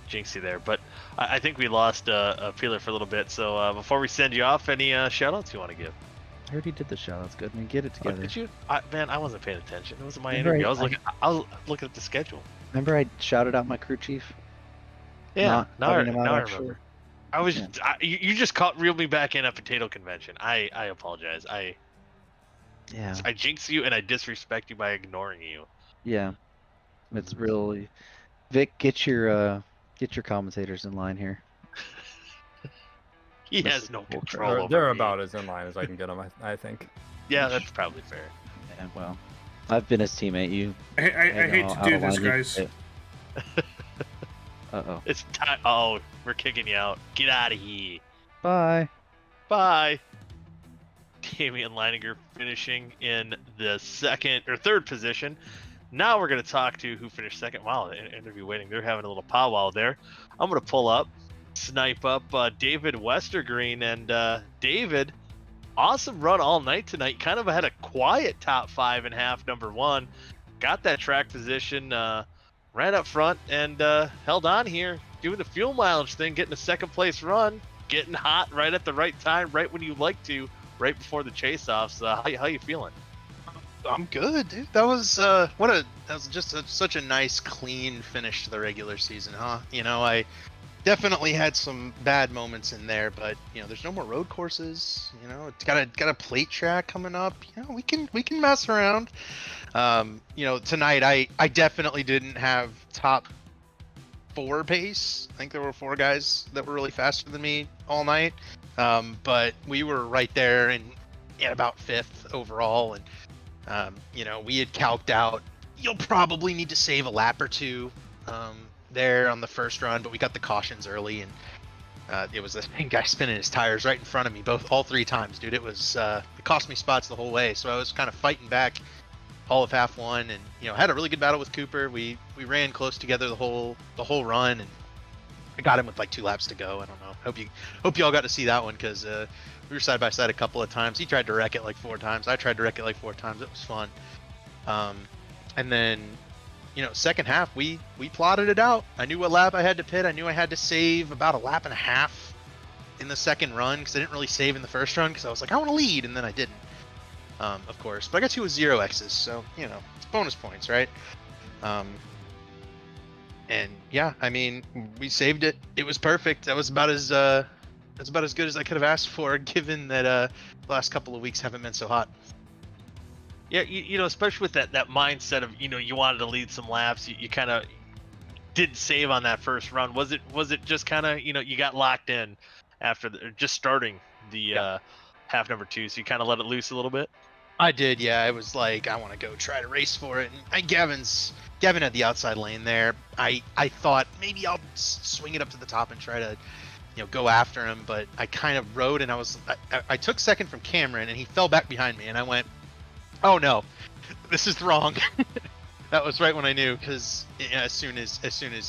jinx you there. But I think we lost a peeler for a little bit. So before we send you off, any shoutouts you want to give? I already did the shoutouts. Good, man. Get it together. Did you? Man, I wasn't paying attention. It wasn't my interview. I was looking at the schedule. Remember I shouted out my crew chief? Yeah. Now I remember. Sure. I was. Yeah. You just reeled me back in at potato convention. I apologize. I jinx you and I disrespect you by ignoring you. Yeah, it's really. Vic, get your commentators in line here. He has no control over They're me. about as in line as I can get them, I think. Yeah, that's probably fair. Yeah, well, I've been his teammate. I hate to do this, guys. Uh-oh. It's time. Oh, we're kicking you out. Get out of here. Bye. Bye. Damian Leininger finishing in the third position. Now we're going to talk to who finished second. Wow, the interview waiting. They're having a little powwow there. I'm going to pull up, snipe up David Westergreen. And David, awesome run all night tonight. Kind of had a quiet top 5 in half number 1. Got that track position, ran up front, and held on here. Doing the fuel mileage thing, getting a second place run. Getting hot right at the right time, right when you like to, right before the chase-offs. How you feeling? I'm good, dude. That was such a nice, clean finish to the regular season, huh? You know, I definitely had some bad moments in there, but you know, there's no more road courses. You know, it's got a plate track coming up. You know, we can mess around. You know, tonight I definitely didn't have top 4 pace. I think there were 4 guys that were really faster than me all night. But we were right there and about 5th overall, and you know, we had calced out you'll probably need to save a lap or 2 there on the first run, but we got the cautions early, and it was the same guy spinning his tires right in front of me all 3 times, dude. It was it cost me spots the whole way, so I was kind of fighting back all of half one, and had a really good battle with Cooper. We ran close together the whole run, and I got him with like 2 laps to go. I don't know. Hope you all got to see that one, because we were side by side a couple of times. He tried to wreck it like 4 times. I tried to wreck it like 4 times. It was fun. And then second half we plotted it out. I knew what lap I had to pit. I knew I had to save about 1.5 laps in the second run, because I didn't really save in the first run, because I was like, I want to lead, and then I didn't. Of course, but I got 2 with 0 X's, so it's bonus points, right? And yeah, I mean, we saved it. It was perfect. That was about as good as I could have asked for, given that the last couple of weeks haven't been so hot. Yeah, especially with that mindset of you wanted to lead some laps, you kind of didn't save on that first run. Was it just kind of you got locked in after just starting the half number 2, so you kind of let it loose a little bit? I did, yeah. I was like, I want to go try to race for it, and Gavin had the outside lane there. I thought maybe I'll swing it up to the top and try to go after him, but I kind of rode, and I took second from Cameron, and he fell back behind me, and I went, oh no, this is wrong. That was right when I knew, because as soon as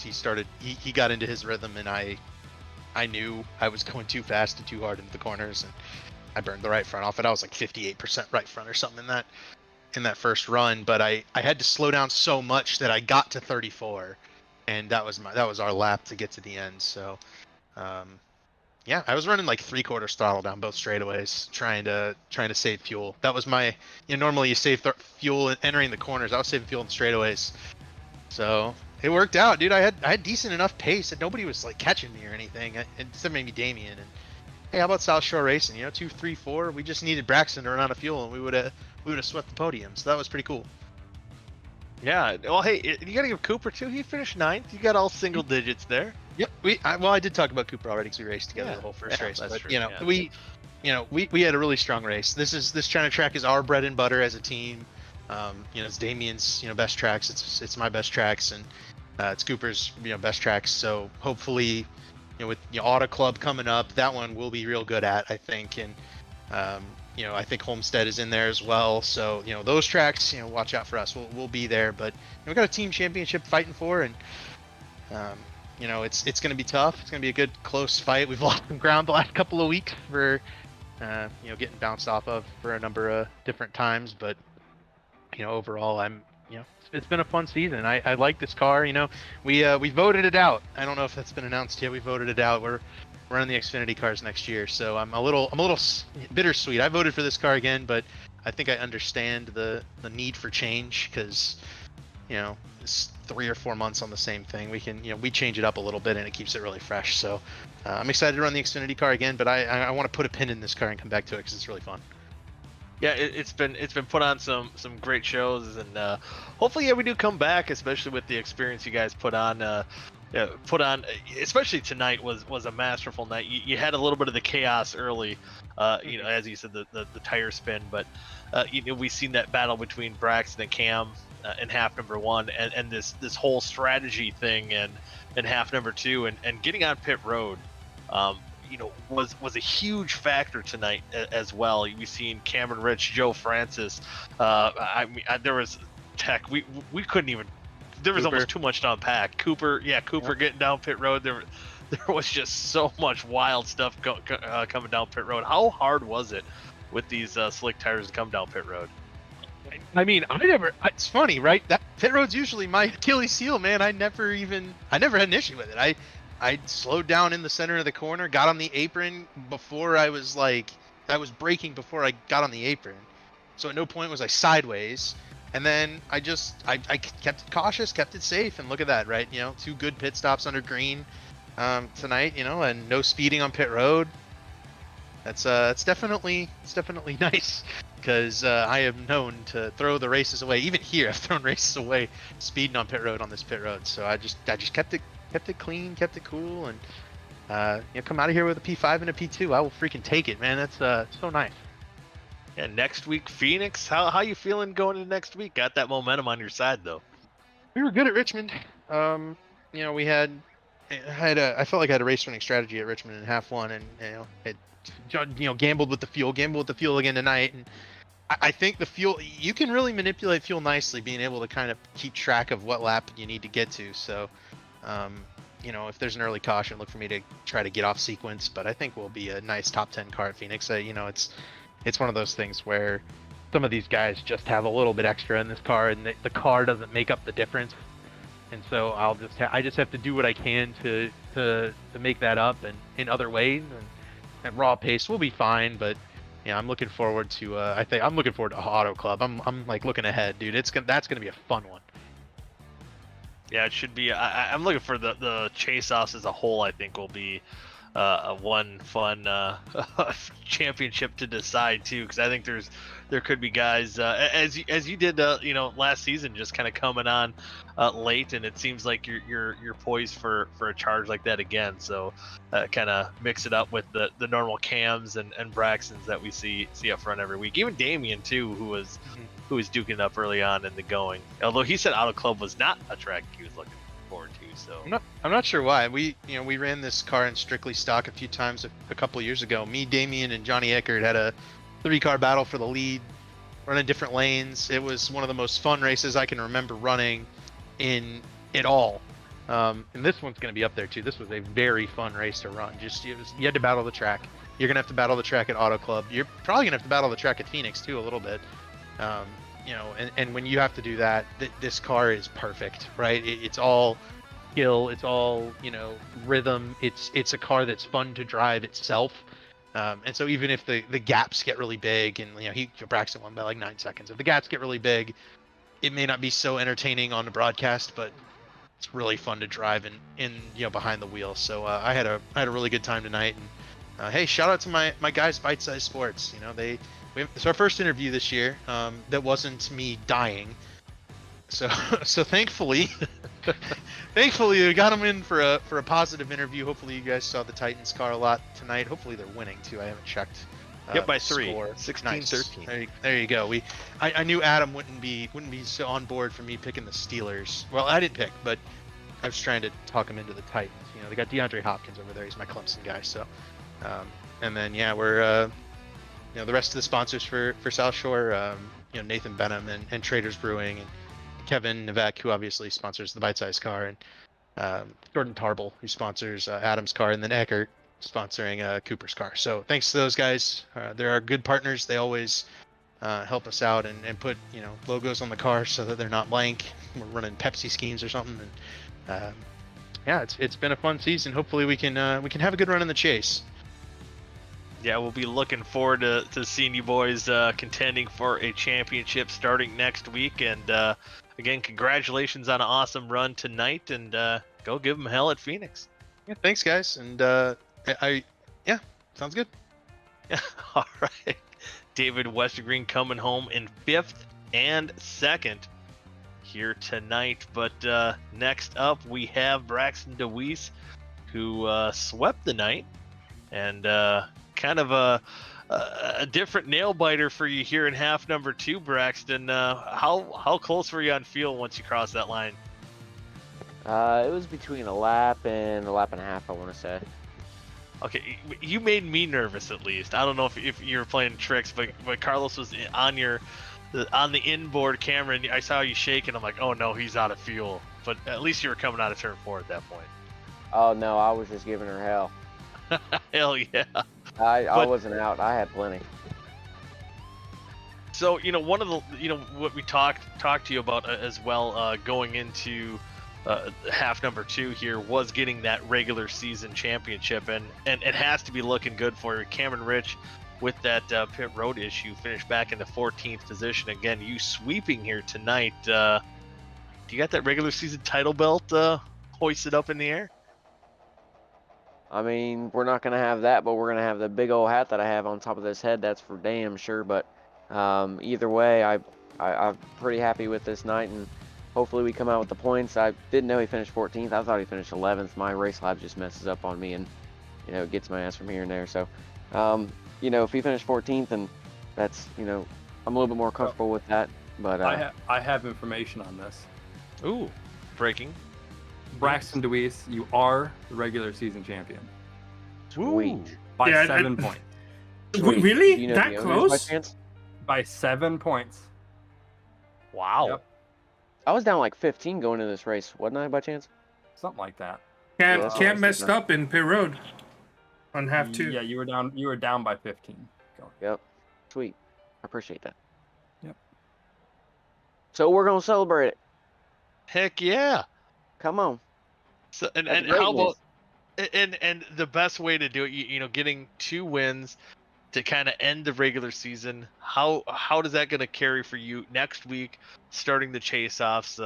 he started, he got into his rhythm, and I knew I was going too fast and too hard into the corners, and I burned the right front off it. I was like 58% right front or something in that first run, but I had to slow down so much that I got to 34, and that was our lap to get to the end. So yeah, I was running like 3/4 throttle down both straightaways, trying to save fuel. That was my normally you save fuel entering the corners. I was saving fuel in the straightaways, so it worked out, dude. I had decent enough pace that nobody was like catching me or anything, except maybe Damien. And hey, how about South Shore Racing? 2, 3, 4. We just needed Braxton to run out of fuel, and we would have swept the podium. So that was pretty cool. Yeah. Well, hey, you gotta give Cooper too. He finished 9th. You got all single digits there. Yep. I did talk about Cooper already, because we raced together the whole first race. That's but true. we had a really strong race. This China track is our bread and butter as a team. It's Damien's best tracks. It's my best tracks, and it's Cooper's best tracks. So hopefully, with Auto Club coming up, that one we'll be real good at, I think. And I think Homestead is in there as well. So those tracks, watch out for us. We'll be there. But we got a team championship fighting for, and it's going to be tough. It's going to be a good close fight. We've lost some ground the last couple of weeks for getting bounced off of for a number of different times. But overall, it's been a fun season. I like this car. We voted it out. I don't know if that's been announced yet. We voted it out. We're running the Xfinity cars next year, so I'm a little bittersweet. I voted for this car again, but I think I understand the need for change, because it's 3 or 4 months on the same thing. We can we change it up a little bit, and it keeps it really fresh. So I'm excited to run the Xfinity car again, but I want to put a pin in this car and come back to it, because it's really fun. Yeah, it's been put on some great shows, and hopefully we do come back, especially with the experience you guys put on. Especially tonight was a masterful night. You had a little bit of the chaos early, as you said, the tire spin, but we seen that battle between Braxton and Cam in half number 1, and this whole strategy thing in half number 2, and getting on pit road. Was a huge factor tonight as well. We've seen Cameron Rich, Joe Francis. There was tech. We couldn't even. There was almost too much to unpack. Cooper getting down pit road. There was just so much wild stuff coming down pit road. How hard was it with these slick tires to come down pit road? I mean, it's funny, right? That pit road's usually my Achilles heel, man. I never had an issue with it. I slowed down in the center of the corner, got on the apron before I was braking before I got on the apron. So at no point was I sideways. And then I kept it cautious, kept it safe, and look at that, right? 2 good pit stops under green tonight, and no speeding on pit road. It's definitely nice, because I am known to throw the races away. Even here, I've thrown races away speeding on pit road on this pit road. So I just kept it clean, kept it cool, and come out of here with a P5 and a P2. I will freaking take it, man. That's so nice. Yeah, next week Phoenix. How you feeling going into next week? Got that momentum on your side though. We were good at Richmond. we I felt like I had a race winning strategy at Richmond in half one, and gambled with the fuel again tonight, and I think the fuel, you can really manipulate fuel nicely, being able to kind of keep track of what lap you need to get to. So, if there's an early caution, look for me to try to get off sequence, but I think we'll be a nice top 10 car at Phoenix. It's one of those things where some of these guys just have a little bit extra in this car, and the car doesn't make up the difference. And so I just have to do what I can to make that up, and in other ways, and at raw pace we'll be fine. But yeah, I'm looking forward to I'm looking forward to Auto Club. I'm like looking ahead, dude. That's gonna be a fun one. Yeah, it should be. I'm looking for the chase offs as a whole. I think will be a one fun championship to decide too, because I think there could be guys as you did last season, just kind of coming on late, and it seems like you're poised for a charge like that again. So kind of mix it up with the normal Cams and Braxtons that we see up front every week. Even Damien too, who was duking up early on in the going. Although he said Auto Club was not a track he was looking forward to. So I'm not sure why. We ran this car in strictly stock a few times a couple years ago. Me, Damien, and Johnny Eckert had a 3-car battle for the lead, running different lanes. It was one of the most fun races I can remember running in it all. And this one's going to be up there too. This was a very fun race to run. You had to battle the track. You're going to have to battle the track at Auto Club. You're probably going to have to battle the track at Phoenix too a little bit. And when you have to do that, this car is perfect, right? It's all skill, it's all rhythm. It's a car that's fun to drive itself. And so even if the gaps get really big, and Braxton won by like 9 seconds, if the gaps get really big, it may not be so entertaining on the broadcast, but it's really fun to drive in behind the wheel. So I had a really good time tonight. And hey, shout out to my guys, Bite Size Sports. It's our first interview this year that wasn't me dying. So thankfully we got them in for a positive interview. Hopefully you guys saw the Titans car a lot tonight. Hopefully they're winning too. I haven't checked. Yep, by 3. Score. 16-13. Nice. There you go. I knew Adam wouldn't be so on board for me picking the Steelers. Well, I didn't pick, but I was trying to talk him into the Titans. They got DeAndre Hopkins over there. He's my Clemson guy. So, and then we're the rest of the sponsors for South Shore. Nathan Benham and Traders Brewing, and Kevin Novak, who obviously sponsors the Bite Size car, and Jordan Tarble, who sponsors Adam's car, and then Eckert sponsoring Cooper's car. So thanks to those guys. They're our good partners. They always help us out and put logos on the car so that they're not blank. We're running Pepsi schemes or something. And it's been a fun season. Hopefully we can have a good run in the chase. Yeah, we'll be looking forward to seeing you boys contending for a championship starting next week. And again, congratulations on an awesome run tonight, and go give them hell at Phoenix. Yeah, thanks, guys. And sounds good. Yeah, all right. David Westergreen coming home in 5th and 2nd here tonight. But next up, we have Braxton DeWeese, who swept the night, and kind of a different nail biter for you here in half number 2, Braxton. How close were you on fuel once you crossed that line? It was between a lap and a lap and a half, I want to say. Okay, you made me nervous at least. I don't know if you were playing tricks, but Carlos was on the inboard camera, and I saw you shake, and I'm like, oh no, he's out of fuel. But at least you were coming out of turn 4 at that point. Oh no, I was just giving her hell. Hell yeah. I wasn't out. I had plenty. So one of the what we talked to you about as well going into half number 2 here was getting that regular season championship, and it has to be looking good for you. Cameron Rich, with that pit road issue, finished back in the 14th position. Again, you sweeping here tonight. Do you got that regular season title belt hoisted up in the air? I mean, we're not going to have that, but we're going to have the big old hat that I have on top of this head. That's for damn sure. But either way, I'm pretty happy with this night, and hopefully we come out with the points. I didn't know he finished 14th. I thought he finished 11th. My race lab just messes up on me, and it gets my ass from here and there. So, if he finished 14th, and that's I'm a little bit more comfortable with that. But I have information on this. Ooh, breaking. Braxton Deweese, you are the regular season champion. Sweet. By Yeah, 7 points. Sweet. Really? Do you know That the owners by close? chance? By 7 points. Wow. Yep. I was down like 15 going into this race, wasn't I, by chance? Something like that. Can't Yeah, that's can't what I was messed thinking. up in pit road on half 2. Yeah, you were down. You were down by 15. Go. Yep. Sweet. I appreciate that. Yep. So we're gonna celebrate it. Heck yeah. Come on. So and That's how greatness. about and the best way to do it, you know, getting 2 wins to kind of end the regular season. How does that going to carry for you next week, starting the chase-offs,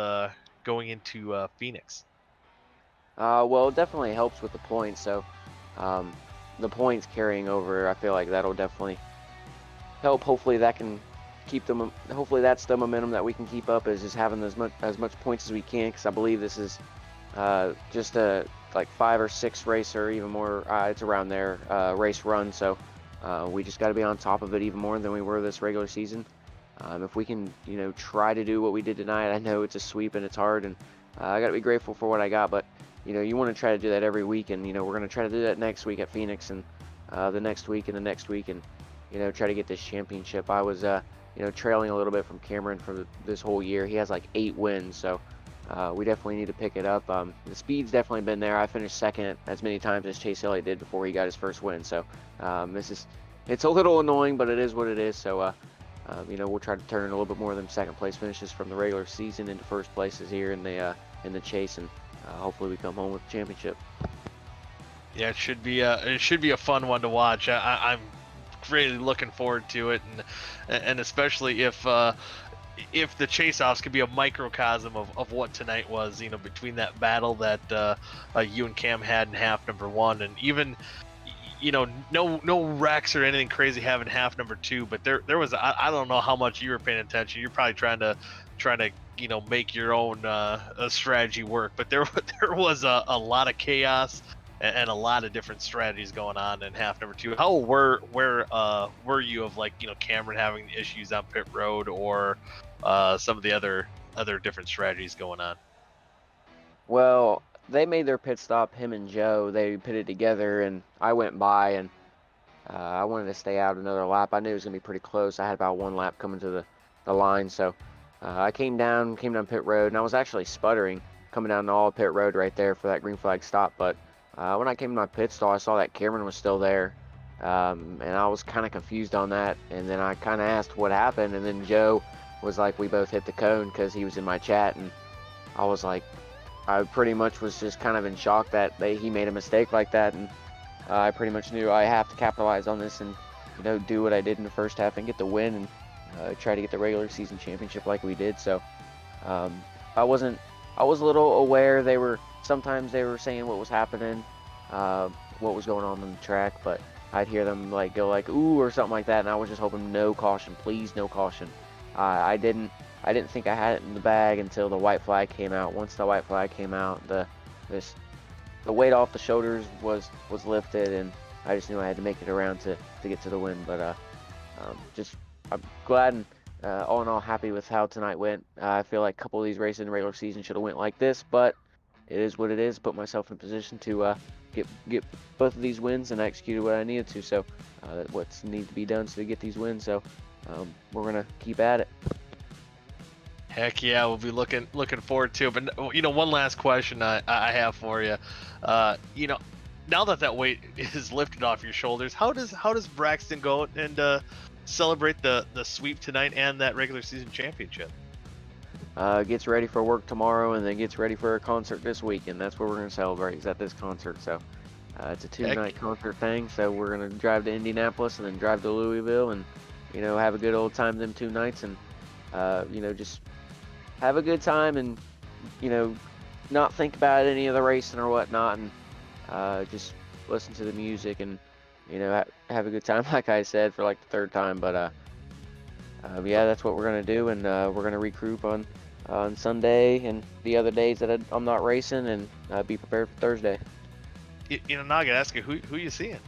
going into Phoenix? Well, it definitely helps with the points. So, the points carrying over, I feel like that'll definitely help. Hopefully, that can keep them. Hopefully, that's the momentum that we can keep up, is just having as much points as we can. Because I believe this is just a like 5 or 6 race or even more. It's around there race run. So. We just got to be on top of it even more than we were this regular season. If we can, you know, try to do what we did tonight, I know it's a sweep and it's hard, and I got to be grateful for what I got. But you know, you want to try to do that every week, and you know, we're going to try to do that next week at Phoenix, and the next week and the next week, and you know, try to get this championship. I was, you know, trailing a little bit from Cameron for this whole year. He has like 8 wins, so we definitely need to pick it up. The speed's definitely been there. I finished second as many times as Chase Elliott did before he got his first win. So it's a little annoying, but it is what it is. So you know, we'll try to turn a little bit more of them second place finishes from the regular season into first places here in the chase, and hopefully we come home with the championship. Yeah, it should be a fun one to watch. I'm really looking forward to it, and especially if the chase-offs could be a microcosm of what tonight was, you know, between that battle that you and Cam had in half number 1, and even, you know, no wrecks or anything crazy having half number 2, but there was, I don't know how much you were paying attention. You're probably trying to you know, make your own strategy work, but there was a lot of chaos and a lot of different strategies going on in half number 2. How were you of, like, you know, Cameron having issues on pit road, or some of the other different strategies going on? Well, they made their pit stop, him and Joe. They pitted together, and I went by, and I wanted to stay out another lap. I knew it was going to be pretty close. I had about 1 lap coming to the line, so I came down pit road, and I was actually sputtering coming down all pit road right there for that green flag stop. But when I came to my pit stall, I saw that Cameron was still there, and I was kind of confused on that. And then I kind of asked what happened, and then Joe was like, we both hit the cone, because he was in my chat, and I was like, I pretty much was just kind of in shock that he made a mistake like that, and I pretty much knew I have to capitalize on this and, you know, do what I did in the first half and get the win, and try to get the regular season championship like we did. So I was a little aware. Sometimes they were saying what was happening, what was going on the track, but I'd hear them like go like ooh or something like that, and I was just hoping no caution, please, no caution. I didn't think I had it in the bag until the white flag came out. Once the white flag came out, the weight off the shoulders was lifted, and I just knew I had to make it around to get to the win. But I'm glad and all in all happy with how tonight went. I feel like a couple of these races in the regular season should have went like this, but it is what it is. Put myself in position to get both of these wins, and I executed what I needed to. So what's need to be done to get these wins. So we're gonna keep at it. Heck yeah, we'll be looking forward to it. But you know, one last question I have for you. You know, now that weight is lifted off your shoulders, how does Braxton go and celebrate the sweep tonight and that regular season championship? Gets ready for work tomorrow, and then gets ready for a concert this week, and that's where we're gonna celebrate, is at this concert. So it's a 2-night concert thing. So we're gonna drive to Indianapolis and then drive to Louisville, and you know, have a good old time them 2 nights, and you know, just have a good time, and you know, not think about any of the racing or whatnot, and just listen to the music, and you know, have a good time, like I said, for like the 3rd time. But yeah, that's what we're gonna do, and we're gonna regroup on Sunday and the other days that I'm not racing, and be prepared for Thursday. You know, now I gotta ask you, who you seeing?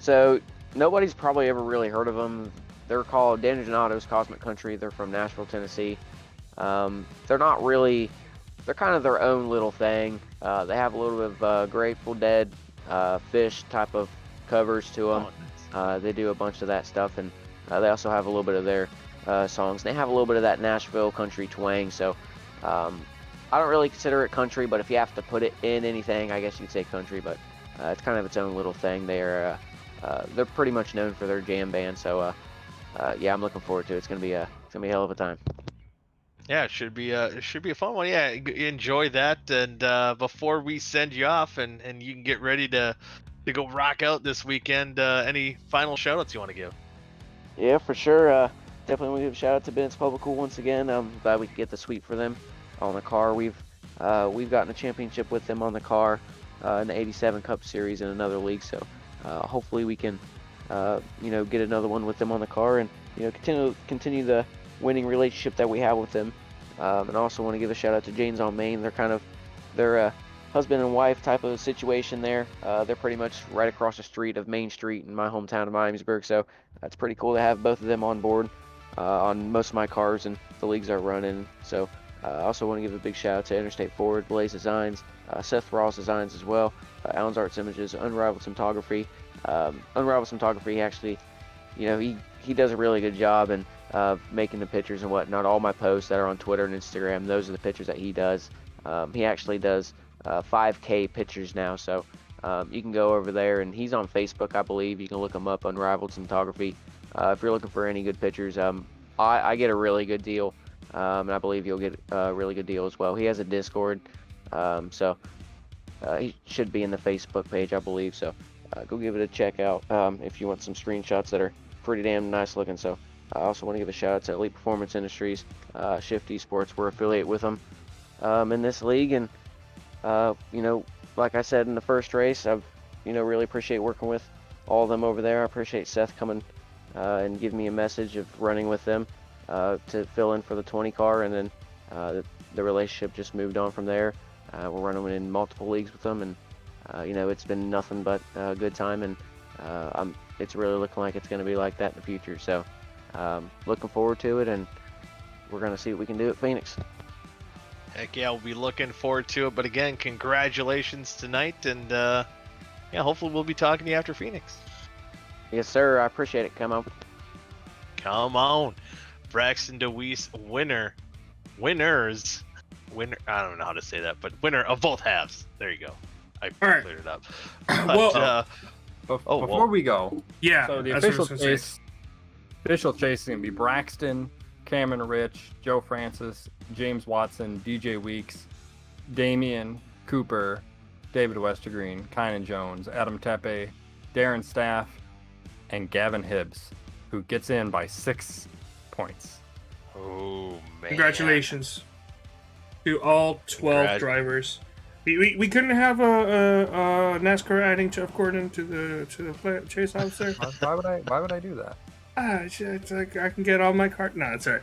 So nobody's probably ever really heard of them. They're called Daniel Donato's Cosmic Country. They're from Nashville, Tennessee. They're not they're kind of their own little thing. They have a little bit of Grateful Dead, Fish type of covers to them. They do a bunch of that stuff, and they also have a little bit of their songs. They have a little bit of that Nashville country twang, so I don't really consider it country, but if you have to put it in anything, I guess you'd say country, but it's kind of its own little thing. They're pretty much known for their jam band, so yeah, I'm looking forward to it. It's gonna be a hell of a time. Yeah, it should be a fun one. Yeah, enjoy that. And before we send you off and you can get ready to go rock out this weekend, any final shout outs you want to give? Yeah, for sure. Definitely want to give a shout out to Ben's Publical once again. I'm glad we could get the sweep for them on the car. We've gotten a championship with them on the car in the 87 Cup Series in another league. So hopefully we can get another one with them on the car and continue the winning relationship that we have with them. And I also want to give a shout out to Jane's on Main. They're a husband and wife type of situation there. They're pretty much right across the street of Main Street in my hometown of Miamisburg. So it's pretty cool to have both of them on board on most of my cars and the leagues are running. So I also want to give a big shout out to Interstate Forward, Blaze Designs, Seth Rawls Designs as well, Allen's Arts Images, Unrivaled Cinematography. Unrivaled Cinematography actually, he does a really good job and making the pictures and whatnot. All my posts that are on Twitter and Instagram, those are the pictures that he does. He actually does 5K pictures now, so you can go over there, and he's on Facebook, I believe. You can look him up, Unrivaled Cinematography. If you're looking for any good pictures, I get a really good deal, and I believe you'll get a really good deal as well. He has a Discord, so he should be in the Facebook page, I believe, so go give it a check out if you want some screenshots that are pretty damn nice looking. So I also want to give a shout out to Elite Performance Industries, Shift Esports. We're affiliated with them in this league, and like I said in the first race, I've really appreciate working with all of them over there. I appreciate Seth coming and giving me a message of running with them to fill in for the 20 car, and then the relationship just moved on from there. We're running in multiple leagues with them, and it's been nothing but a good time, and it's really looking like it's going to be like that in the future. So looking forward to it, and we're going to see what we can do at Phoenix. Heck yeah, we'll be looking forward to it. But again, congratulations tonight, and hopefully we'll be talking to you after Phoenix. Yes, sir. I appreciate it. Come on. Braxton DeWeese, winners. I don't know how to say that, but winner of both halves. There you go. I cleared it up. But, before we go, yeah. So the official chase is gonna be Braxton, Cameron Rich, Joe Francis, James Watson, DJ Weeks, Damian Cooper, David Westergreen, Kynan Jones, Adam Tepe, Darren Staff, and Gavin Hibbs, who gets in by 6 points. Oh man! Congratulations to all 12 drivers. We couldn't have a NASCAR adding Jeff Gordon to the chase officer. Why would I do that? It's like I can get all my cart. No, it's alright.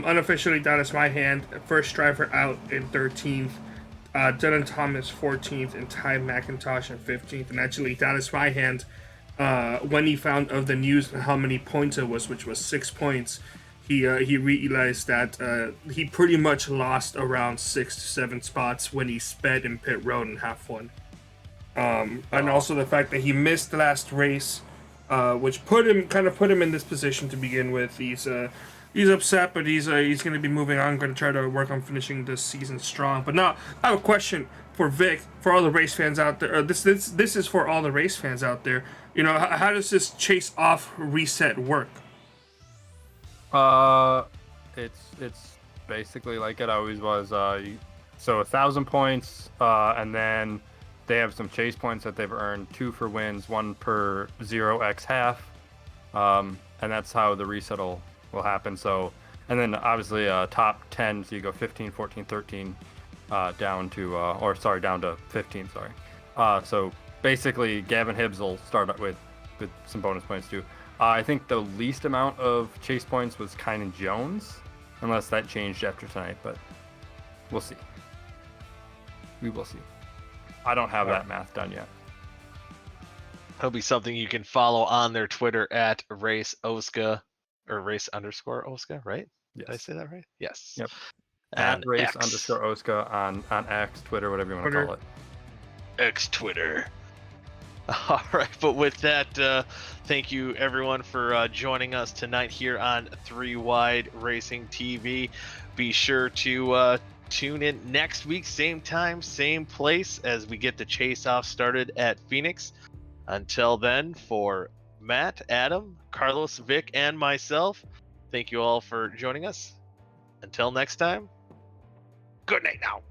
Unofficially down is my hand. First driver out in 13th. Dylan Thomas 14th, and Ty McIntosh in 15th. And actually, down is my hand. When he found of the news and how many points it was, which was 6 points, he realized that he pretty much lost around 6 to 7 spots when he sped in pit road in half one. And also the fact that he missed the last race, which put him in this position to begin with. He's upset, but he's going to be moving on. Going to try to work on finishing this season strong. But now I have a question for Vic, for all the race fans out there. This is for all the race fans out there. How does this chase off reset work? It's basically like it always was. So 1,000 points, and then they have some chase points that they've earned, 2 for wins, 1 per 0x half, and that's how the reset will happen. So, and then obviously top 10, so you go 15, 14, 13, down to 15. Sorry. So basically, Gavin Hibbs will start with some bonus points too. I think the least amount of chase points was Kynan Jones, unless that changed after tonight, but we'll see. We will see. I don't have that math done yet. That'll be something you can follow on their Twitter at Race OSCA or Race _ OSCA, right? Yes. Did I say that right? Yes. Yep. At race X. underscore OSCA on X, Twitter, whatever you want to call it. X Twitter. All right, but with that, thank you everyone for joining us tonight here on 3 Wide Racing TV. Be sure to tune in next week, same time, same place, as we get the chase off started at Phoenix. Until then, for Matt, Adam, Carlos, Vic, and myself, thank you all for joining us. Until next time, good night now.